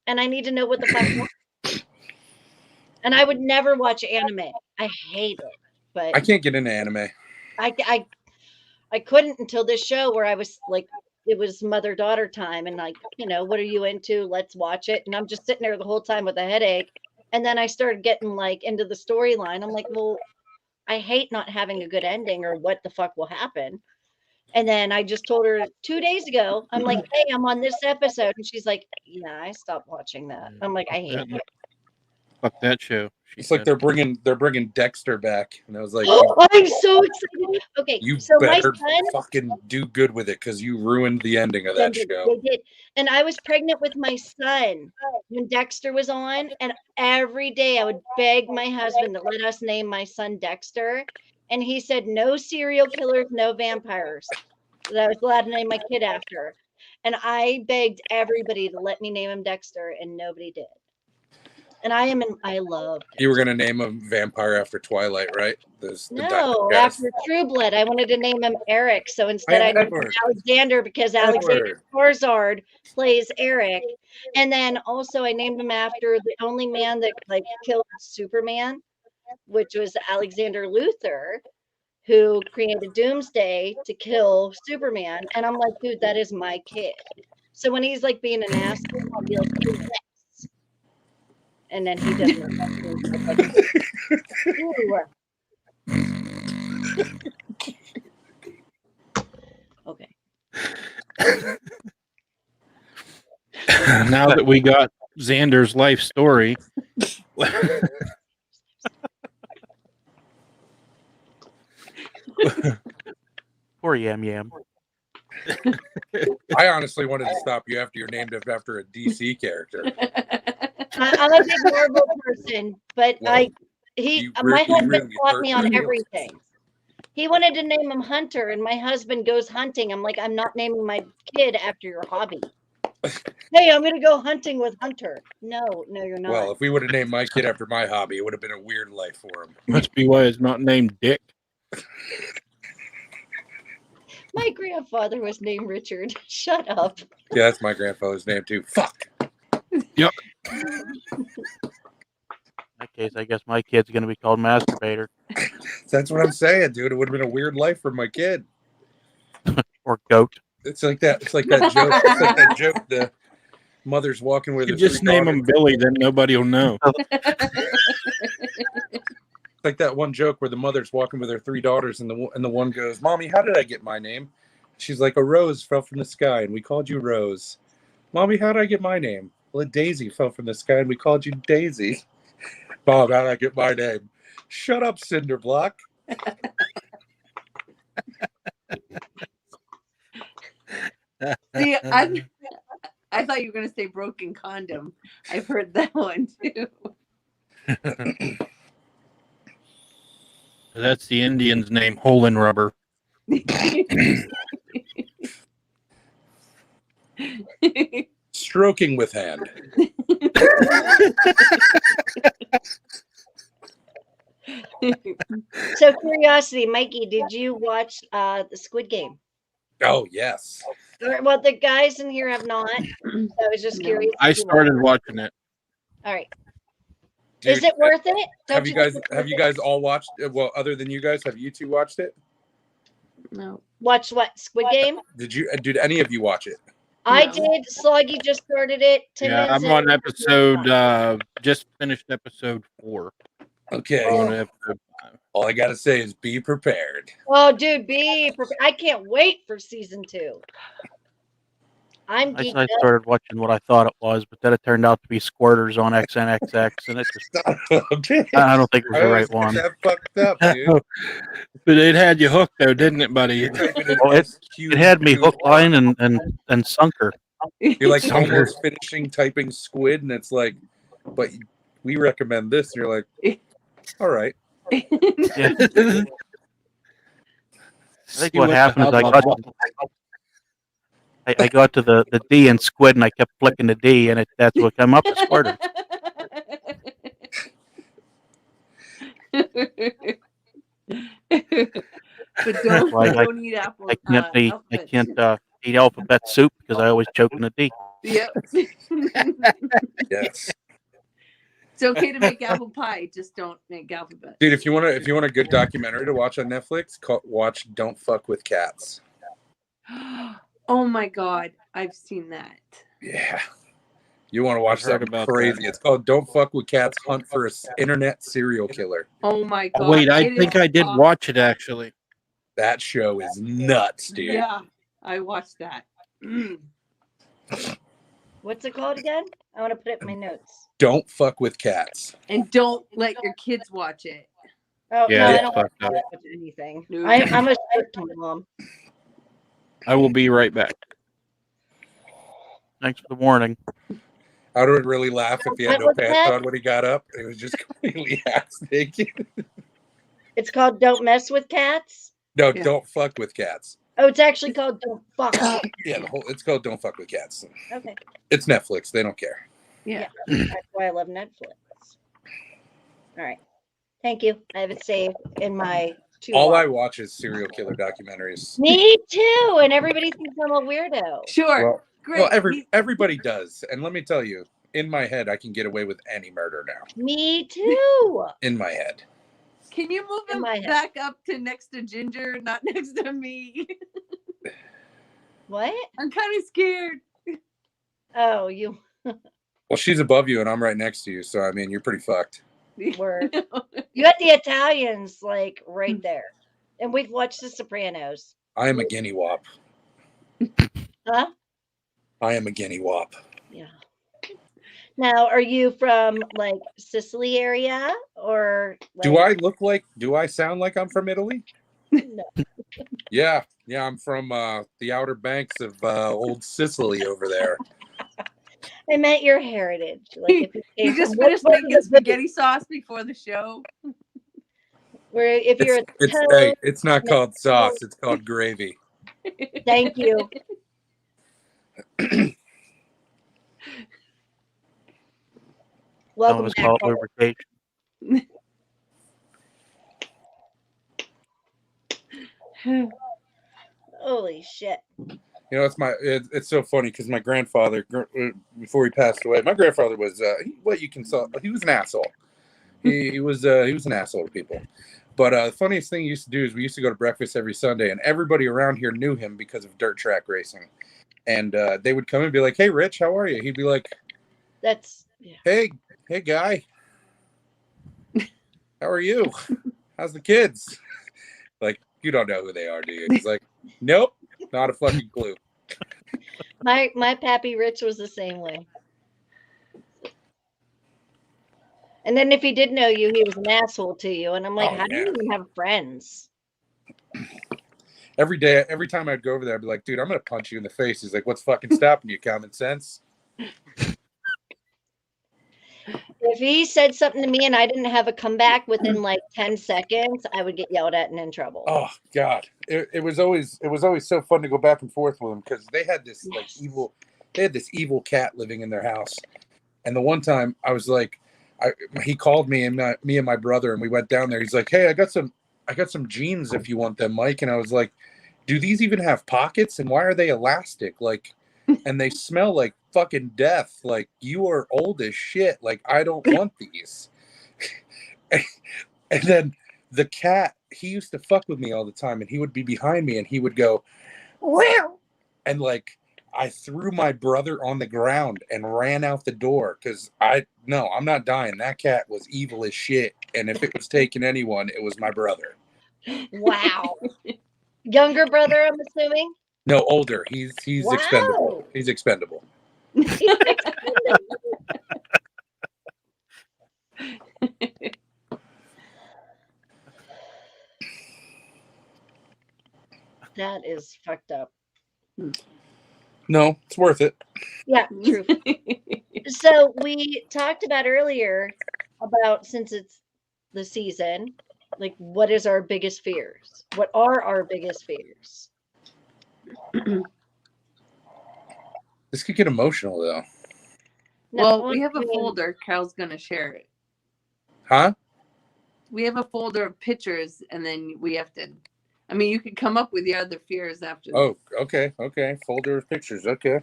[SPEAKER 2] And I need to know what the fuck. And I would never watch anime. I hate it. But
[SPEAKER 6] I can't get into anime.
[SPEAKER 2] I couldn't until this show where I was like, it was mother-daughter time, and like, you know, what are you into? Let's watch it. And I'm just sitting there the whole time with a headache. And then I started getting like into the storyline. I'm like, well, I hate not having a good ending or what the fuck will happen. And then I just told her 2 days ago, I'm like, hey, I'm on this episode. And she's like, yeah, I stopped watching that. I'm like, I hate it.
[SPEAKER 3] Fuck that show.
[SPEAKER 6] It's like they're bringing Dexter back, and I was like,
[SPEAKER 2] I'm so excited. Okay,
[SPEAKER 6] you
[SPEAKER 2] so my
[SPEAKER 6] better
[SPEAKER 2] son
[SPEAKER 6] fucking do good with it, because you ruined the ending of that show.
[SPEAKER 2] They did. And I was pregnant with my son when Dexter was on, and every day I would beg my husband to let us name my son Dexter, and he said no serial killers, no vampires. That I was allowed to name my kid after. And I begged everybody to let me name him Dexter, and nobody did. And I love.
[SPEAKER 6] You were gonna name him Vampire after Twilight, right?
[SPEAKER 2] No, after True Blood, I wanted to name him Eric. So instead, I named him
[SPEAKER 6] Edward.
[SPEAKER 2] Alexander because Alexander
[SPEAKER 6] Edward.
[SPEAKER 2] Skarsgård plays Eric. And then also, I named him after the only man that like killed Superman, which was Alexander Luthor, who created Doomsday to kill Superman. And I'm like, dude, that is my kid. So when he's like being an asshole, I'll be like, "Who's next?" And then he doesn't. Ooh. Okay.
[SPEAKER 3] Now that we got Xander's life story,
[SPEAKER 4] Poor Yam Yam.
[SPEAKER 6] I honestly wanted to stop you after you're named after a DC character.
[SPEAKER 2] I'm a big Marvel person, but
[SPEAKER 6] Well,
[SPEAKER 2] my husband
[SPEAKER 6] really
[SPEAKER 2] taught
[SPEAKER 6] hurt
[SPEAKER 2] me on
[SPEAKER 6] my feelings.
[SPEAKER 2] everything. He wanted to name him Hunter, and my husband goes hunting. I'm like, I'm not naming my kid after your hobby. Hey, I'm gonna go hunting with Hunter. No, you're not.
[SPEAKER 6] Well, if we would have named my kid after my hobby, it would have been a weird life for him.
[SPEAKER 3] must be why it's not named Dick.
[SPEAKER 2] My grandfather was named Richard. Shut up.
[SPEAKER 6] Yeah, that's my grandfather's name too. Fuck.
[SPEAKER 3] Yep.
[SPEAKER 4] In that case, I guess my kid's going to be called Masturbator
[SPEAKER 6] That's what I'm saying, dude. It would have been a weird life for my kid.
[SPEAKER 4] or Goat.
[SPEAKER 6] It's like that. It's like that joke. It's like that joke. The mother's walking with
[SPEAKER 3] You
[SPEAKER 6] her
[SPEAKER 3] just
[SPEAKER 6] three
[SPEAKER 3] name
[SPEAKER 6] daughters.
[SPEAKER 3] him Billy, then nobody will know.
[SPEAKER 6] It's like that one joke where the mother's walking with her three daughters, and the one goes, "Mommy, how did I get my name?" She's like, "A rose fell from the sky, and we called you Rose." "Mommy, how did I get my name?" "Well, a daisy fell from the sky, and we called you Daisy." "Bob, how did I get my name?" "Shut up, Cinderblock."
[SPEAKER 5] See, I thought you were gonna say broken condom. I've heard that one too.
[SPEAKER 3] That's the Indian's name, Hole in Rubber.
[SPEAKER 6] Stroking with hand.
[SPEAKER 2] So, curiosity, Mikey, did you watch the Squid Game?
[SPEAKER 6] Oh yes.
[SPEAKER 2] Well, the guys in here have not. So I was just
[SPEAKER 5] No.
[SPEAKER 2] curious.
[SPEAKER 3] I
[SPEAKER 2] if you
[SPEAKER 3] started
[SPEAKER 2] watched
[SPEAKER 3] watching it.
[SPEAKER 2] it. All right.
[SPEAKER 6] Dude,
[SPEAKER 2] Is it worth it?
[SPEAKER 6] Have
[SPEAKER 2] Don't
[SPEAKER 6] you guys
[SPEAKER 2] think it's
[SPEAKER 6] have
[SPEAKER 2] worth
[SPEAKER 6] you
[SPEAKER 2] it?
[SPEAKER 6] guys all watched it? Well, other than you guys, have you two watched it?
[SPEAKER 5] No.
[SPEAKER 2] Watch what? Squid Game?
[SPEAKER 6] Did any of you watch it?
[SPEAKER 2] I
[SPEAKER 5] No.
[SPEAKER 2] did. Sloggy just started it.
[SPEAKER 3] Yeah, I'm on episode, just finished episode 4.
[SPEAKER 6] Okay.
[SPEAKER 3] I'm on episode 5.
[SPEAKER 6] All I gotta say is be prepared.
[SPEAKER 2] Oh, dude, be prepared. I can't wait for season 2. I'm
[SPEAKER 4] I
[SPEAKER 2] geeked up.
[SPEAKER 4] started watching what I thought it was, but then it turned out to be squirters on XNXX, and it just I don't think it was the right one.
[SPEAKER 6] That fucked up, dude.
[SPEAKER 3] But it had you hooked, though, didn't it, buddy?
[SPEAKER 4] Well, it had me hook, line, and sinker.
[SPEAKER 6] You're like
[SPEAKER 3] Sunker.
[SPEAKER 6] almost finishing typing squid, and it's like, but we recommend this. And you're like, all right.
[SPEAKER 4] Yeah. I think what happened is I got to the D in squid, and I kept flicking the D, and that's what came up as squirter.
[SPEAKER 5] But don't,
[SPEAKER 4] Like,
[SPEAKER 5] don't eat apple.
[SPEAKER 4] I can't eat alphabet soup because I always choke in the D.
[SPEAKER 5] Yep.
[SPEAKER 6] Yes,
[SPEAKER 5] It's okay to make apple pie, just don't make alphabet.
[SPEAKER 6] dude. If you want a good documentary to watch on Netflix, watch "Don't Fuck with Cats."
[SPEAKER 5] Oh my god, I've seen that.
[SPEAKER 6] Yeah, you want to watch
[SPEAKER 3] I've heard
[SPEAKER 6] something
[SPEAKER 3] about
[SPEAKER 6] crazy?
[SPEAKER 3] that.
[SPEAKER 6] It's called "Don't Fuck with Cats: Hunt for an Internet Serial Killer."
[SPEAKER 5] Oh my god.
[SPEAKER 3] Wait, I
[SPEAKER 5] it
[SPEAKER 3] think
[SPEAKER 5] is
[SPEAKER 3] I did
[SPEAKER 5] awesome.
[SPEAKER 3] watch it, actually.
[SPEAKER 6] That show is nuts, dude.
[SPEAKER 5] Yeah, I watched that. Mm.
[SPEAKER 2] What's it called again? I want to put it in my notes.
[SPEAKER 6] Don't fuck with cats.
[SPEAKER 5] And don't let your kids watch it.
[SPEAKER 2] Oh,
[SPEAKER 3] Yeah,
[SPEAKER 2] no, I
[SPEAKER 3] it's
[SPEAKER 2] don't
[SPEAKER 3] fucked
[SPEAKER 2] watch
[SPEAKER 3] up.
[SPEAKER 2] anything.
[SPEAKER 5] No.
[SPEAKER 2] I'm a strict mom.
[SPEAKER 3] I will be right back.
[SPEAKER 4] Thanks for the warning.
[SPEAKER 6] I would really laugh if he had no
[SPEAKER 2] What was
[SPEAKER 6] pants
[SPEAKER 2] that?
[SPEAKER 6] on when he got up. It was just completely ass naked.
[SPEAKER 2] It's called Don't Mess with Cats.
[SPEAKER 6] No,
[SPEAKER 5] Yeah.
[SPEAKER 6] don't fuck with cats.
[SPEAKER 2] Oh, it's actually called Don't Fuck.
[SPEAKER 6] Yeah, it's called "Don't Fuck with Cats."
[SPEAKER 2] Okay.
[SPEAKER 6] It's Netflix. They don't care.
[SPEAKER 5] Yeah.
[SPEAKER 2] That's why I love Netflix. All right. Thank you. I have it saved in my
[SPEAKER 6] All I watch is serial killer documentaries.
[SPEAKER 2] Me too. And everybody thinks I'm a weirdo.
[SPEAKER 5] Sure. Great.
[SPEAKER 6] Everybody does. And let me tell you, in my head, I can get away with any murder now.
[SPEAKER 2] Me too.
[SPEAKER 6] In my head.
[SPEAKER 5] Can you move him back up to next to Ginger, not next to me?
[SPEAKER 2] What?
[SPEAKER 5] I'm kind of scared.
[SPEAKER 2] Oh, you.
[SPEAKER 6] Well, she's above you and I'm right next to you. So, I mean, you're pretty fucked.
[SPEAKER 2] Word. You got the Italians like right there. And we've watched The Sopranos.
[SPEAKER 6] I am a guinea wop.
[SPEAKER 2] Huh?
[SPEAKER 6] I am a guinea wop.
[SPEAKER 2] Yeah. Now, are you from like Sicily area or? Like...
[SPEAKER 6] Do I sound like I'm from Italy?
[SPEAKER 2] No.
[SPEAKER 6] Yeah. I'm from the outer banks of old Sicily over there.
[SPEAKER 2] I meant your heritage. Like
[SPEAKER 5] you just finished making spaghetti sauce before the show.
[SPEAKER 2] Where if you're
[SPEAKER 6] it's not called sauce, it's called gravy.
[SPEAKER 2] Thank you. Welcome back.
[SPEAKER 4] Called lubrication.
[SPEAKER 2] Holy shit.
[SPEAKER 6] You know, it's so funny because my grandfather, before he passed away, my grandfather was he was an asshole. He was an asshole to people. But the funniest thing he used to do is we used to go to breakfast every Sunday, and everybody around here knew him because of dirt track racing. And they would come and be like, "Hey, Rich, how are you?" He'd be like, Hey guy, how are you? How's the kids?" Like, you don't know who they are, do you? He's like, "Nope, not a fucking clue."
[SPEAKER 2] My pappy Rich was the same way. And then if he did know you, he was an asshole to you. And I'm like, how do you even have friends?
[SPEAKER 6] Every time I'd go over there, I'd be like, "Dude, I'm gonna punch you in the face." He's like, "What's fucking stopping you? Common sense."
[SPEAKER 2] If he said something to me and I didn't have a comeback within like 10 seconds, I would get yelled at and in trouble.
[SPEAKER 6] Oh God. It was always so fun to go back and forth with them because they had this evil cat living in their house. And the one time I was like, he called me and my brother, and we went down there. He's like, "Hey, I got some jeans if you want them, Mike." And I was like, "Do these even have pockets? And why are they elastic? Like, and they smell like fucking death. Like, you are old as shit. Like, I don't want these." And then the cat, he used to fuck with me all the time, and he would be behind me and he would go, "Wow." And like, I threw my brother on the ground and ran out the door because I'm not dying. That cat was evil as shit. And if it was taking anyone, it was my brother.
[SPEAKER 2] Wow. Younger brother, I'm assuming?
[SPEAKER 6] No, older. He's expendable. He's expendable.
[SPEAKER 2] That is fucked up.
[SPEAKER 6] No, it's worth it.
[SPEAKER 2] Yeah, true. So we talked about earlier about, since it's the season, like, what is our biggest fears? What are our biggest fears?
[SPEAKER 6] This could get emotional though.
[SPEAKER 5] Well, we have a folder. Carol's gonna share it.
[SPEAKER 6] Huh?
[SPEAKER 5] We have a folder of pictures, and then we have to. I mean, you could come up with your other fears after.
[SPEAKER 6] Oh, okay. Folder of pictures. Okay.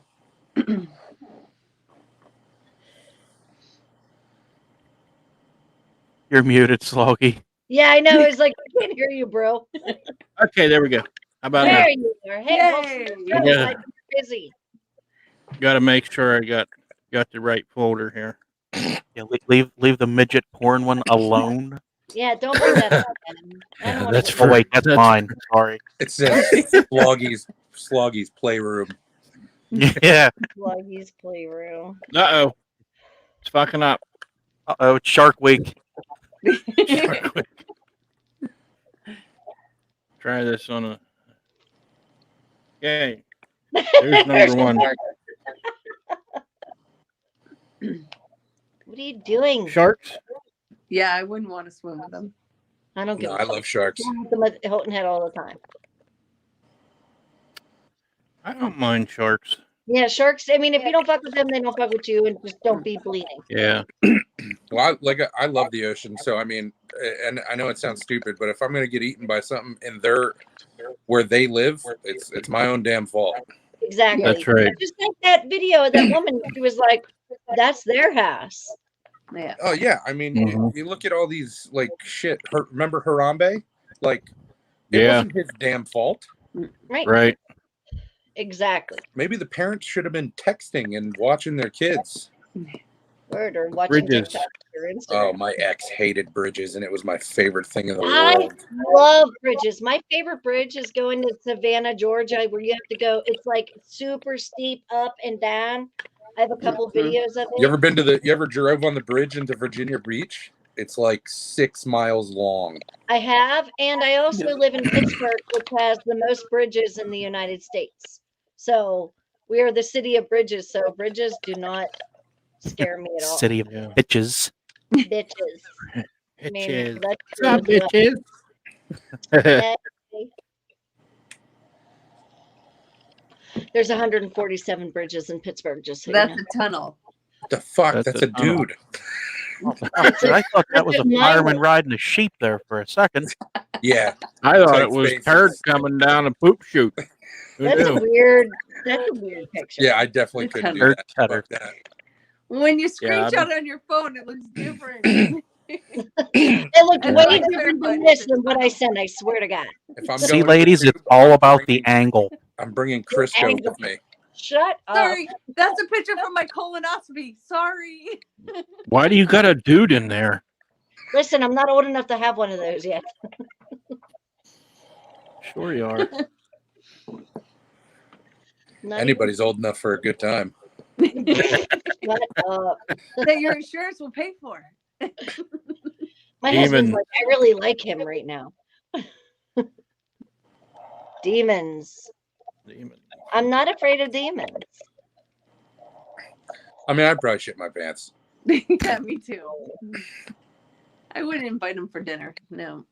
[SPEAKER 4] You're muted, Sloggy.
[SPEAKER 2] Yeah, I know. It's like, I can't hear you, bro.
[SPEAKER 3] Okay, there we go. How about
[SPEAKER 2] there
[SPEAKER 3] now?
[SPEAKER 2] you are. Hey,
[SPEAKER 3] Yeah.
[SPEAKER 2] like, you're busy.
[SPEAKER 3] Got to make sure I got the right folder here.
[SPEAKER 4] Yeah, leave the midget porn one alone.
[SPEAKER 2] Yeah, don't bring that up.
[SPEAKER 3] Yeah,
[SPEAKER 4] that's wait, that's mine. Sorry.
[SPEAKER 6] It says Sloggy's playroom.
[SPEAKER 4] Yeah.
[SPEAKER 2] Sluggy's playroom.
[SPEAKER 3] Uh-oh. It's fucking up.
[SPEAKER 4] Uh-oh, it's Shark Week.
[SPEAKER 3] Shark Week. Try this on a... Okay. There's number one.
[SPEAKER 2] What are you doing?
[SPEAKER 3] Sharks?
[SPEAKER 5] Yeah, I wouldn't want to swim with them.
[SPEAKER 2] I don't give
[SPEAKER 6] No,
[SPEAKER 2] a
[SPEAKER 6] I love sharks.
[SPEAKER 2] I have them at Hilton Head all the time.
[SPEAKER 3] I don't mind sharks.
[SPEAKER 2] Yeah, sharks. I mean, if you don't fuck with them, they don't fuck with you, and just don't be bleeding.
[SPEAKER 3] Yeah.
[SPEAKER 6] Well, I love the ocean, so I mean, and I know it sounds stupid, but if I'm gonna get eaten by something in where they live, it's my own damn fault.
[SPEAKER 2] Exactly.
[SPEAKER 3] That's right.
[SPEAKER 2] Just like that video of that woman, she was like, "That's their house."
[SPEAKER 5] Yeah.
[SPEAKER 6] Oh yeah, I mean, you look at all these like shit. Remember Harambe? Like, it
[SPEAKER 3] Yeah.
[SPEAKER 6] wasn't his damn fault.
[SPEAKER 2] Right.
[SPEAKER 3] Right.
[SPEAKER 2] Exactly.
[SPEAKER 6] Maybe the parents should have been texting and watching their kids.
[SPEAKER 2] Word, or watching
[SPEAKER 3] Bridges.
[SPEAKER 2] TikTok or Instagram.
[SPEAKER 6] Oh, my ex hated bridges, and it was my favorite thing in the
[SPEAKER 2] I
[SPEAKER 6] world.
[SPEAKER 2] love bridges. My favorite bridge is going to Savannah, Georgia, where you have to go. It's like super steep up and down. I have a couple videos of it.
[SPEAKER 6] You ever drove on the bridge into Virginia Beach? It's like 6 miles long.
[SPEAKER 2] I have, and I also live in Pittsburgh, which has the most bridges in the United States. So we are the city of bridges. So bridges do not scare me at all.
[SPEAKER 4] City of
[SPEAKER 3] Yeah.
[SPEAKER 4] bitches.
[SPEAKER 2] Bitches. I mean,
[SPEAKER 3] Bitches.
[SPEAKER 2] that's
[SPEAKER 3] What's up,
[SPEAKER 2] true.
[SPEAKER 3] bitches?
[SPEAKER 2] There's 147 bridges in Pittsburgh, just so
[SPEAKER 5] That's
[SPEAKER 2] you know.
[SPEAKER 5] a tunnel.
[SPEAKER 6] What the fuck?
[SPEAKER 3] That's
[SPEAKER 6] That's
[SPEAKER 3] a
[SPEAKER 6] a
[SPEAKER 3] tunnel.
[SPEAKER 6] dude.
[SPEAKER 4] I thought that was a fireman riding a sheep there for a second.
[SPEAKER 6] Yeah.
[SPEAKER 3] I thought
[SPEAKER 6] Tight
[SPEAKER 3] it was
[SPEAKER 6] spaces.
[SPEAKER 3] turd coming down a poop chute. Who
[SPEAKER 2] That's a
[SPEAKER 3] knew?
[SPEAKER 2] weird picture.
[SPEAKER 6] Yeah, I definitely couldn't do
[SPEAKER 4] Turd
[SPEAKER 6] that.
[SPEAKER 4] cutter.
[SPEAKER 6] Fuck that.
[SPEAKER 5] When you
[SPEAKER 3] Yeah,
[SPEAKER 5] screenshot on your phone, it looks different.
[SPEAKER 2] It looked
[SPEAKER 5] And
[SPEAKER 2] way
[SPEAKER 5] I
[SPEAKER 2] different
[SPEAKER 5] clarified
[SPEAKER 2] than
[SPEAKER 5] it.
[SPEAKER 2] this than what I sent. I swear to God.
[SPEAKER 6] If I'm
[SPEAKER 4] See,
[SPEAKER 6] going
[SPEAKER 4] ladies,
[SPEAKER 6] to
[SPEAKER 4] it's all about the
[SPEAKER 6] bringing-
[SPEAKER 4] angle.
[SPEAKER 6] I'm bringing Crisco
[SPEAKER 2] Angle.
[SPEAKER 6] with me.
[SPEAKER 2] Shut up.
[SPEAKER 5] Sorry, that's a picture from my colonoscopy. Sorry.
[SPEAKER 3] Why do you got a dude in there?
[SPEAKER 2] Listen, I'm not old enough to have one of those yet.
[SPEAKER 3] Sure you are.
[SPEAKER 2] Not
[SPEAKER 6] Anybody's old enough for a good time.
[SPEAKER 2] even- Shut up.
[SPEAKER 5] That your insurance will pay for.
[SPEAKER 2] My husband's
[SPEAKER 3] Demon.
[SPEAKER 2] like, I really like him right now. Demons.
[SPEAKER 3] Demon.
[SPEAKER 2] I'm not afraid of demons.
[SPEAKER 6] I mean, I'd probably shit my pants.
[SPEAKER 5] Yeah, me too. I wouldn't invite him for dinner. No.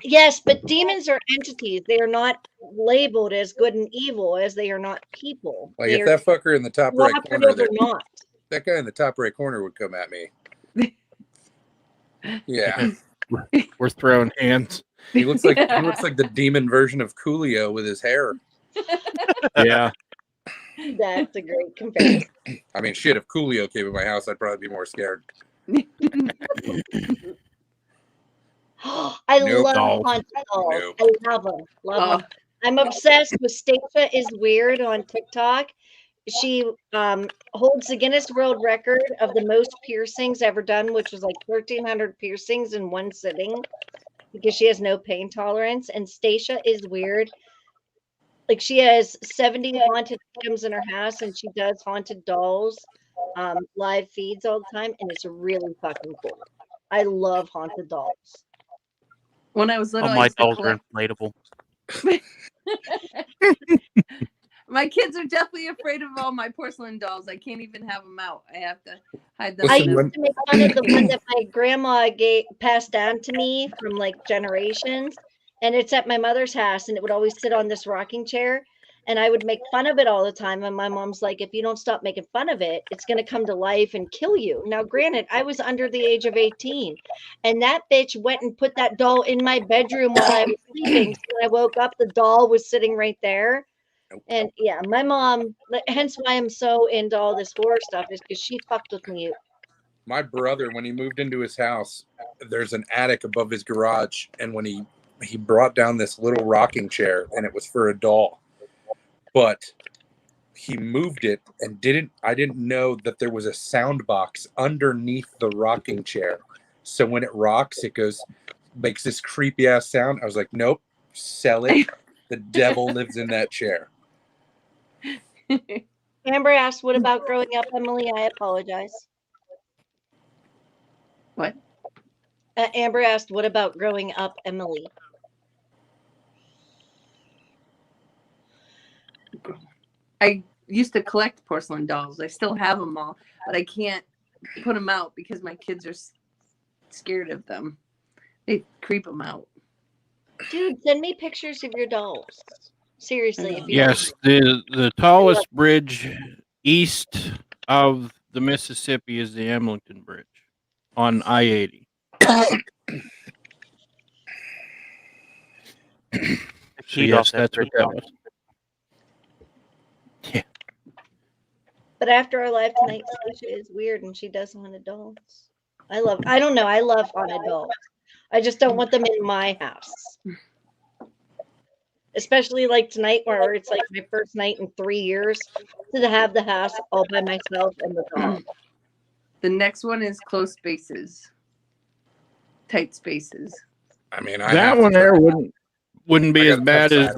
[SPEAKER 2] Yes, but demons are entities. They are not labeled as good and evil as they are not people.
[SPEAKER 6] Like,
[SPEAKER 2] they
[SPEAKER 6] if
[SPEAKER 2] are
[SPEAKER 6] that fucker in the top right corner
[SPEAKER 2] cooperative
[SPEAKER 6] there,
[SPEAKER 2] or not.
[SPEAKER 6] that guy in the top right corner would come at me. Yeah.
[SPEAKER 3] We're throwing hands.
[SPEAKER 6] He looks like the demon version of Coolio with his hair.
[SPEAKER 3] Yeah.
[SPEAKER 2] That's a great comparison.
[SPEAKER 6] I mean, shit, if Coolio came in my house, I'd probably be more scared.
[SPEAKER 2] I
[SPEAKER 6] Nope.
[SPEAKER 2] love
[SPEAKER 3] Dolls.
[SPEAKER 2] haunted dolls.
[SPEAKER 6] Nope.
[SPEAKER 2] I love them. Love them. I'm obsessed with Stacia is Weird on TikTok. She holds the Guinness World Record of the most piercings ever done, which was like 1,300 piercings in one sitting because she has no pain tolerance. And Stacia is Weird. Like, she has 70 haunted items in her house, and she does haunted dolls live feeds all the time, and it's really fucking cool. I love haunted dolls.
[SPEAKER 5] When I was little,
[SPEAKER 4] All
[SPEAKER 5] I
[SPEAKER 4] my
[SPEAKER 5] used to
[SPEAKER 4] dolls are
[SPEAKER 5] collect-
[SPEAKER 4] inflatable.
[SPEAKER 5] My kids are definitely afraid of all my porcelain dolls. I can't even have them out. I have to hide them.
[SPEAKER 2] I
[SPEAKER 6] Listen,
[SPEAKER 5] in
[SPEAKER 2] used to make fun of the one that my grandma passed down to me from like generations. And it's at my mother's house, and it would always sit on this rocking chair. And I would make fun of it all the time. And my mom's like, if you don't stop making fun of it, it's going to come to life and kill you. Now, granted, I was under the age of 18. And that bitch went and put that doll in my bedroom while I was sleeping. So when I woke up, the doll was sitting right there. And yeah, my mom, hence why I'm so into all this horror stuff, is because she fucked with me.
[SPEAKER 6] My brother, when he moved into his house, there's an attic above his garage, and when he brought down this little rocking chair, and it was for a doll, but he moved it and I didn't know that there was a sound box underneath the rocking chair, so when it rocks, makes this creepy ass sound. I was like, nope, sell it. The devil lives in that chair.
[SPEAKER 2] Amber asked, what about growing up, Emily? I apologize.
[SPEAKER 5] What?
[SPEAKER 2] Amber asked, what about growing up, Emily?
[SPEAKER 5] I used to collect porcelain dolls. I still have them all, but I can't put them out because my kids are scared of them. They creep them out.
[SPEAKER 2] Dude, send me pictures of your dolls. Seriously. If you
[SPEAKER 3] Yes, the tallest bridge east of the Mississippi is the Emlington Bridge. on I-80. So yes, that's what that was. Yeah.
[SPEAKER 2] But after our live tonight, Sasha is weird and she does haunted dolls. I love haunted dolls. I just don't want them in my house. Especially like tonight where it's like my first night in 3 years to have the house all by myself and the dog.
[SPEAKER 5] The next one is close spaces. Tight spaces.
[SPEAKER 6] I mean,
[SPEAKER 3] that one there wouldn't be as bad as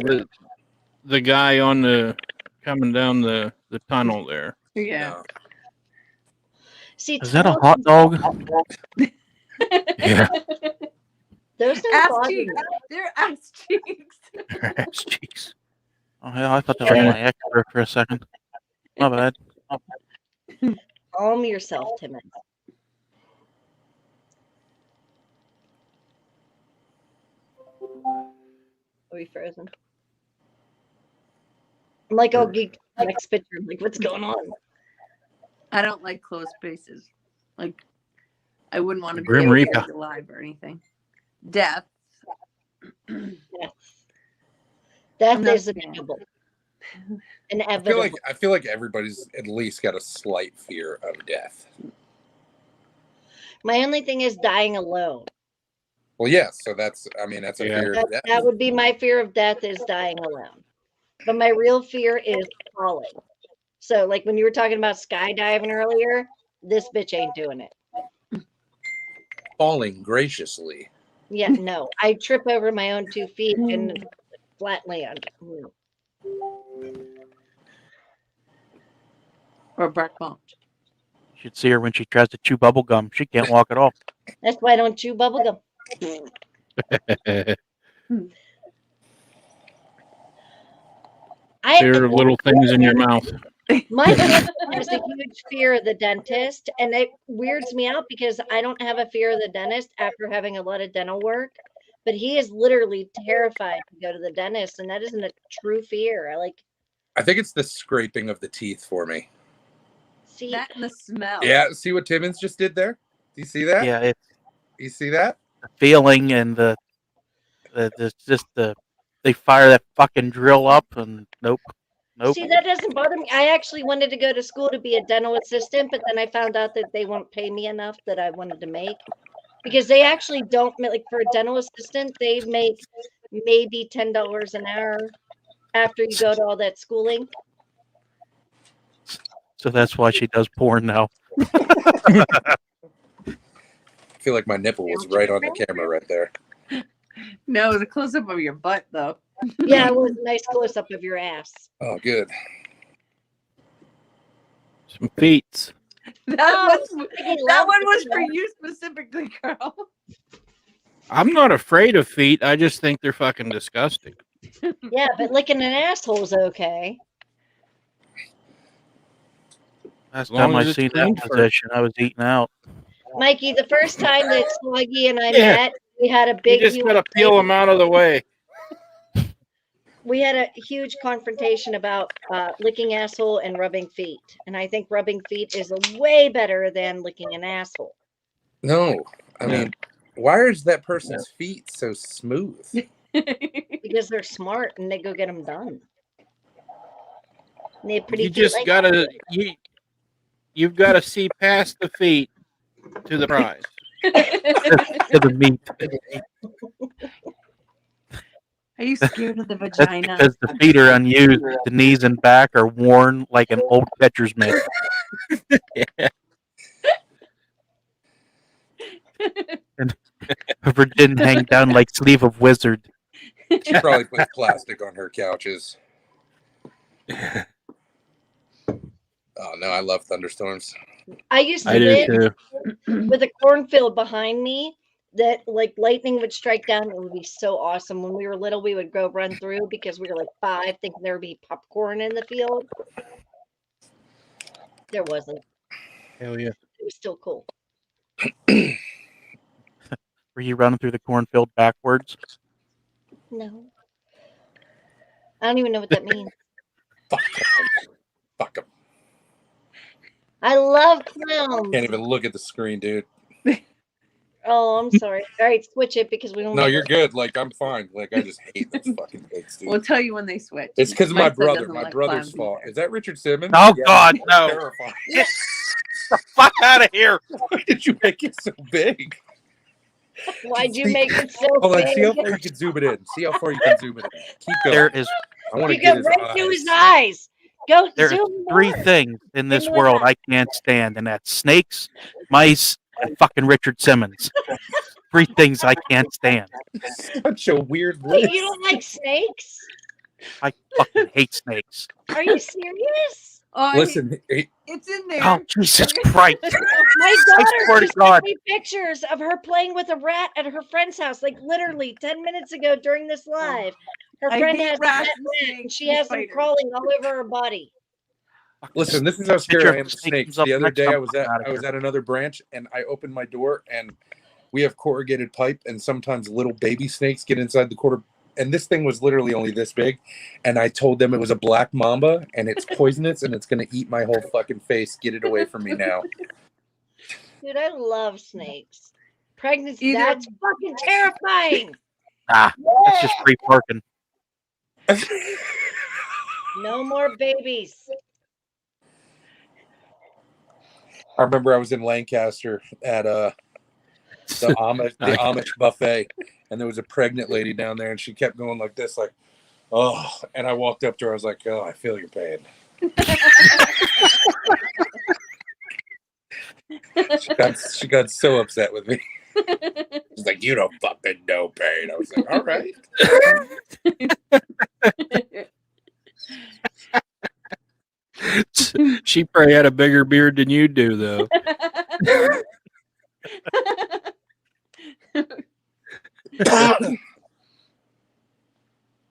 [SPEAKER 3] the guy on the coming down the tunnel there.
[SPEAKER 5] Yeah.
[SPEAKER 6] No.
[SPEAKER 2] See,
[SPEAKER 4] Is that a hot dog?
[SPEAKER 3] Yeah.
[SPEAKER 2] Those don't
[SPEAKER 5] Ass
[SPEAKER 2] bother
[SPEAKER 5] cheeks.
[SPEAKER 2] me.
[SPEAKER 5] They're ass cheeks.
[SPEAKER 3] Ass cheeks.
[SPEAKER 4] Oh, yeah, I thought that was my extra for a second. My bad.
[SPEAKER 2] Calm yourself, Timmons. Are we frozen? I'm like, oh, geek. Next picture. I'm like, what's going on?
[SPEAKER 5] I don't like close spaces. Like, I wouldn't want to
[SPEAKER 3] Grim
[SPEAKER 5] be
[SPEAKER 3] Reaper.
[SPEAKER 5] alive or anything. Death.
[SPEAKER 2] Death
[SPEAKER 5] not
[SPEAKER 2] is
[SPEAKER 5] a fan.
[SPEAKER 2] inevitable.
[SPEAKER 6] I
[SPEAKER 2] Inevitable.
[SPEAKER 6] feel like everybody's at least got a slight fear of death.
[SPEAKER 2] My only thing is dying alone.
[SPEAKER 6] Well, yes. So that's a fear of death.
[SPEAKER 2] That would be my fear of death is dying alone. But my real fear is falling. So, like when you were talking about skydiving earlier, this bitch ain't doing it.
[SPEAKER 6] Falling graciously.
[SPEAKER 2] Yeah, no. I trip over my own 2 feet and flat land.
[SPEAKER 5] Or bark bump.
[SPEAKER 4] You should see her when she tries to chew bubble gum. She can't walk at all.
[SPEAKER 2] That's why I don't chew bubblegum.
[SPEAKER 3] There are little things in your mouth.
[SPEAKER 2] My husband has a huge fear of the dentist, and it weirds me out because I don't have a fear of the dentist after having a lot of dental work. But he is literally terrified to go to the dentist, and that isn't a true fear.
[SPEAKER 6] I think it's the scraping of the teeth for me.
[SPEAKER 2] See
[SPEAKER 5] That and the smell.
[SPEAKER 6] Yeah, see what Timmons just did there? Do you see that?
[SPEAKER 4] Yeah, it's
[SPEAKER 6] You see that?
[SPEAKER 4] the feeling and they fire that fucking drill up and nope.
[SPEAKER 2] See, that doesn't bother me. I actually wanted to go to school to be a dental assistant, but then I found out that they won't pay me enough that I wanted to make. Because they actually don't like for a dental assistant, they make maybe $10 an hour after you go to all that schooling.
[SPEAKER 4] So that's why she does porn now.
[SPEAKER 6] I feel like my nipple was right on the camera right there.
[SPEAKER 5] No, it was a close up of your butt, though.
[SPEAKER 2] Yeah, it was a nice close up of your ass.
[SPEAKER 6] Oh, good.
[SPEAKER 3] Some feet.
[SPEAKER 5] That one was for you specifically, Carl.
[SPEAKER 3] I'm not afraid of feet. I just think they're fucking disgusting.
[SPEAKER 2] Yeah, but licking an asshole's okay.
[SPEAKER 4] Last
[SPEAKER 3] long
[SPEAKER 4] time
[SPEAKER 3] as
[SPEAKER 4] I
[SPEAKER 3] it's
[SPEAKER 4] seen
[SPEAKER 3] clean
[SPEAKER 4] that
[SPEAKER 3] first.
[SPEAKER 4] position, I was eating out.
[SPEAKER 2] Mikey, the first time that Sluggy and I
[SPEAKER 3] Yeah.
[SPEAKER 2] met, we had a
[SPEAKER 3] You
[SPEAKER 2] big
[SPEAKER 3] just gotta peel them out of the way.
[SPEAKER 2] we had a huge confrontation about licking asshole and rubbing feet. And I think rubbing feet is way better than licking an asshole.
[SPEAKER 6] No, I
[SPEAKER 3] Yeah.
[SPEAKER 6] mean, why is that person's feet so smooth?
[SPEAKER 2] Because they're smart and they go get them done. And they have pretty
[SPEAKER 3] You
[SPEAKER 2] feet
[SPEAKER 3] just
[SPEAKER 2] like
[SPEAKER 3] gotta you've got to see past the feet to the prize.
[SPEAKER 4] To the meat.
[SPEAKER 5] Are you scared of the
[SPEAKER 4] That's
[SPEAKER 5] vagina?
[SPEAKER 4] because the feet are unused. The knees and back are worn like an old catcher's mitt. And her didn't hang down like sleeve of wizard.
[SPEAKER 6] She probably puts plastic on her couches. Oh no, I love thunderstorms.
[SPEAKER 2] I used to
[SPEAKER 3] I do
[SPEAKER 2] live
[SPEAKER 3] too.
[SPEAKER 2] with a cornfield behind me that like lightning would strike down. It would be so awesome. When we were little, we would go run through because we were like 5 thinking there would be popcorn in the field. There wasn't.
[SPEAKER 3] Hell yeah.
[SPEAKER 2] It was still cool.
[SPEAKER 4] Were you running through the cornfield backwards?
[SPEAKER 2] No. I don't even know what that means.
[SPEAKER 6] Fuck them. Fuck them.
[SPEAKER 2] I love clowns.
[SPEAKER 6] Can't even look at the screen, dude.
[SPEAKER 2] Oh, I'm sorry. All right, switch it because we don't.
[SPEAKER 6] No,
[SPEAKER 2] know.
[SPEAKER 6] you're good. Like, I'm fine. Like, I just hate those fucking pigs, dude.
[SPEAKER 5] We'll tell you when they switch.
[SPEAKER 6] It's because of my
[SPEAKER 5] son
[SPEAKER 6] brother.
[SPEAKER 5] doesn't
[SPEAKER 6] My
[SPEAKER 5] let
[SPEAKER 6] brother's
[SPEAKER 5] Cloud be
[SPEAKER 6] fault.
[SPEAKER 5] there.
[SPEAKER 6] Is that Richard Simmons?
[SPEAKER 4] Oh
[SPEAKER 6] Yeah,
[SPEAKER 4] God,
[SPEAKER 6] that's
[SPEAKER 4] no!
[SPEAKER 6] terrifying.
[SPEAKER 4] Get the fuck out of here!
[SPEAKER 6] Why did you make it so big?
[SPEAKER 2] Why'd you
[SPEAKER 6] See-
[SPEAKER 2] make it so
[SPEAKER 6] Hold on,
[SPEAKER 2] big?
[SPEAKER 6] see how far you can zoom it in. See how far you can zoom it in. Keep going.
[SPEAKER 4] There is
[SPEAKER 6] I want to
[SPEAKER 2] You
[SPEAKER 6] get
[SPEAKER 2] go
[SPEAKER 6] his
[SPEAKER 2] right to his
[SPEAKER 6] eyes.
[SPEAKER 2] eyes. Go
[SPEAKER 4] there
[SPEAKER 2] zoom
[SPEAKER 4] are three
[SPEAKER 2] more.
[SPEAKER 4] things in this
[SPEAKER 2] Into his
[SPEAKER 4] world
[SPEAKER 2] eyes.
[SPEAKER 4] I can't stand, and that's snakes, mice, and fucking Richard Simmons. Three things I can't stand.
[SPEAKER 6] Such a weird
[SPEAKER 2] Wait,
[SPEAKER 6] list.
[SPEAKER 2] you don't like snakes?
[SPEAKER 4] I fucking hate snakes.
[SPEAKER 2] Are you serious?
[SPEAKER 5] Oh,
[SPEAKER 6] Listen,
[SPEAKER 5] it's in there.
[SPEAKER 4] Oh Jesus Christ!
[SPEAKER 2] My
[SPEAKER 4] swear
[SPEAKER 2] daughter
[SPEAKER 4] to
[SPEAKER 2] just
[SPEAKER 4] God.
[SPEAKER 2] sent me pictures of her playing with a rat at her friend's house, like literally 10 minutes ago during this live. Her
[SPEAKER 5] I
[SPEAKER 2] friend
[SPEAKER 5] hate
[SPEAKER 2] has a
[SPEAKER 5] rats
[SPEAKER 2] pet
[SPEAKER 5] and
[SPEAKER 2] rat, and
[SPEAKER 5] snakes
[SPEAKER 2] she
[SPEAKER 5] and
[SPEAKER 2] has them
[SPEAKER 5] spiders.
[SPEAKER 2] crawling all over her body.
[SPEAKER 6] listen. This is how scared
[SPEAKER 4] Picture
[SPEAKER 6] I am
[SPEAKER 4] of
[SPEAKER 6] of
[SPEAKER 4] snake
[SPEAKER 6] snakes.
[SPEAKER 4] comes up
[SPEAKER 6] The other
[SPEAKER 4] next,
[SPEAKER 6] day,
[SPEAKER 4] I'm
[SPEAKER 6] I was
[SPEAKER 4] outta here.
[SPEAKER 6] at another branch, and I opened my door, and we have corrugated pipe, and sometimes little baby snakes get inside the quarter. And this thing was literally only this big, and I told them it was a black mamba, and it's poisonous, and it's gonna eat my whole fucking face. Get it away from me now.
[SPEAKER 2] Dude, I love snakes. Pregnancy,
[SPEAKER 5] Either-
[SPEAKER 2] that's fucking terrifying.
[SPEAKER 4] Ah, that's just free parking.
[SPEAKER 2] No more babies.
[SPEAKER 6] I remember I was in Lancaster at the Amish buffet, and there was a pregnant lady down there, and she kept going like this, like, oh. And I walked up to her. I was like, oh, I feel your pain. She got so upset with me. She's like, you don't fucking know pain. I was like, all right.
[SPEAKER 3] She probably had a bigger beard than you do, though.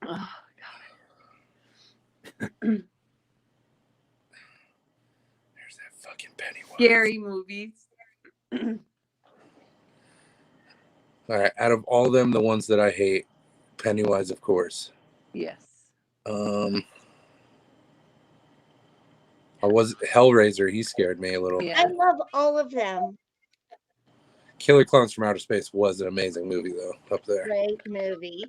[SPEAKER 5] Oh,
[SPEAKER 6] There's that fucking Pennywise.
[SPEAKER 5] scary movies.
[SPEAKER 6] All right, out of all of them, the ones that I hate, Pennywise, of course.
[SPEAKER 5] Yes.
[SPEAKER 6] I was Hellraiser. He scared me a little.
[SPEAKER 5] Yeah.
[SPEAKER 2] I love all of them.
[SPEAKER 6] Killer Clowns from Outer Space was an amazing movie, though. Up there.
[SPEAKER 2] Great movie.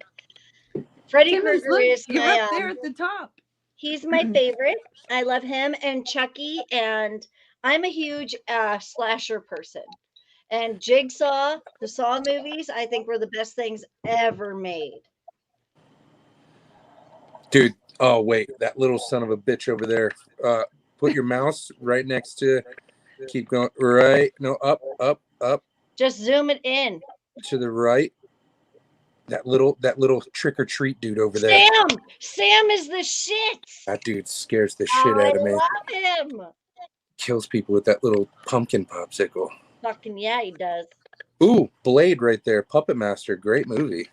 [SPEAKER 2] Freddy
[SPEAKER 5] Timmons,
[SPEAKER 2] Krueger
[SPEAKER 5] look,
[SPEAKER 2] is
[SPEAKER 5] you're
[SPEAKER 2] my
[SPEAKER 5] up there at the top.
[SPEAKER 2] he's my favorite. I love him and Chucky, and I'm a huge slasher person. And Jigsaw, the Saw movies, I think were the best things ever made.
[SPEAKER 6] Dude, oh, wait. That little son of a bitch over there. Put your mouse right next to. Keep going. Right. No, up, up, up.
[SPEAKER 2] Just zoom it in.
[SPEAKER 6] To the right. That little trick-or-treat dude over there.
[SPEAKER 2] Sam is the shit.
[SPEAKER 6] That dude scares the shit out of me.
[SPEAKER 2] I love him.
[SPEAKER 6] Kills people with that little pumpkin popsicle.
[SPEAKER 2] Fucking yeah, he does.
[SPEAKER 6] Ooh, Blade right there. Puppet Master. Great movie.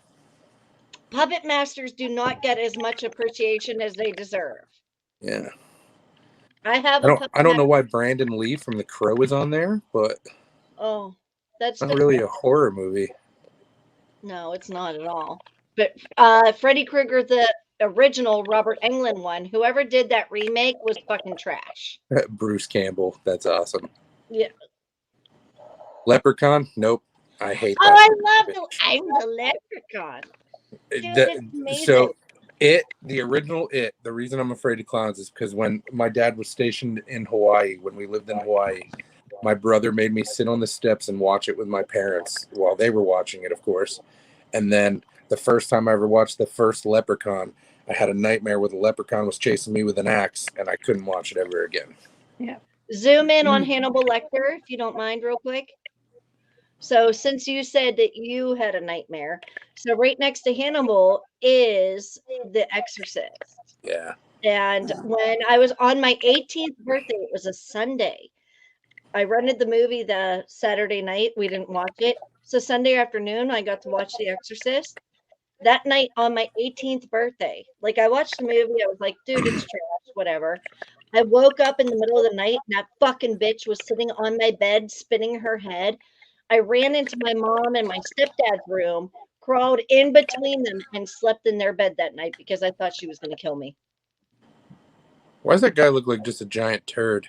[SPEAKER 2] Puppet masters do not get as much appreciation as they deserve.
[SPEAKER 6] Yeah.
[SPEAKER 2] I have
[SPEAKER 6] I don't know why Brandon Lee from The Crow is on there, but
[SPEAKER 2] Oh, that's
[SPEAKER 6] it's not really a horror movie.
[SPEAKER 2] No, it's not at all. But Freddy Krueger, the original Robert Englund one, whoever did that remake was fucking trash.
[SPEAKER 6] Bruce Campbell. That's awesome.
[SPEAKER 2] Yeah.
[SPEAKER 6] Leprechaun? Nope. I hate
[SPEAKER 2] Oh,
[SPEAKER 6] that.
[SPEAKER 2] I'm the leprechaun. Dude,
[SPEAKER 6] The-
[SPEAKER 2] it's amazing.
[SPEAKER 6] so the original the reason I'm afraid of clowns is because when my dad was stationed in Hawaii, when we lived in Hawaii, my brother made me sit on the steps and watch it with my parents while they were watching it, of course. And then the first time I ever watched the first Leprechaun, I had a nightmare where the leprechaun was chasing me with an axe, and I couldn't watch it ever again.
[SPEAKER 2] Zoom in on Hannibal Lecter, if you don't mind, real quick. So since you said that you had a nightmare, so right next to Hannibal is The Exorcist.
[SPEAKER 6] Yeah.
[SPEAKER 2] And when I was on my 18th birthday, it was a Sunday. I rented the movie the Saturday night. We didn't watch it. So Sunday afternoon, I got to watch The Exorcist. That night on my 18th birthday, like I watched the movie, I was like, dude, it's trash, whatever. I woke up in the middle of the night and that fucking bitch was sitting on my bed, spinning her head. I ran into my mom and my stepdad's room, crawled in between them, and slept in their bed that night because I thought she was going to kill me.
[SPEAKER 6] Why does that guy look like just a giant turd?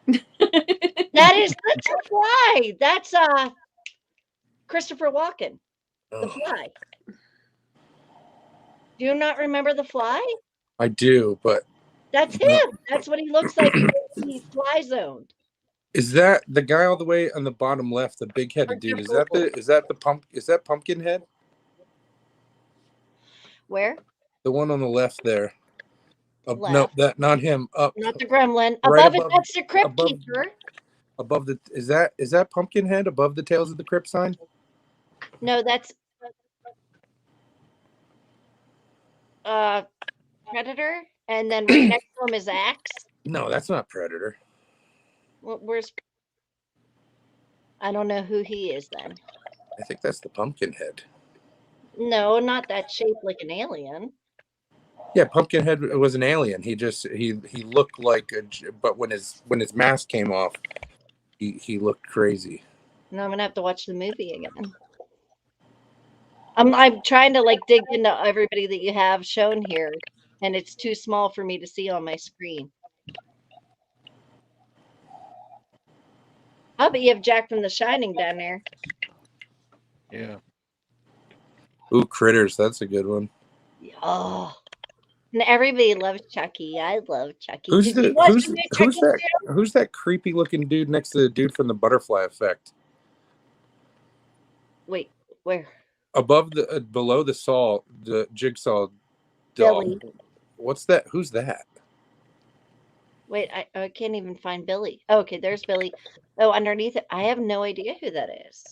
[SPEAKER 2] That's a fly. That's Christopher Walken, The
[SPEAKER 6] Oh,
[SPEAKER 2] Fly. Do you not remember The Fly?
[SPEAKER 6] I do, but
[SPEAKER 2] That's him. That's what he looks like. He's fly zoned.
[SPEAKER 6] is that the guy all the way on the bottom left, the big headed dude? Is that Pumpkinhead?
[SPEAKER 2] Where?
[SPEAKER 6] The one on the left there. No,
[SPEAKER 2] Left.
[SPEAKER 6] that not him. Up,
[SPEAKER 2] Not the gremlin.
[SPEAKER 6] Right
[SPEAKER 2] Above it,
[SPEAKER 6] above-
[SPEAKER 2] that's the Crypt
[SPEAKER 6] above-
[SPEAKER 2] Keeper.
[SPEAKER 6] above the is that Pumpkinhead above the Tales of the Crypt sign?
[SPEAKER 2] No, that's Predator. And then right next to him is Axe.
[SPEAKER 6] No, that's not Predator.
[SPEAKER 2] Where's? I don't know who he is then.
[SPEAKER 6] I think that's the Pumpkinhead.
[SPEAKER 2] No, not that shaped like an alien.
[SPEAKER 6] Yeah, Pumpkinhead was an alien. He looked like but when his mask came off, he looked crazy.
[SPEAKER 2] No, I'm gonna have to watch the movie again. I'm trying to like dig into everybody that you have shown here, and it's too small for me to see on my screen. Oh, but you have Jack from The Shining down there.
[SPEAKER 3] Yeah.
[SPEAKER 6] Ooh, Critters, that's a good one.
[SPEAKER 2] Oh, and everybody loves Chucky. I love Chucky.
[SPEAKER 6] Who's
[SPEAKER 2] Did you
[SPEAKER 6] the
[SPEAKER 2] watch
[SPEAKER 6] who's
[SPEAKER 2] the new
[SPEAKER 6] who's
[SPEAKER 2] Chucky
[SPEAKER 6] that
[SPEAKER 2] show?
[SPEAKER 6] who's that creepy looking dude next to the dude from the Butterfly Effect?
[SPEAKER 2] Wait, where?
[SPEAKER 6] Above the below the jigsaw doll.
[SPEAKER 2] Billy.
[SPEAKER 6] What's that? Who's that?
[SPEAKER 2] Wait, I can't even find Billy. Oh, okay, there's Billy. Oh, underneath it, I have no idea who that is.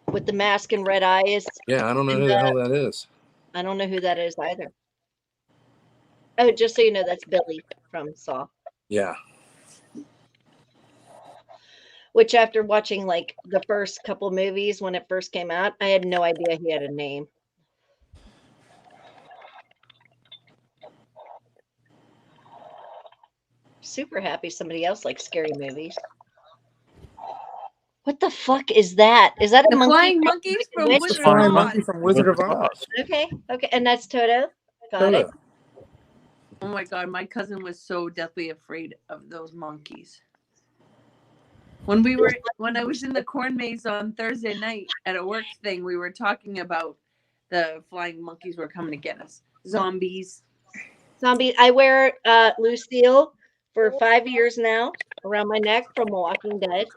[SPEAKER 2] With the mask and red eyes.
[SPEAKER 6] Yeah, I don't know who the hell that is.
[SPEAKER 2] I don't know who that is either. Oh, just so you know, that's Billy from Saw.
[SPEAKER 6] Yeah.
[SPEAKER 2] Which, after watching like the first couple movies when it first came out, I had no idea he had a name. Super happy somebody else likes scary movies. What the fuck is that? Is that a
[SPEAKER 5] The
[SPEAKER 2] monkey?
[SPEAKER 5] flying monkeys from
[SPEAKER 2] Wizard
[SPEAKER 5] Wizard
[SPEAKER 2] of
[SPEAKER 5] of
[SPEAKER 6] Flying
[SPEAKER 2] Oz?
[SPEAKER 6] monkey from Wizard of Oz.
[SPEAKER 2] Okay, and that's Toto. Got
[SPEAKER 6] Toto.
[SPEAKER 2] it.
[SPEAKER 5] Oh my god, my cousin was so deathly afraid of those monkeys. When I was in the corn maze on Thursday night at a work thing, we were talking about the flying monkeys were coming to get us. Zombies.
[SPEAKER 2] Zombie. I wear Lucille for 5 years now around my neck from Walking Dead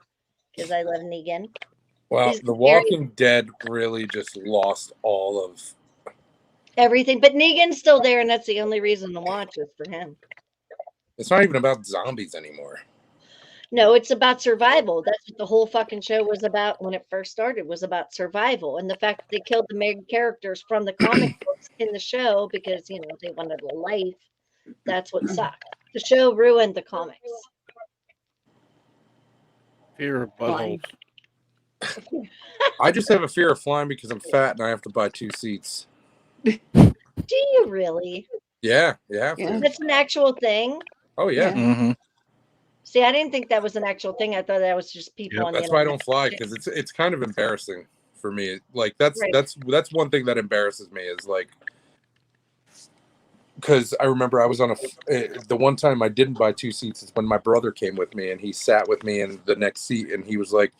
[SPEAKER 2] because I love Negan.
[SPEAKER 6] Wow,
[SPEAKER 2] He's
[SPEAKER 6] The
[SPEAKER 2] very-
[SPEAKER 6] Walking Dead really just lost all of.
[SPEAKER 2] Everything, but Negan's still there, and that's the only reason to watch is for him.
[SPEAKER 6] It's not even about zombies anymore.
[SPEAKER 2] No, it's about survival. That's what the whole fucking show was about when it first started, was about survival. And the fact that they killed the main characters from the comic books in the show because, you know, they wanted a life. That's what sucked. The show ruined the comics.
[SPEAKER 3] Fear of buttholes.
[SPEAKER 6] I just have a fear of flying because I'm fat and I have to buy 2 seats.
[SPEAKER 2] Do you really?
[SPEAKER 6] Yeah, yeah.
[SPEAKER 5] Yeah.
[SPEAKER 2] That's an actual thing?
[SPEAKER 6] Oh yeah.
[SPEAKER 3] Mm-hmm.
[SPEAKER 2] See, I didn't think that was an actual thing. I thought that was just people
[SPEAKER 3] Yep,
[SPEAKER 2] on the
[SPEAKER 6] That's why I
[SPEAKER 2] internet.
[SPEAKER 6] don't fly because it's kind of embarrassing for me. Like that's
[SPEAKER 2] Right.
[SPEAKER 6] one thing that embarrasses me is like because I remember I was on the one time I didn't buy 2 seats is when my brother came with me and he sat with me in the next seat and he was like,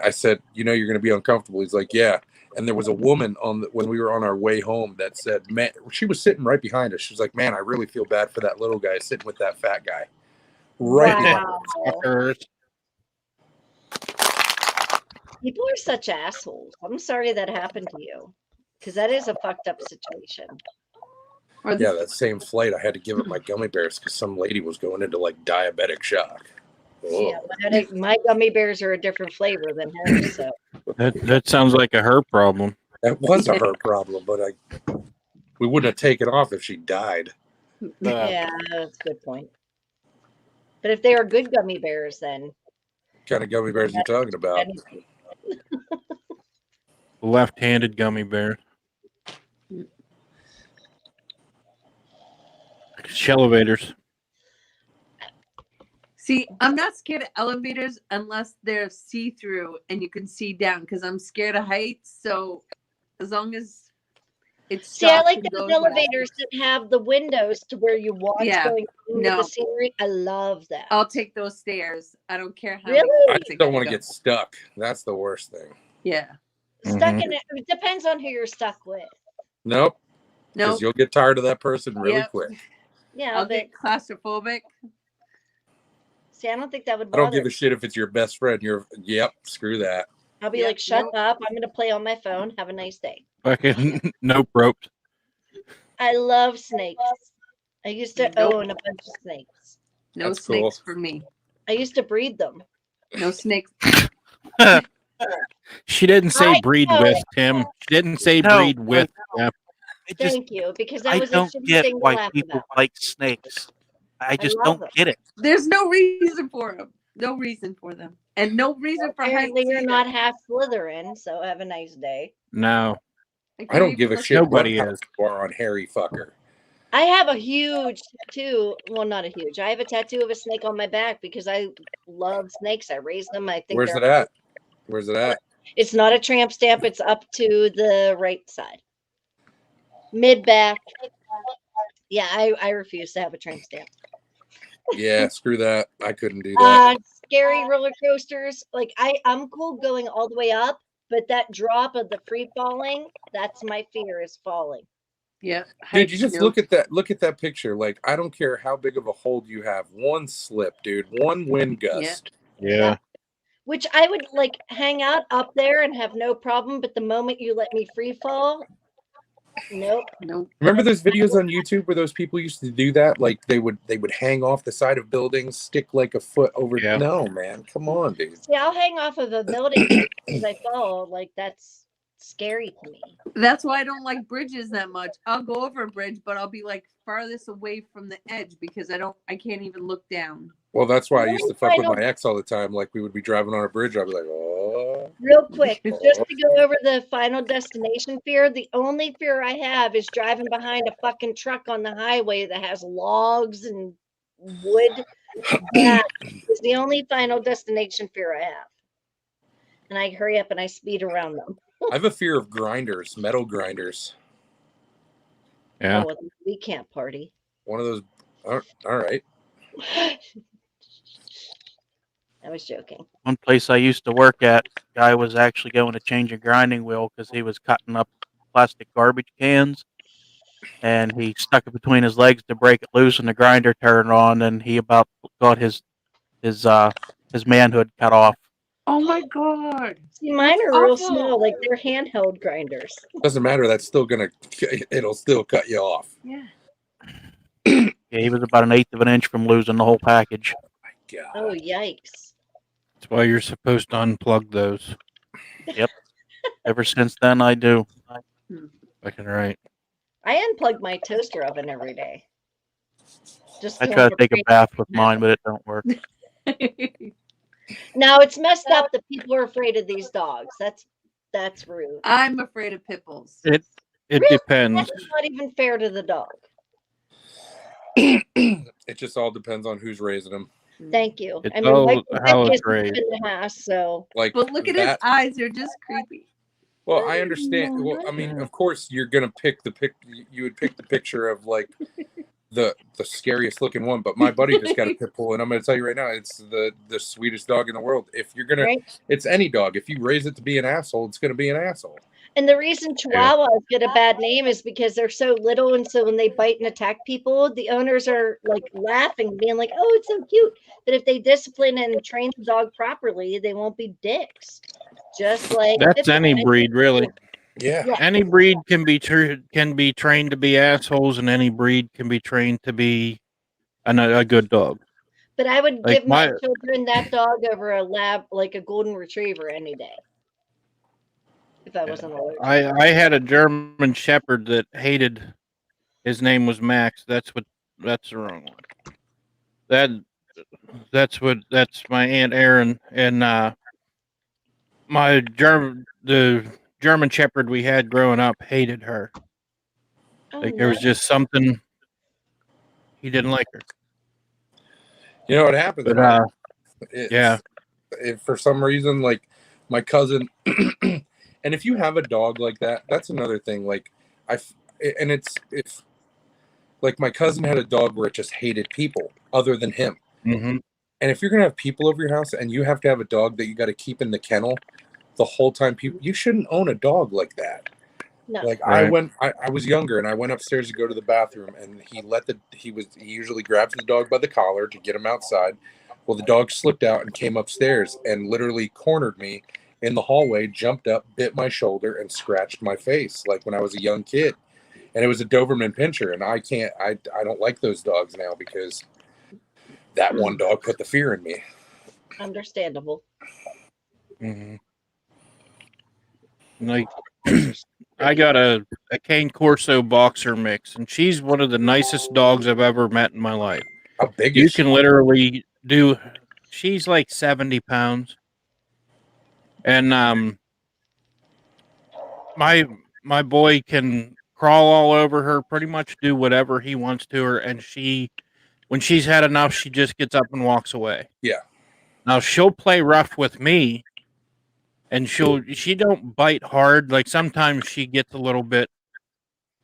[SPEAKER 6] I said, you know, you're going to be uncomfortable. He's like, yeah. And there was a woman when we were on our way home that said, man, she was sitting right behind us. She was like, man, I really feel bad for that little guy sitting with that fat guy. Right.
[SPEAKER 2] Wow.
[SPEAKER 3] Fuckers.
[SPEAKER 2] People are such assholes. I'm sorry that happened to you because that is a fucked up situation.
[SPEAKER 5] Or
[SPEAKER 6] Yeah, that same flight, I had to give up my gummy bears because some lady was going into like diabetic shock. Oh.
[SPEAKER 2] Yeah, my gummy bears are a different flavor than hers. So
[SPEAKER 3] That sounds like a her problem.
[SPEAKER 6] That was a her problem, but we wouldn't have taken off if she died.
[SPEAKER 2] yeah, that's a good point. But if they are good gummy bears, then
[SPEAKER 6] What kind of gummy bears are you talking about?
[SPEAKER 3] Left-handed gummy bear. Elevators.
[SPEAKER 5] See, I'm not scared of elevators unless they're see-through and you can see down because I'm scared of heights. So as long as It
[SPEAKER 2] See, I
[SPEAKER 5] stops
[SPEAKER 2] like
[SPEAKER 5] and
[SPEAKER 2] those
[SPEAKER 5] goes when it's-
[SPEAKER 2] elevators that have the windows to where you watch
[SPEAKER 5] Yeah,
[SPEAKER 2] going into
[SPEAKER 5] no.
[SPEAKER 2] the scenery. I love that.
[SPEAKER 5] I'll take those stairs. I don't care how
[SPEAKER 2] Really?
[SPEAKER 6] I
[SPEAKER 5] many
[SPEAKER 6] just
[SPEAKER 5] places
[SPEAKER 6] don't want to
[SPEAKER 5] go.
[SPEAKER 6] get stuck. That's the worst thing.
[SPEAKER 5] Yeah.
[SPEAKER 2] Stuck in it. It depends on who you're stuck with.
[SPEAKER 6] Nope.
[SPEAKER 5] No.
[SPEAKER 6] Because you'll get tired of that person really
[SPEAKER 5] Yep.
[SPEAKER 6] quick.
[SPEAKER 2] Yeah,
[SPEAKER 5] I'll
[SPEAKER 2] but
[SPEAKER 5] get claustrophobic.
[SPEAKER 2] see, I don't think that would
[SPEAKER 6] I
[SPEAKER 2] bother.
[SPEAKER 6] don't give a shit if it's your best friend. Yep, screw that.
[SPEAKER 2] I'll be
[SPEAKER 5] Yep,
[SPEAKER 2] like, shut
[SPEAKER 5] nope.
[SPEAKER 2] up. I'm going to play on my phone. Have a nice day.
[SPEAKER 3] Fucking nope ropes.
[SPEAKER 2] I love snakes. I used to
[SPEAKER 5] Nope.
[SPEAKER 2] own a bunch of snakes.
[SPEAKER 5] No
[SPEAKER 6] That's
[SPEAKER 5] snakes
[SPEAKER 6] cool.
[SPEAKER 5] for me.
[SPEAKER 2] I used to breed them.
[SPEAKER 5] No snakes.
[SPEAKER 3] She didn't say
[SPEAKER 2] I
[SPEAKER 3] breed
[SPEAKER 2] know.
[SPEAKER 3] with, Tim. She didn't say
[SPEAKER 4] No,
[SPEAKER 3] breed with. Yeah.
[SPEAKER 4] I just
[SPEAKER 2] Thank you, because that
[SPEAKER 4] I
[SPEAKER 2] was a
[SPEAKER 4] don't
[SPEAKER 2] shitty
[SPEAKER 4] get
[SPEAKER 2] thing to
[SPEAKER 4] why
[SPEAKER 2] laugh
[SPEAKER 4] people
[SPEAKER 2] about.
[SPEAKER 4] like snakes. I just
[SPEAKER 2] love
[SPEAKER 4] don't
[SPEAKER 2] them.
[SPEAKER 4] get it.
[SPEAKER 5] There's no reason for them. No reason for them. And no reason for heights
[SPEAKER 2] Apparently, you're
[SPEAKER 5] either.
[SPEAKER 2] not half Slytherin, so have a nice day.
[SPEAKER 3] No.
[SPEAKER 5] can't
[SPEAKER 6] I don't
[SPEAKER 5] even
[SPEAKER 6] give a
[SPEAKER 5] look
[SPEAKER 6] shit
[SPEAKER 5] at
[SPEAKER 3] Nobody
[SPEAKER 6] what
[SPEAKER 3] is.
[SPEAKER 6] house you are on Harry Fucker.
[SPEAKER 2] I have a huge tattoo. Well, not a huge. I have a tattoo of a snake on my back because I love snakes. I raise them. I think
[SPEAKER 6] Where's
[SPEAKER 2] they're.
[SPEAKER 6] it at? Where's it at?
[SPEAKER 2] It's not a tramp stamp. It's up to the right side, mid back. Yeah, I refuse to have a tramp stamp.
[SPEAKER 6] Yeah, screw that. I couldn't do that.
[SPEAKER 2] Scary roller coasters. Like I'm cool going all the way up, but that drop of the free falling, that's my fear is falling.
[SPEAKER 5] Yeah.
[SPEAKER 6] Dude, you just look at that. Look at that picture. Like, I don't care how big of a hold you have. One slip, dude. One wind gust.
[SPEAKER 3] Yeah.
[SPEAKER 2] Which I would like hang out up there and have no problem, but the moment you let me free fall, nope.
[SPEAKER 5] Nope.
[SPEAKER 6] Remember those videos on YouTube where those people used to do that? Like they would hang off the side of buildings, stick like a foot over.
[SPEAKER 3] Yeah.
[SPEAKER 6] No, man, come on, dude.
[SPEAKER 2] See, I'll hang off of a building as I fall. Like that's scary to me.
[SPEAKER 5] That's why I don't like bridges that much. I'll go over a bridge, but I'll be like farthest away from the edge because I can't even look down.
[SPEAKER 6] Well, that's why I used to fuck with
[SPEAKER 2] Final-
[SPEAKER 6] my ex all the time. Like we would be driving on a bridge, I'd be like, oh.
[SPEAKER 2] Real quick, just to go over the Final Destination fear, the only fear I have is driving behind a fucking truck on the highway that has logs and wood. That is the only Final Destination fear I have. And I hurry up and I speed around them.
[SPEAKER 6] I have a fear of grinders, metal grinders.
[SPEAKER 3] Yeah.
[SPEAKER 2] Oh, we can't party.
[SPEAKER 6] One of those. All right.
[SPEAKER 2] I was joking.
[SPEAKER 4] One place I used to work at, guy was actually going to change a grinding wheel because he was cutting up plastic garbage cans, and he stuck it between his legs to break it loose, and the grinder turned on, and he about got his manhood cut off.
[SPEAKER 5] Oh my god.
[SPEAKER 2] See, mine are real
[SPEAKER 5] awful.
[SPEAKER 2] small, like they're handheld grinders.
[SPEAKER 6] Doesn't matter. That's still gonna. It'll still cut you off.
[SPEAKER 5] Yeah.
[SPEAKER 4] Yeah, he was about an eighth of an inch from losing the whole package.
[SPEAKER 6] God.
[SPEAKER 2] Oh, yikes.
[SPEAKER 3] That's why you're supposed to unplug those.
[SPEAKER 4] Ever since then, I do.
[SPEAKER 3] Fucking right.
[SPEAKER 2] I unplug my toaster oven every day. Just
[SPEAKER 4] I
[SPEAKER 2] so
[SPEAKER 4] try
[SPEAKER 2] I'm
[SPEAKER 4] to take a
[SPEAKER 2] afraid-
[SPEAKER 4] bath with mine, but it don't work.
[SPEAKER 2] No, it's messed up that people are afraid of these dogs. That's rude.
[SPEAKER 5] I'm afraid of pit bulls.
[SPEAKER 3] It
[SPEAKER 2] Really?
[SPEAKER 3] depends.
[SPEAKER 2] That's not even fair to the dog.
[SPEAKER 6] It just all depends on who's raising them.
[SPEAKER 2] Thank you.
[SPEAKER 3] It's
[SPEAKER 2] I mean,
[SPEAKER 3] all
[SPEAKER 2] Mike
[SPEAKER 3] how it's
[SPEAKER 2] is
[SPEAKER 3] raised.
[SPEAKER 2] in the house, so
[SPEAKER 6] Like,
[SPEAKER 5] But look at his
[SPEAKER 6] that.
[SPEAKER 5] eyes; they're just creepy.
[SPEAKER 6] Well, I understand. Well, I mean, of course, you're gonna pick the pick. You would pick the picture of like the scariest looking one. But my buddy just got a pit bull, and I'm gonna tell you right now, it's the sweetest dog in the world. If you're gonna,
[SPEAKER 2] right?
[SPEAKER 6] it's any dog. If you raise it to be an asshole, it's gonna be an asshole.
[SPEAKER 2] And the reason Chihuahuas get a bad name is because they're so little, and so when they bite and attack people, the owners are like laughing, being like, "Oh, it's so cute." But if they discipline and train the dog properly, they won't be dicks. Just like
[SPEAKER 3] That's any breed, really.
[SPEAKER 6] Yeah.
[SPEAKER 2] Yeah.
[SPEAKER 3] Any breed can be trained to be assholes, and any breed can be trained to be a good dog.
[SPEAKER 2] But I would
[SPEAKER 3] Like
[SPEAKER 2] give my
[SPEAKER 3] my-
[SPEAKER 2] children that dog over a lab, like a golden retriever, any day. If I wasn't allergic.
[SPEAKER 3] I had a German Shepherd that hated. His name was Max. That's the wrong one. That's my Aunt Erin, and the German Shepherd we had growing up hated her.
[SPEAKER 2] Oh,
[SPEAKER 3] Like there was just something he didn't like her.
[SPEAKER 6] You know what happens?
[SPEAKER 3] But
[SPEAKER 6] man? It's-
[SPEAKER 3] yeah.
[SPEAKER 6] If for some reason, like my cousin, and if you have a dog like that, that's another thing. Like and it's like my cousin had a dog where it just hated people other than him.
[SPEAKER 3] Mm-hmm.
[SPEAKER 6] And if you're gonna have people over your house and you have to have a dog that you got to keep in the kennel the whole time, you shouldn't own a dog like that.
[SPEAKER 2] No.
[SPEAKER 6] Like
[SPEAKER 3] Right.
[SPEAKER 6] I was younger and I went upstairs to go to the bathroom and he usually grabs the dog by the collar to get him outside. Well, the dog slipped out and came upstairs and literally cornered me in the hallway, jumped up, bit my shoulder, and scratched my face like when I was a young kid. And it was a Doberman Pinscher, and I don't like those dogs now because that one dog put the fear in me.
[SPEAKER 2] Understandable.
[SPEAKER 3] Mm-hmm. Like, I got a Cane Corso boxer mix, and she's one of the nicest dogs I've ever met in my life.
[SPEAKER 6] How big
[SPEAKER 3] You
[SPEAKER 6] is she?
[SPEAKER 3] can literally do. She's like 70 pounds, and my boy can crawl all over her, pretty much do whatever he wants to her, and when she's had enough, she just gets up and walks away.
[SPEAKER 6] Yeah.
[SPEAKER 3] Now she'll play rough with me, and she don't bite hard. Like sometimes she gets a little bit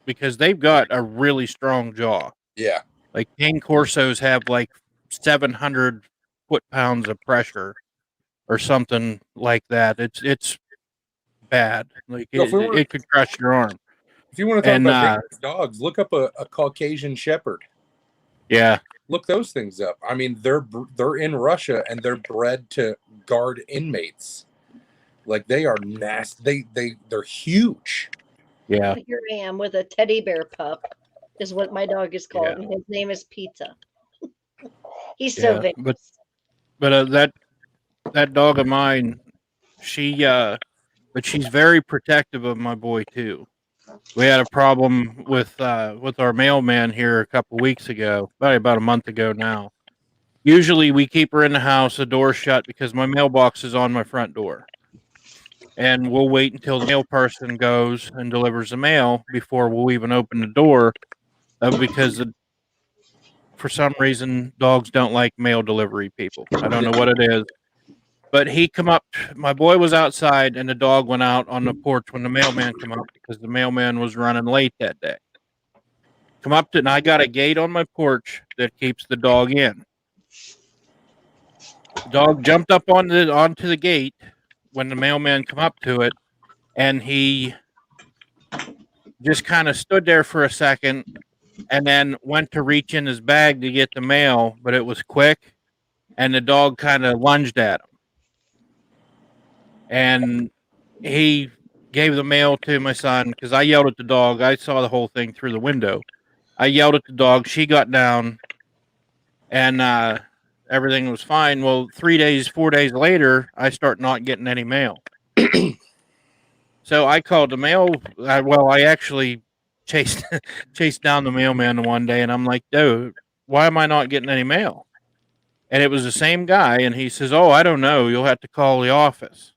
[SPEAKER 3] because they've got a really strong jaw.
[SPEAKER 6] Yeah.
[SPEAKER 3] Like Cane Corsos have like 700 foot-pounds of pressure or something like that. It's bad. Like it could crush your arm.
[SPEAKER 6] If you want to talk about dangerous dogs, look up a Caucasian Shepherd.
[SPEAKER 3] Yeah.
[SPEAKER 6] Look those things up. I mean, they're in Russia and they're bred to guard inmates. Like they are nasty. They're huge.
[SPEAKER 3] Yeah.
[SPEAKER 2] Here I am with a teddy bear pup, is what my dog is called,
[SPEAKER 3] Yeah.
[SPEAKER 2] and his name is Pizza. He's so big.
[SPEAKER 3] But that dog of mine, but she's very protective of my boy too. We had a problem with our mailman here a couple weeks ago, probably about a month ago now. Usually we keep her in the house, the door shut, because my mailbox is on my front door. And we'll wait until the mail person goes and delivers the mail before we'll even open the door, because for some reason dogs don't like mail delivery people. I don't know what it is. But he come up, my boy was outside, and the dog went out on the porch when the mailman come up because the mailman was running late that day. And I got a gate on my porch that keeps the dog in. The dog jumped up onto the gate when the mailman come up to it, and he just kind of stood there for a second and then went to reach in his bag to get the mail, but it was quick, and the dog kind of lunged at him. And he gave the mail to my son because I yelled at the dog. I saw the whole thing through the window. I yelled at the dog. She got down, and everything was fine. Well, 4 days later, I start not getting any mail. So I called the mail. I actually chased down the mailman one day, and I'm like, dude, why am I not getting any mail? And it was the same guy, and he says, oh, I don't know. You'll have to call the office.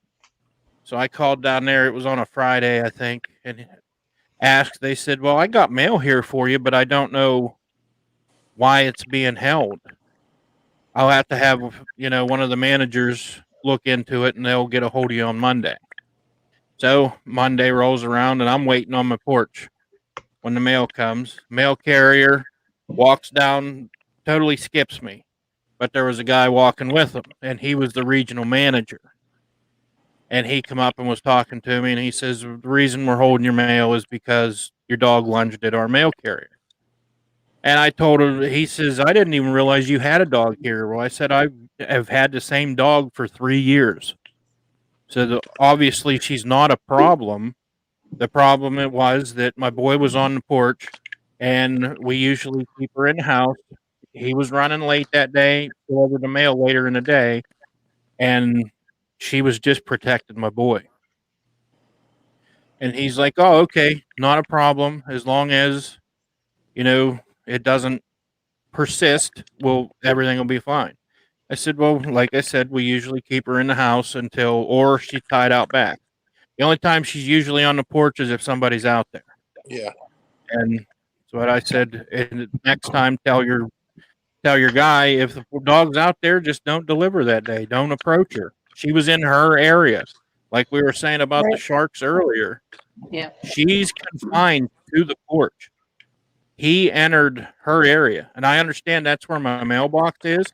[SPEAKER 3] So I called down there. It was on a Friday, I think, and asked. They said, well, I got mail here for you, but I don't know why it's being held. I'll have to have, one of the managers look into it, and they'll get a hold of you on Monday. So Monday rolls around, and I'm waiting on my porch when the mail comes. Mail carrier walks down, totally skips me. But there was a guy walking with him, and he was the regional manager. And he come up and was talking to me, and he says, the reason we're holding your mail is because your dog lunged at our mail carrier. And I told him, he says, I didn't even realize you had a dog here. Well, I said, I have had the same dog for 3 years. So obviously she's not a problem. The problem it was that my boy was on the porch, and we usually keep her in the house. He was running late that day, delivered the mail later in the day, and she was just protecting my boy. And he's like, oh, okay, not a problem. As long as, it doesn't persist, everything will be fine. I said, well, like I said, we usually keep her in the house or she's tied out back. The only time she's usually on the porch is if somebody's out there.
[SPEAKER 6] Yeah.
[SPEAKER 3] And so what I said, and next time tell your guy, if the dog's out there, just don't deliver that day. Don't approach her. She was in her area. Like we were saying about the sharks earlier.
[SPEAKER 5] Yeah.
[SPEAKER 3] She's confined to the porch. He entered her area, and I understand that's where my mailbox is,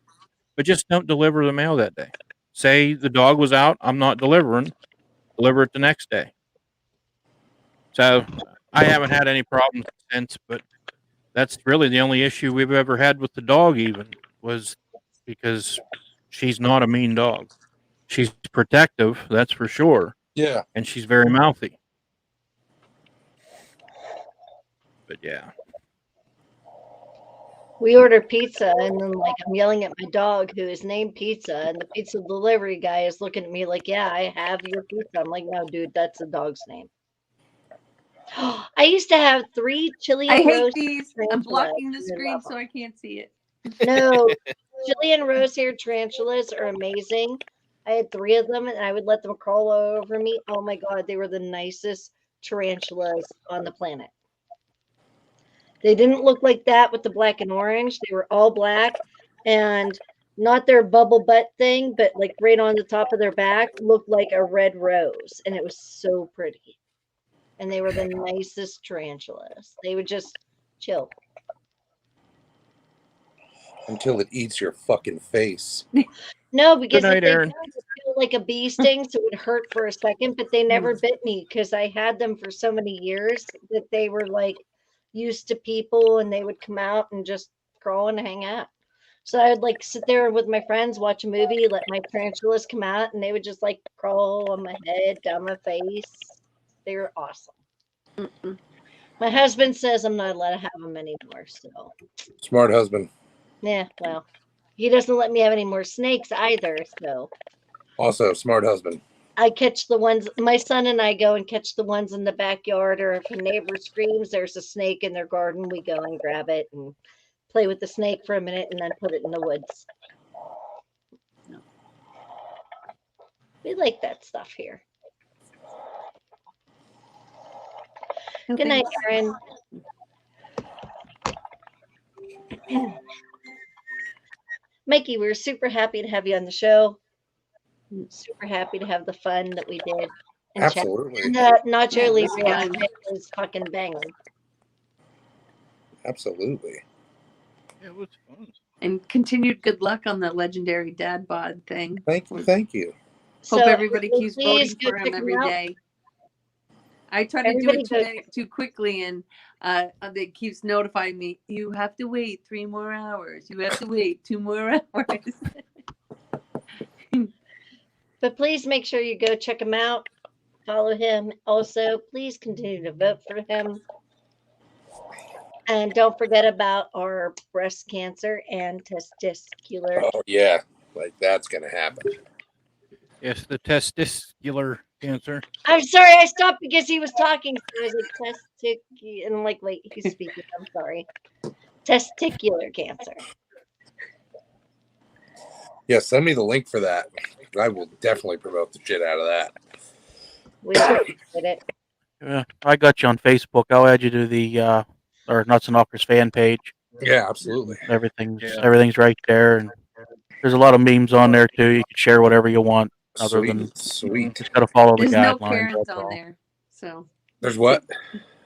[SPEAKER 3] but just don't deliver the mail that day. Say the dog was out, I'm not delivering. Deliver it the next day. So I haven't had any problems since, but that's really the only issue we've ever had with the dog. Even was because she's not a mean dog. She's protective, that's for sure,
[SPEAKER 6] Yeah.
[SPEAKER 3] and she's very mouthy. But yeah.
[SPEAKER 2] We order pizza, and then like I'm yelling at my dog who is named Pizza, and the pizza delivery guy is looking at me like, "Yeah, I have your pizza." I'm like, "No, dude, that's the dog's name." I used to have 3 chili
[SPEAKER 5] I
[SPEAKER 2] and
[SPEAKER 5] hate
[SPEAKER 2] roast
[SPEAKER 5] these. I'm
[SPEAKER 2] tarantulas.
[SPEAKER 5] blocking the
[SPEAKER 2] I
[SPEAKER 5] screen
[SPEAKER 2] love
[SPEAKER 5] so
[SPEAKER 2] them.
[SPEAKER 5] I can't see it.
[SPEAKER 2] No, chili and rose haired tarantulas are amazing. I had 3 of them, and I would let them crawl all over me. Oh my god, they were the nicest tarantulas on the planet. They didn't look like that with the black and orange. They were all black, and not their bubble butt thing, but like right on the top of their back looked like a red rose, and it was so pretty. And they were the nicest tarantulas. They would just chill.
[SPEAKER 6] Until it eats your fucking face.
[SPEAKER 2] No, because
[SPEAKER 3] Good night,
[SPEAKER 2] if they
[SPEAKER 3] Aaron.
[SPEAKER 2] did, it would feel like a bee sting, so it would hurt for a second, but they never bit me because I had them for so many years that they were like used to people, and they would come out and just crawl and hang out. So I would like sit there with my friends, watch a movie, let my tarantulas come out, and they would just like crawl on my head, down my face. They were awesome.
[SPEAKER 5] Mm-mm.
[SPEAKER 2] My husband says I'm not allowed to have them anymore, so
[SPEAKER 6] Smart husband.
[SPEAKER 2] yeah, well, he doesn't let me have any more snakes either, so
[SPEAKER 6] Also, smart husband.
[SPEAKER 2] I catch the ones, my son and I go and catch the ones in the backyard, or if a neighbor screams there's a snake in their garden, we go and grab it and play with the snake for a minute and then put it in the woods. We like that stuff here.
[SPEAKER 5] No
[SPEAKER 2] Good night,
[SPEAKER 5] thanks.
[SPEAKER 2] Aaron. Mikey, we're super happy to have you on the show. Super happy to have the fun that we did. in chat.
[SPEAKER 6] Absolutely.
[SPEAKER 2] And the Nacho
[SPEAKER 5] Yeah, it was
[SPEAKER 2] Libre
[SPEAKER 5] fun.
[SPEAKER 2] outfit is fucking banging.
[SPEAKER 6] Absolutely.
[SPEAKER 3] It was fun.
[SPEAKER 5] And continued good luck on the legendary dad bod thing.
[SPEAKER 6] Thank you. Thank you.
[SPEAKER 5] Hope
[SPEAKER 2] So
[SPEAKER 5] everybody keeps
[SPEAKER 2] please
[SPEAKER 5] voting
[SPEAKER 2] go
[SPEAKER 5] for
[SPEAKER 2] check
[SPEAKER 5] him every
[SPEAKER 2] out.
[SPEAKER 5] day. I try to do
[SPEAKER 2] Everybody
[SPEAKER 5] it too quickly, and it keeps notifying me, you have to wait 3 more hours. You have to wait 2 more hours.
[SPEAKER 2] But please make sure you go check him out. Follow him. Also, please continue to vote for him. And don't forget about our breast cancer and testicular.
[SPEAKER 6] Oh yeah, like that's gonna happen.
[SPEAKER 3] Yes, the testicular cancer.
[SPEAKER 2] I'm sorry, I stopped because he was talking. So I was like, testicular. And I'm like, wait, he's speaking. I'm sorry. Testicular cancer.
[SPEAKER 6] Yeah, send me the link for that. I will definitely promote the shit out of that.
[SPEAKER 2] We appreciate it.
[SPEAKER 4] Yeah, I got you on Facebook. I'll add you to the or Nuts and Knockers fan page.
[SPEAKER 6] Yeah, absolutely.
[SPEAKER 4] Everything's right there, and there's a lot of memes on there too. You can share whatever you want, other than
[SPEAKER 6] Sweet.
[SPEAKER 4] just gotta follow the
[SPEAKER 5] There's no
[SPEAKER 4] guidelines.
[SPEAKER 5] Karens
[SPEAKER 4] That's
[SPEAKER 5] on
[SPEAKER 4] all.
[SPEAKER 5] there. So
[SPEAKER 6] There's what?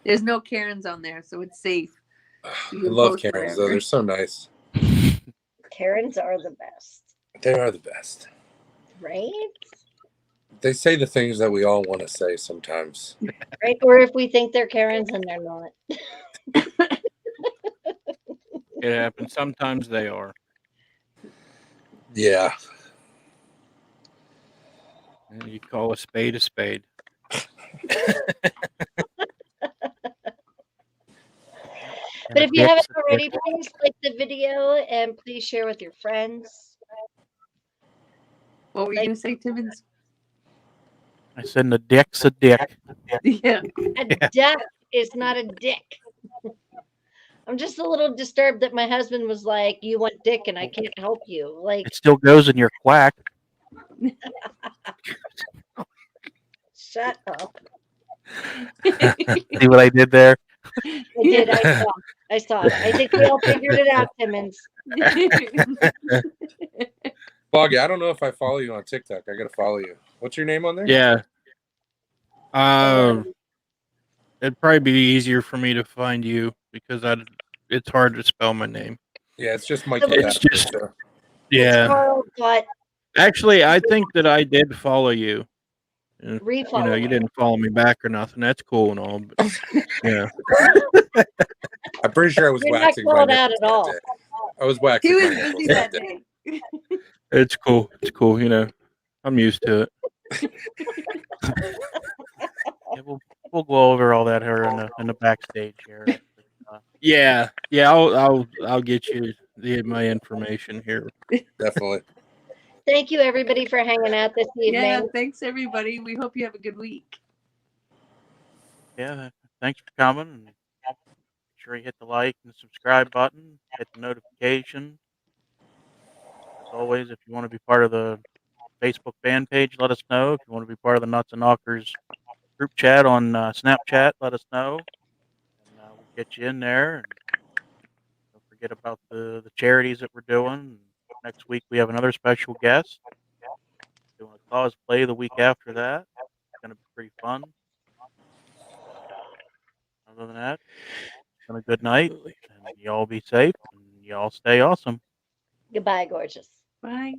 [SPEAKER 5] there's no Karens on there, so it's safe.
[SPEAKER 6] I
[SPEAKER 5] You can
[SPEAKER 6] love
[SPEAKER 5] post
[SPEAKER 6] Karens though.
[SPEAKER 5] whatever.
[SPEAKER 6] They're so nice.
[SPEAKER 2] Karens are the best,
[SPEAKER 6] They are the best.
[SPEAKER 2] right?
[SPEAKER 6] They say the things that we all want to say sometimes.
[SPEAKER 2] Right? Or if we think they're Karens and they're not.
[SPEAKER 3] It happens. Sometimes they are.
[SPEAKER 6] Yeah.
[SPEAKER 3] And you call a spade a spade.
[SPEAKER 2] But if you haven't already, please like the video and please share with your friends.
[SPEAKER 5] What were you gonna say, Timmons?
[SPEAKER 4] I said the dick's a dick.
[SPEAKER 5] Yeah.
[SPEAKER 2] A duck is not a dick. I'm just a little disturbed that my husband was like, "You want dick and I can't help you." Like,
[SPEAKER 4] It still goes in your quack.
[SPEAKER 2] shut up.
[SPEAKER 4] See what I did there?
[SPEAKER 2] I did. I saw it. I think we all figured it out, Timmons.
[SPEAKER 6] Foggy, I don't know if I follow you on TikTok. I gotta follow you. What's your name on there?
[SPEAKER 3] Yeah. it'd probably be easier for me to find you because it's hard to spell my name.
[SPEAKER 6] Yeah, it's just Mikey.
[SPEAKER 3] It's
[SPEAKER 6] Thatcher,
[SPEAKER 3] just-
[SPEAKER 6] so.
[SPEAKER 3] Yeah.
[SPEAKER 2] Carl got
[SPEAKER 3] Actually, I think that I did follow you. And,
[SPEAKER 2] refollow.
[SPEAKER 3] you didn't follow me back or nothing. That's cool and all, but yeah.
[SPEAKER 6] I'm pretty sure I was
[SPEAKER 2] You're not
[SPEAKER 6] waxing my
[SPEAKER 2] called out
[SPEAKER 6] nipples
[SPEAKER 2] at
[SPEAKER 6] that
[SPEAKER 2] all.
[SPEAKER 6] day. I was waxing
[SPEAKER 5] He
[SPEAKER 6] my
[SPEAKER 5] was
[SPEAKER 6] nipples
[SPEAKER 5] busy
[SPEAKER 6] that
[SPEAKER 5] that
[SPEAKER 6] day.
[SPEAKER 5] day.
[SPEAKER 3] It's cool. It's cool. I'm used to it.
[SPEAKER 4] Yeah, we'll go over all that here in the backstage here.
[SPEAKER 3] Yeah. I'll get you my information here.
[SPEAKER 6] Definitely.
[SPEAKER 2] Thank you, everybody, for hanging out this evening.
[SPEAKER 5] Yeah, thanks everybody. We hope you have a good week.
[SPEAKER 4] Yeah, thanks for coming. And make sure you hit the like and subscribe button. Hit the notification. As always, if you want to be part of the Facebook fan page, let us know. If you want to be part of the Nuts and Knockers group chat on Snapchat, let us know. And we'll get you in there. And don't forget about the charities that we're doing. Next week, we have another special guest. Doing a cosplay the week after that. It's going to be pretty fun. Other than that, it's been a good night. And y'all be safe. And y'all stay awesome.
[SPEAKER 2] Goodbye, gorgeous.
[SPEAKER 5] Bye.